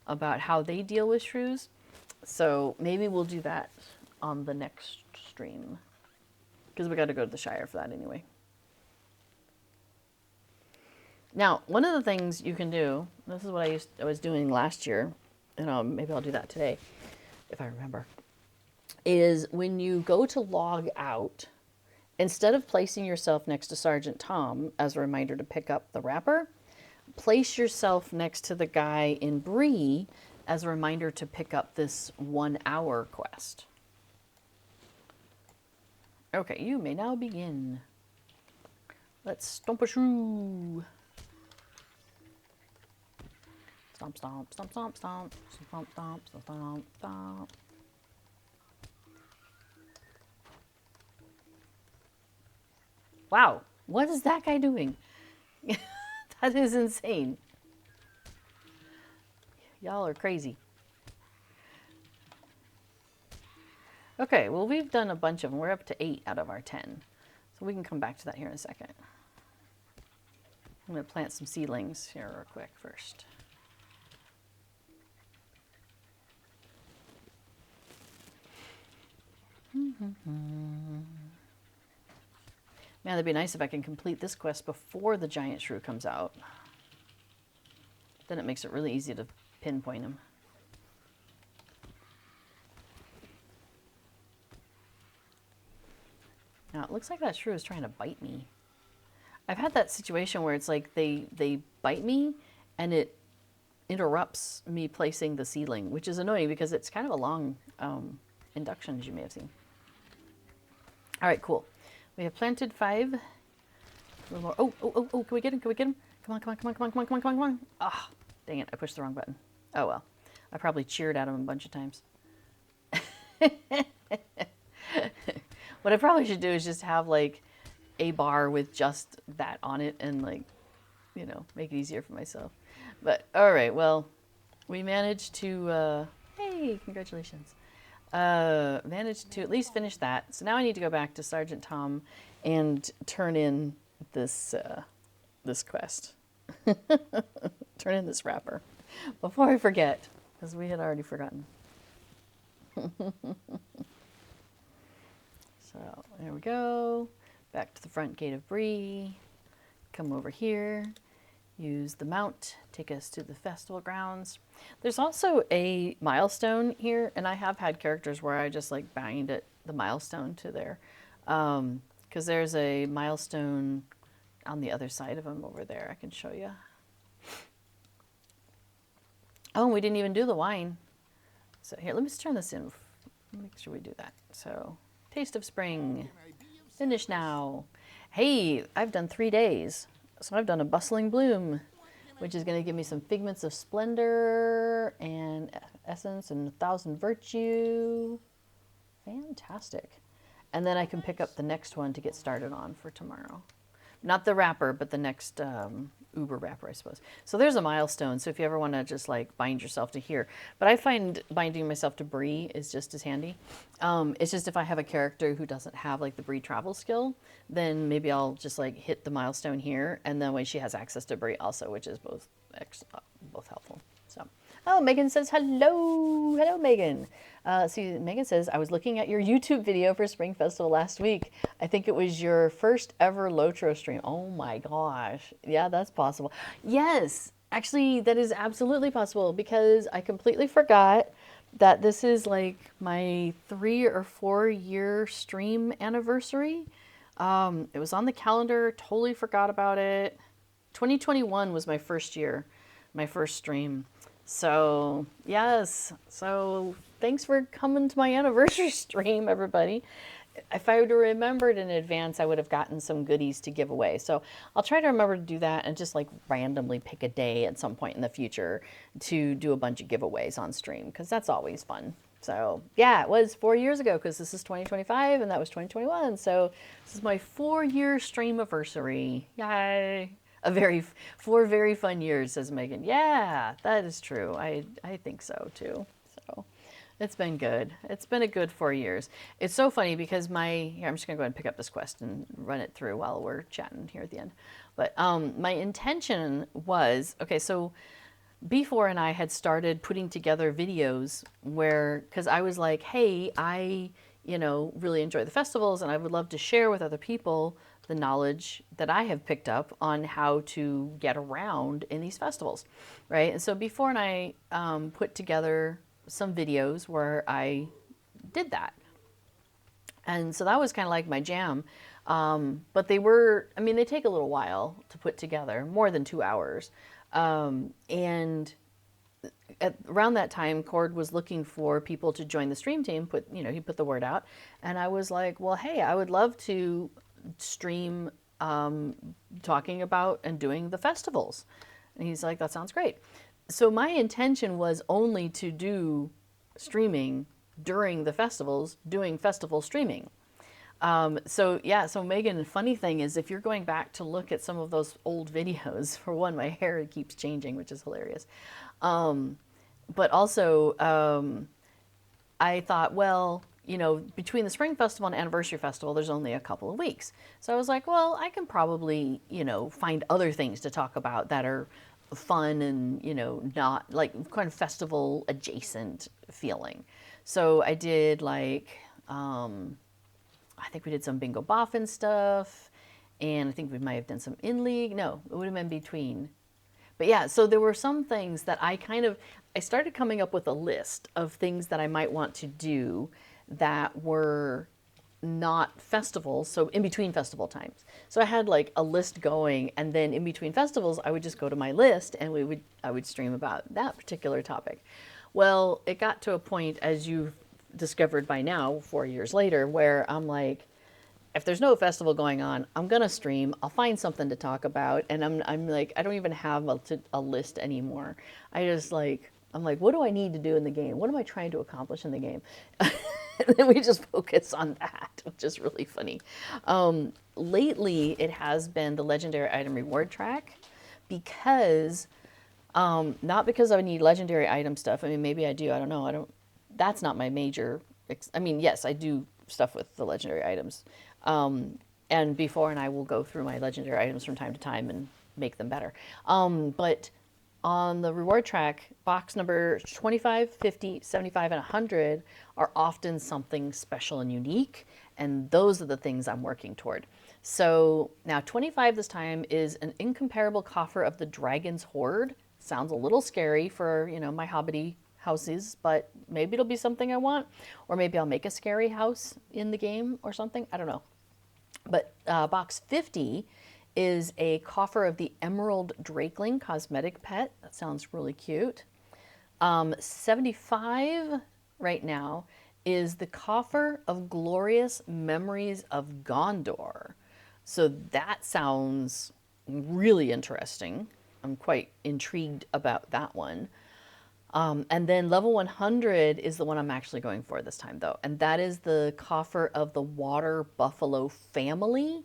about how they deal with shrews. So maybe we'll do that on the next stream, because we got to go to the Shire for that anyway. Now, one of the things you can do, this is what I was doing last year, and maybe I'll do that today, if I remember, is when you go to log out, instead of placing yourself next to Sergeant Tom as a reminder to pick up the wrapper, place yourself next to the guy in Bree as a reminder to pick up this 1 hour quest. Okay, you may now begin. Let's stomp a shrew. Stomp, stomp, stomp, stomp, stomp, stomp, stomp, stomp, stomp, stomp. Wow, what is that guy doing? That is insane. Y'all are crazy. Okay, well, we've done a bunch of them. We're up to 8 out of our 10. So we can come back to that here in a second. I'm going to plant some seedlings here real quick first. Man, it'd be nice if I can complete this quest before the giant shrew comes out. Then it makes it really easy to pinpoint him. Now, it looks like that shrew is trying to bite me. I've had that situation where it's like they bite me and it interrupts me placing the seedling, which is annoying because it's kind of a long induction, as you may have seen. All right, cool. We have planted 5. A little more. Oh, can we get him? Can we get him? Come on, come on, come on, come on, come on, come on, come on, come on. Ah, oh, dang it, I pushed the wrong button. Oh well. I probably cheered at him a bunch of times. What I probably should do is just have like a bar with just that on it and like, you know, make it easier for myself. But all right, well, we managed to, hey, congratulations. managed to at least finish that. So now I need to go back to Sergeant Tom and turn in this this quest. Turn in this wrapper before I forget, because we had already forgotten. So there we go. Back to the front gate of Bree. Come over here. Use the mount. Take us to the festival grounds. There's also a milestone here, and I have had characters where I just like bind it, the milestone to there. Because there's a milestone on the other side of them over there. I can show you. Oh, we didn't even do the wine. So here, let me just turn this in. Make sure we do that. So, Taste of Spring. Finish now. Hey, I've done 3 days. So I've done a Bustling Bloom, which is going to give me some Figments of Splendor and Essence and 1,000 Virtue. Fantastic. And then I can pick up the next one to get started on for tomorrow. Not the wrapper, but the next Uber wrapper, I suppose. So there's a milestone. So if you ever want to just like bind yourself to here. But I find binding myself to Bree is just as handy. It's just if I have a character who doesn't have like the Bree travel skill, then maybe I'll just like hit the milestone here. And then way she has access to Bree also, which is both helpful. So, oh, Megan says hello. Hello, Megan. See, Megan says, I was looking at your YouTube video for Spring Festival last week. I think it was your first ever LOTRO stream. Oh my gosh. Yeah, that's possible. Yes, actually, that is absolutely possible because I completely forgot that this is like my 3 or 4 year stream anniversary. It was on the calendar, totally forgot about it. 2021 was my first year, my first stream. So, yes. So, thanks for coming to my anniversary stream, everybody. If I would have remembered in advance, I would have gotten some goodies to give away. So, I'll try to remember to do that and just like randomly pick a day at some point in the future to do a bunch of giveaways on stream because that's always fun. So, yeah, it was 4 years ago because this is 2025 and that was 2021. So, this is my 4-year stream anniversary. Yay! 4 very fun years, says Megan. Yeah, that is true. I think so too. So it's been good. It's been a good 4 years. It's so funny because here, I'm just gonna go ahead and pick up this quest and run it through while we're chatting here at the end. But my intention was, okay, so B4 and I had started putting together videos because I was like, hey, I really enjoy the festivals and I would love to share with other people the knowledge that I have picked up on how to get around in these festivals, right? And so B4 and I put together some videos where I did that. And so that was kind of like my jam. But they take a little while to put together, more than 2 hours. And around that time, Cord was looking for people to join the stream team. He put the word out. And I was like, well, hey, I would love to stream talking about and doing the festivals. And he's like, that sounds great. So my intention was only to do streaming during the festivals, doing festival streaming. So Megan, the funny thing is if you're going back to look at some of those old videos, for one, my hair keeps changing, which is hilarious. But also, I thought, well, between the Spring Festival and Anniversary Festival, there's only a couple of weeks. So I was like, well, I can probably, find other things to talk about that are fun and, not like kind of festival adjacent feeling. So I did like, I think we did some Bingo Boffin stuff, and I think we might have done some in-league. No, it would have been between. But yeah, so there were some things that I started coming up with a list of things that I might want to do that were not festivals, so in between festival times. So I had like a list going, and then in between festivals, I would just go to my list and I would stream about that particular topic. Well, it got to a point, as you've discovered by now, 4 years later, where I'm like, if there's no festival going on, I'm gonna stream. I'll find something to talk about, and I'm like, I don't even have a list anymore. I'm like, what do I need to do in the game? What am I trying to accomplish in the game? And then we just focus on that, which is really funny. Lately, it has been the legendary item reward track because, not because I need legendary item stuff. I mean, maybe I do. I don't know. That's not my major I mean, yes, I do stuff with the legendary items. And before and I will go through my legendary items from time to time and make them better. But on the reward track, box number 25, 50, 75, and 100 are often something special and unique. And those are the things I'm working toward. So now 25 this time is an incomparable coffer of the Dragon's Hoard. Sounds a little scary for, my hobbity houses, but maybe it'll be something I want. Or maybe I'll make a scary house in the game or something. I don't know. But box 50 is a coffer of the Emerald Drakeling cosmetic pet. That sounds really cute. 75 right now is the coffer of Glorious Memories of Gondor. So that sounds really interesting. I'm quite intrigued about that one. And then level 100 is the one I'm actually going for this time, though. And that is the coffer of the Water Buffalo family.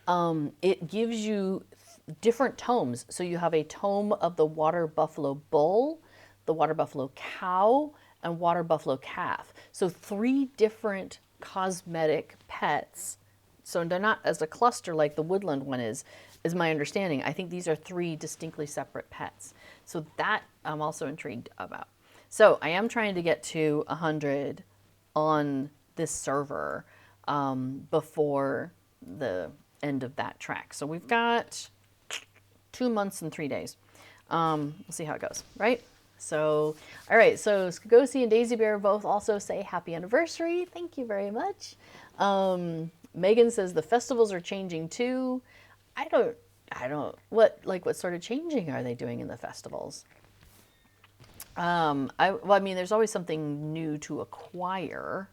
It gives you different tomes. So you have a tome of the Water Buffalo Bull, the Water Buffalo Cow, and Water Buffalo Calf. So 3 different cosmetic pets. So they're not as a cluster like the woodland one is my understanding. I think these are 3 distinctly separate pets. So that I'm also intrigued about. So I am trying to get to 100 on this server before the end of that track. So we've got 2 months and 3 days. We'll see how it goes, right? So, all right. So Skagosi and Daisy Bear both also say happy anniversary. Thank you very much. Megan says the festivals are changing too. What sort of changing are they doing in the festivals? I mean, there's always something new to acquire.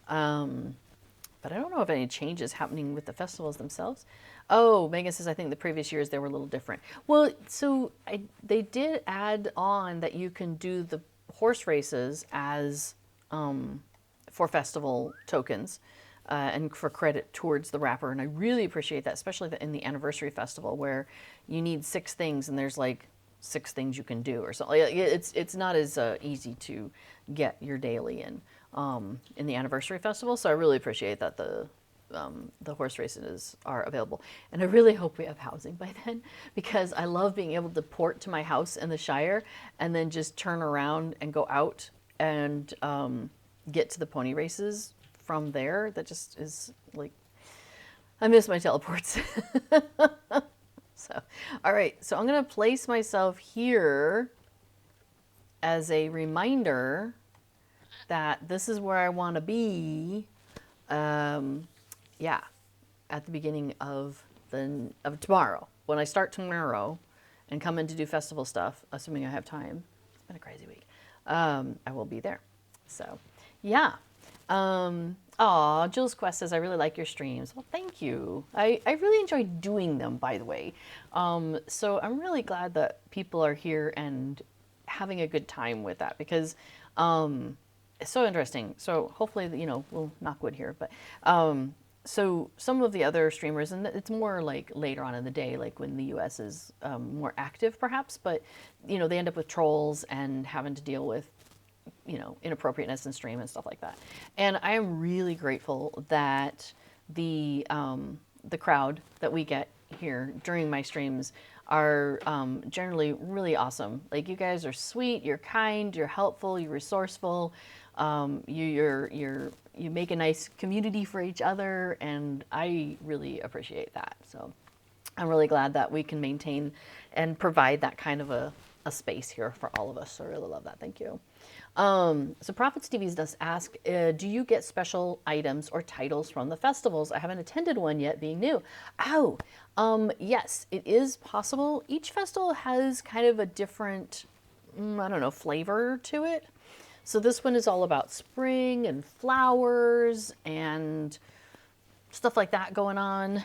But I don't know of any changes happening with the festivals themselves. Oh, Megan says, I think the previous years they were a little different. Well, so they did add on that you can do the horse races as for festival tokens and for credit towards the wrapper. And I really appreciate that, especially in the anniversary festival where you need 6 things and there's like 6 things you can do or something. It's not as easy to get your daily in the anniversary festival. So I really appreciate that the horse races are available. And I really hope we have housing by then because I love being able to port to my house in the Shire and then just turn around and go out and get to the pony races from there. That just is like, I miss my teleports. So, all right. So I'm going to place myself here as a reminder that this is where I want to be. Yeah, at the beginning of tomorrow. When I start tomorrow and come in to do festival stuff, assuming I have time. It's been a crazy week. I will be there. So, yeah. Jill's Quest says, I really like your streams. Well, thank you. I really enjoy doing them, by the way. So I'm really glad that people are here and having a good time with that because it's so interesting. So hopefully, we'll knock wood here. But so some of the other streamers, and it's more like later on in the day, like when the US is more active perhaps, but, they end up with trolls and having to deal with inappropriateness in stream and stuff like that. And I am really grateful that the crowd that we get here during my streams are generally really awesome. Like you guys are sweet, you're kind, you're helpful, you're resourceful. You make a nice community for each other, and I really appreciate that. So I'm really glad that we can maintain and provide that kind of a space here for all of us. So I really love that. Thank you. So Prophets TVs does ask, do you get special items or titles from the festivals? I haven't attended one yet, being new. Yes, it is possible. Each festival has kind of a different, flavor to it. So this one is all about spring and flowers and stuff like that going on.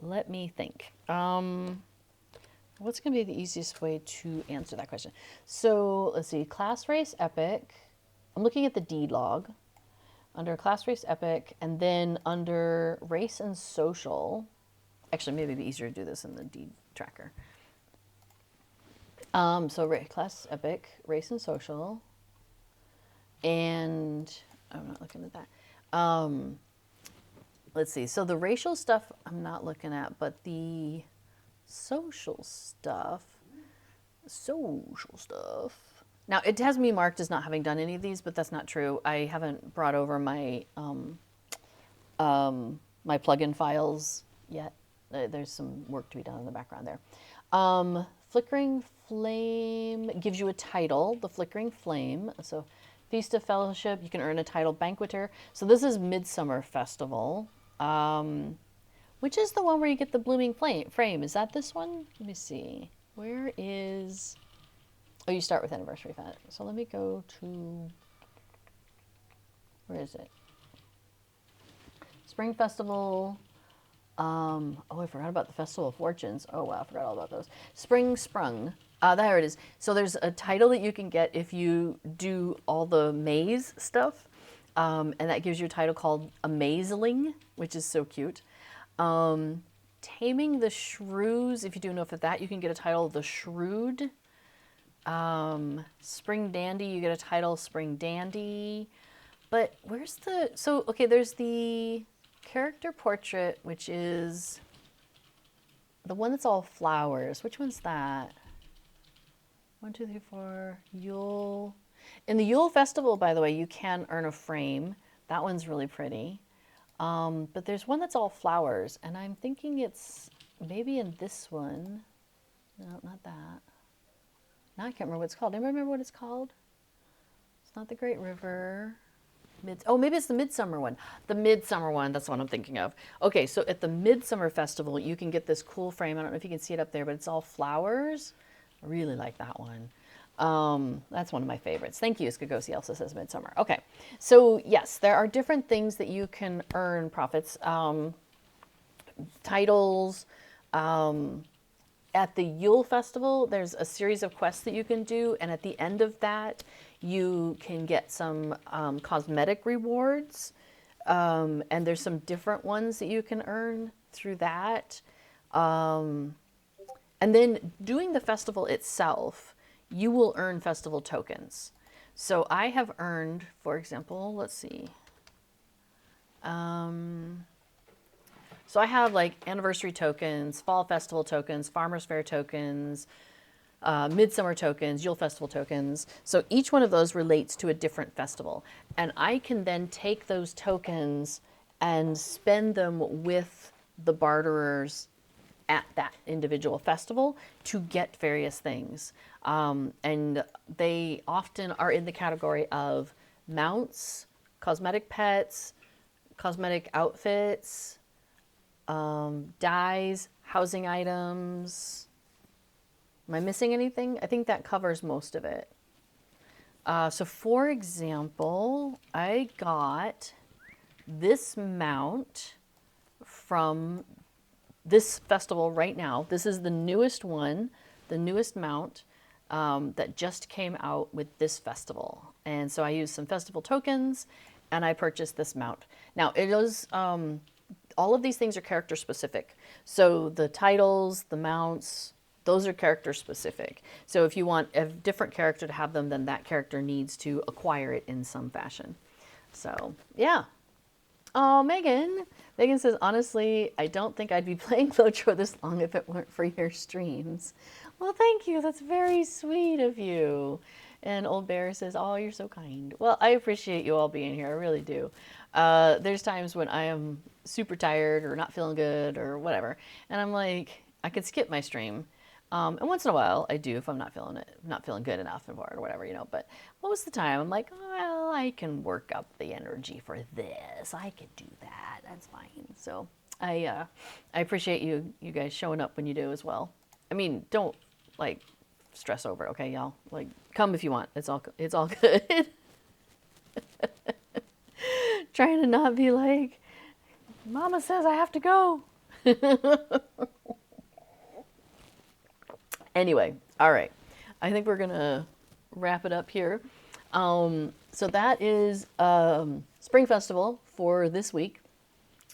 Let me think. What's going to be the easiest way to answer that question? So let's see, class race epic. I'm looking at the deed log under class race epic, and then under race and social. Actually, maybe it'd be easier to do this in the deed tracker. So class epic, race and social, And I'm not looking at that. Let's see. So the racial stuff I'm not looking at, but the social stuff. Now it has me marked as not having done any of these, but that's not true. I haven't brought over my my plugin files yet. There's some work to be done in the background there. Flickering Flame gives you a title, the Flickering Flame. So Feast of Fellowship, you can earn a title, Banqueter. So this is Midsummer Festival, which is the one where you get the blooming frame. Is that this one? Let me see. Where is... Oh, you start with Anniversary Event. So let me go to... Where is it? Spring Festival. Oh, I forgot about the Festival of Fortunes. Oh, wow, I forgot all about those. Spring Sprung. There it is. So there's a title that you can get if you do all the maze stuff. And that gives you a title called Amazeling, which is so cute. Taming the Shrews. If you do enough of that, you can get a title, The Shrewd. Spring Dandy, you get a title, Spring Dandy. But where's the... So, okay, there's the character portrait, which is the one that's all flowers. Which one's that? 1, 2, 3, 4. Yule. In the Yule Festival, by the way, you can earn a frame. That one's really pretty. But there's one that's all flowers, and I'm thinking it's maybe in this one. No, not that. Now I can't remember what it's called. Anybody remember what it's called? It's not the Great River. Oh, maybe it's the Midsummer one. The Midsummer one, that's what I'm thinking of. Okay, so at the Midsummer Festival, you can get this cool frame. I don't know if you can see it up there, but it's all flowers. I really like that one. That's one of my favorites. Thank you, Skagosi also says Midsummer. Okay, so yes, there are different things that you can earn profits. Titles. At the Yule Festival, there's a series of quests that you can do, and at the end of that, you can get some cosmetic rewards, and there's some different ones that you can earn through that. And then doing the festival itself, you will earn festival tokens. So I have earned, for example, let's see. So I have like anniversary tokens, fall festival tokens, farmers fair tokens, midsummer tokens, Yule festival tokens. So each one of those relates to a different festival. And I can then take those tokens and spend them with the barterers at that individual festival to get various things. And they often are in the category of mounts, cosmetic pets, cosmetic outfits, dyes, housing items. Am I missing anything? I think that covers most of it. So for example, I got this mount from this festival right now. This is the newest one, the newest mount that just came out with this festival. And so I used some festival tokens and I purchased this mount. Now it is, all of these things are character specific. So the titles, the mounts, those are character specific. So if you want a different character to have them, then that character needs to acquire it in some fashion. So yeah. Oh, Megan. Megan says, honestly, I don't think I'd be playing LOTRO this long if it weren't for your streams. Well, thank you. That's very sweet of you. And Old Bear says, oh, you're so kind. Well, I appreciate you all being here. I really do. There's times when I am super tired or not feeling good or whatever. And I'm like, I could skip my stream. And once in a while I do if I'm not feeling good enough or whatever, you know, but most of the time I'm like, oh, well, I can work up the energy for this. I could do that. That's fine. So I appreciate you guys showing up when you do as well. I mean, don't like stress over it, okay, y'all? Like, come if you want. It's all good. Trying to not be like, Mama says I have to go. Anyway, all right. I think we're gonna wrap it up here. So that is Spring Festival for this week.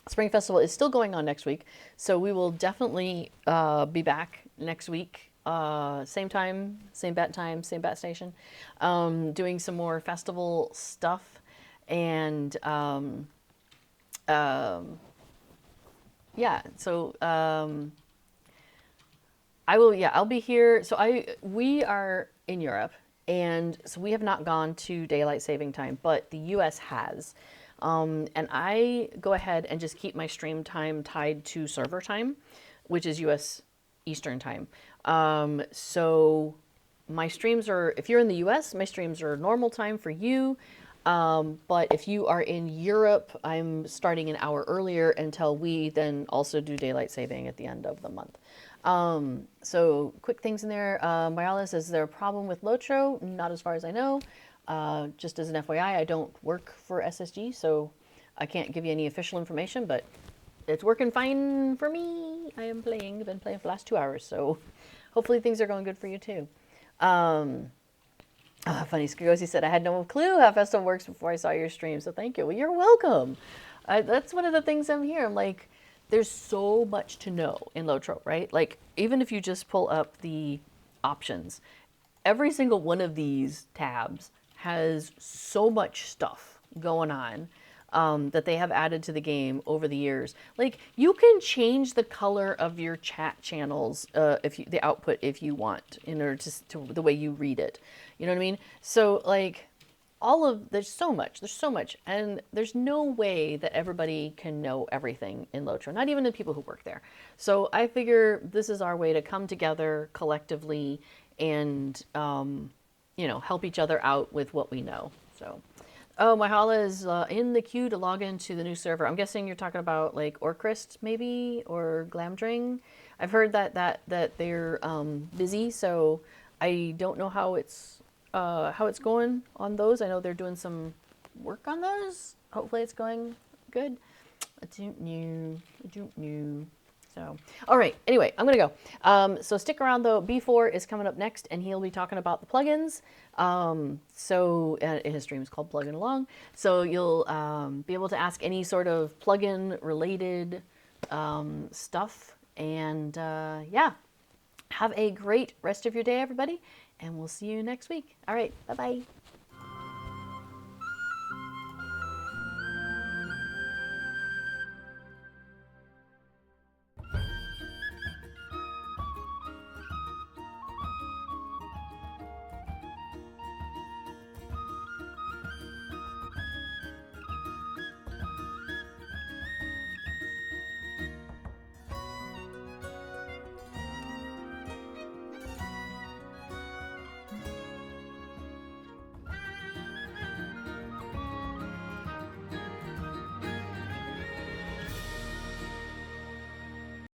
Spring Festival is still going on next week, so we will definitely be back next week same time, same bat time, same bat station, doing some more festival stuff, and yeah. So I will. Yeah, I'll be here. So we are in Europe, and so we have not gone to daylight saving time, but the U.S. has. And I go ahead and just keep my stream time tied to server time, which is U.S. Eastern time. So my streams are, if you're in the US, my streams are normal time for you. But if you are in Europe, I'm starting an hour earlier until we then also do daylight saving at the end of the month. So quick things in there. Mayala says, is there a problem with LOTRO? Not as far as I know. Just as an FYI, I don't work for SSG, so I can't give you any official information, but it's working fine for me. I am playing. I've been playing for the last 2 hours, so hopefully things are going good for you too. Funny, Scagosi said, I had no clue how Festival works before I saw your stream, so thank you. Well, you're welcome. That's one of the things I'm here. I'm like, there's so much to know in LOTRO, right? Like, even if you just pull up the options, every single one of these tabs has so much stuff going on that they have added to the game over the years. Like, you can change the color of your chat channels, the output, if you want, in order to the way you read it. You know what I mean? So, like, there's so much, and there's no way that everybody can know everything in LOTRO, not even the people who work there. So I figure this is our way to come together collectively and, help each other out with what we know. So, oh, Myhala is in the queue to log into the new server. I'm guessing you're talking about like Orcrist maybe, or Glamdring. I've heard that they're busy, so I don't know how it's going on those. I know they're doing some work on those. Hopefully it's going good. I don't know. So, all right. Anyway, I'm going to go. So stick around though. B4 is coming up next, and he'll be talking about the plugins. His stream is called Plugging Along. So you'll be able to ask any sort of plugin related stuff. And yeah, have a great rest of your day, everybody. And we'll see you next week. All right. Bye-bye.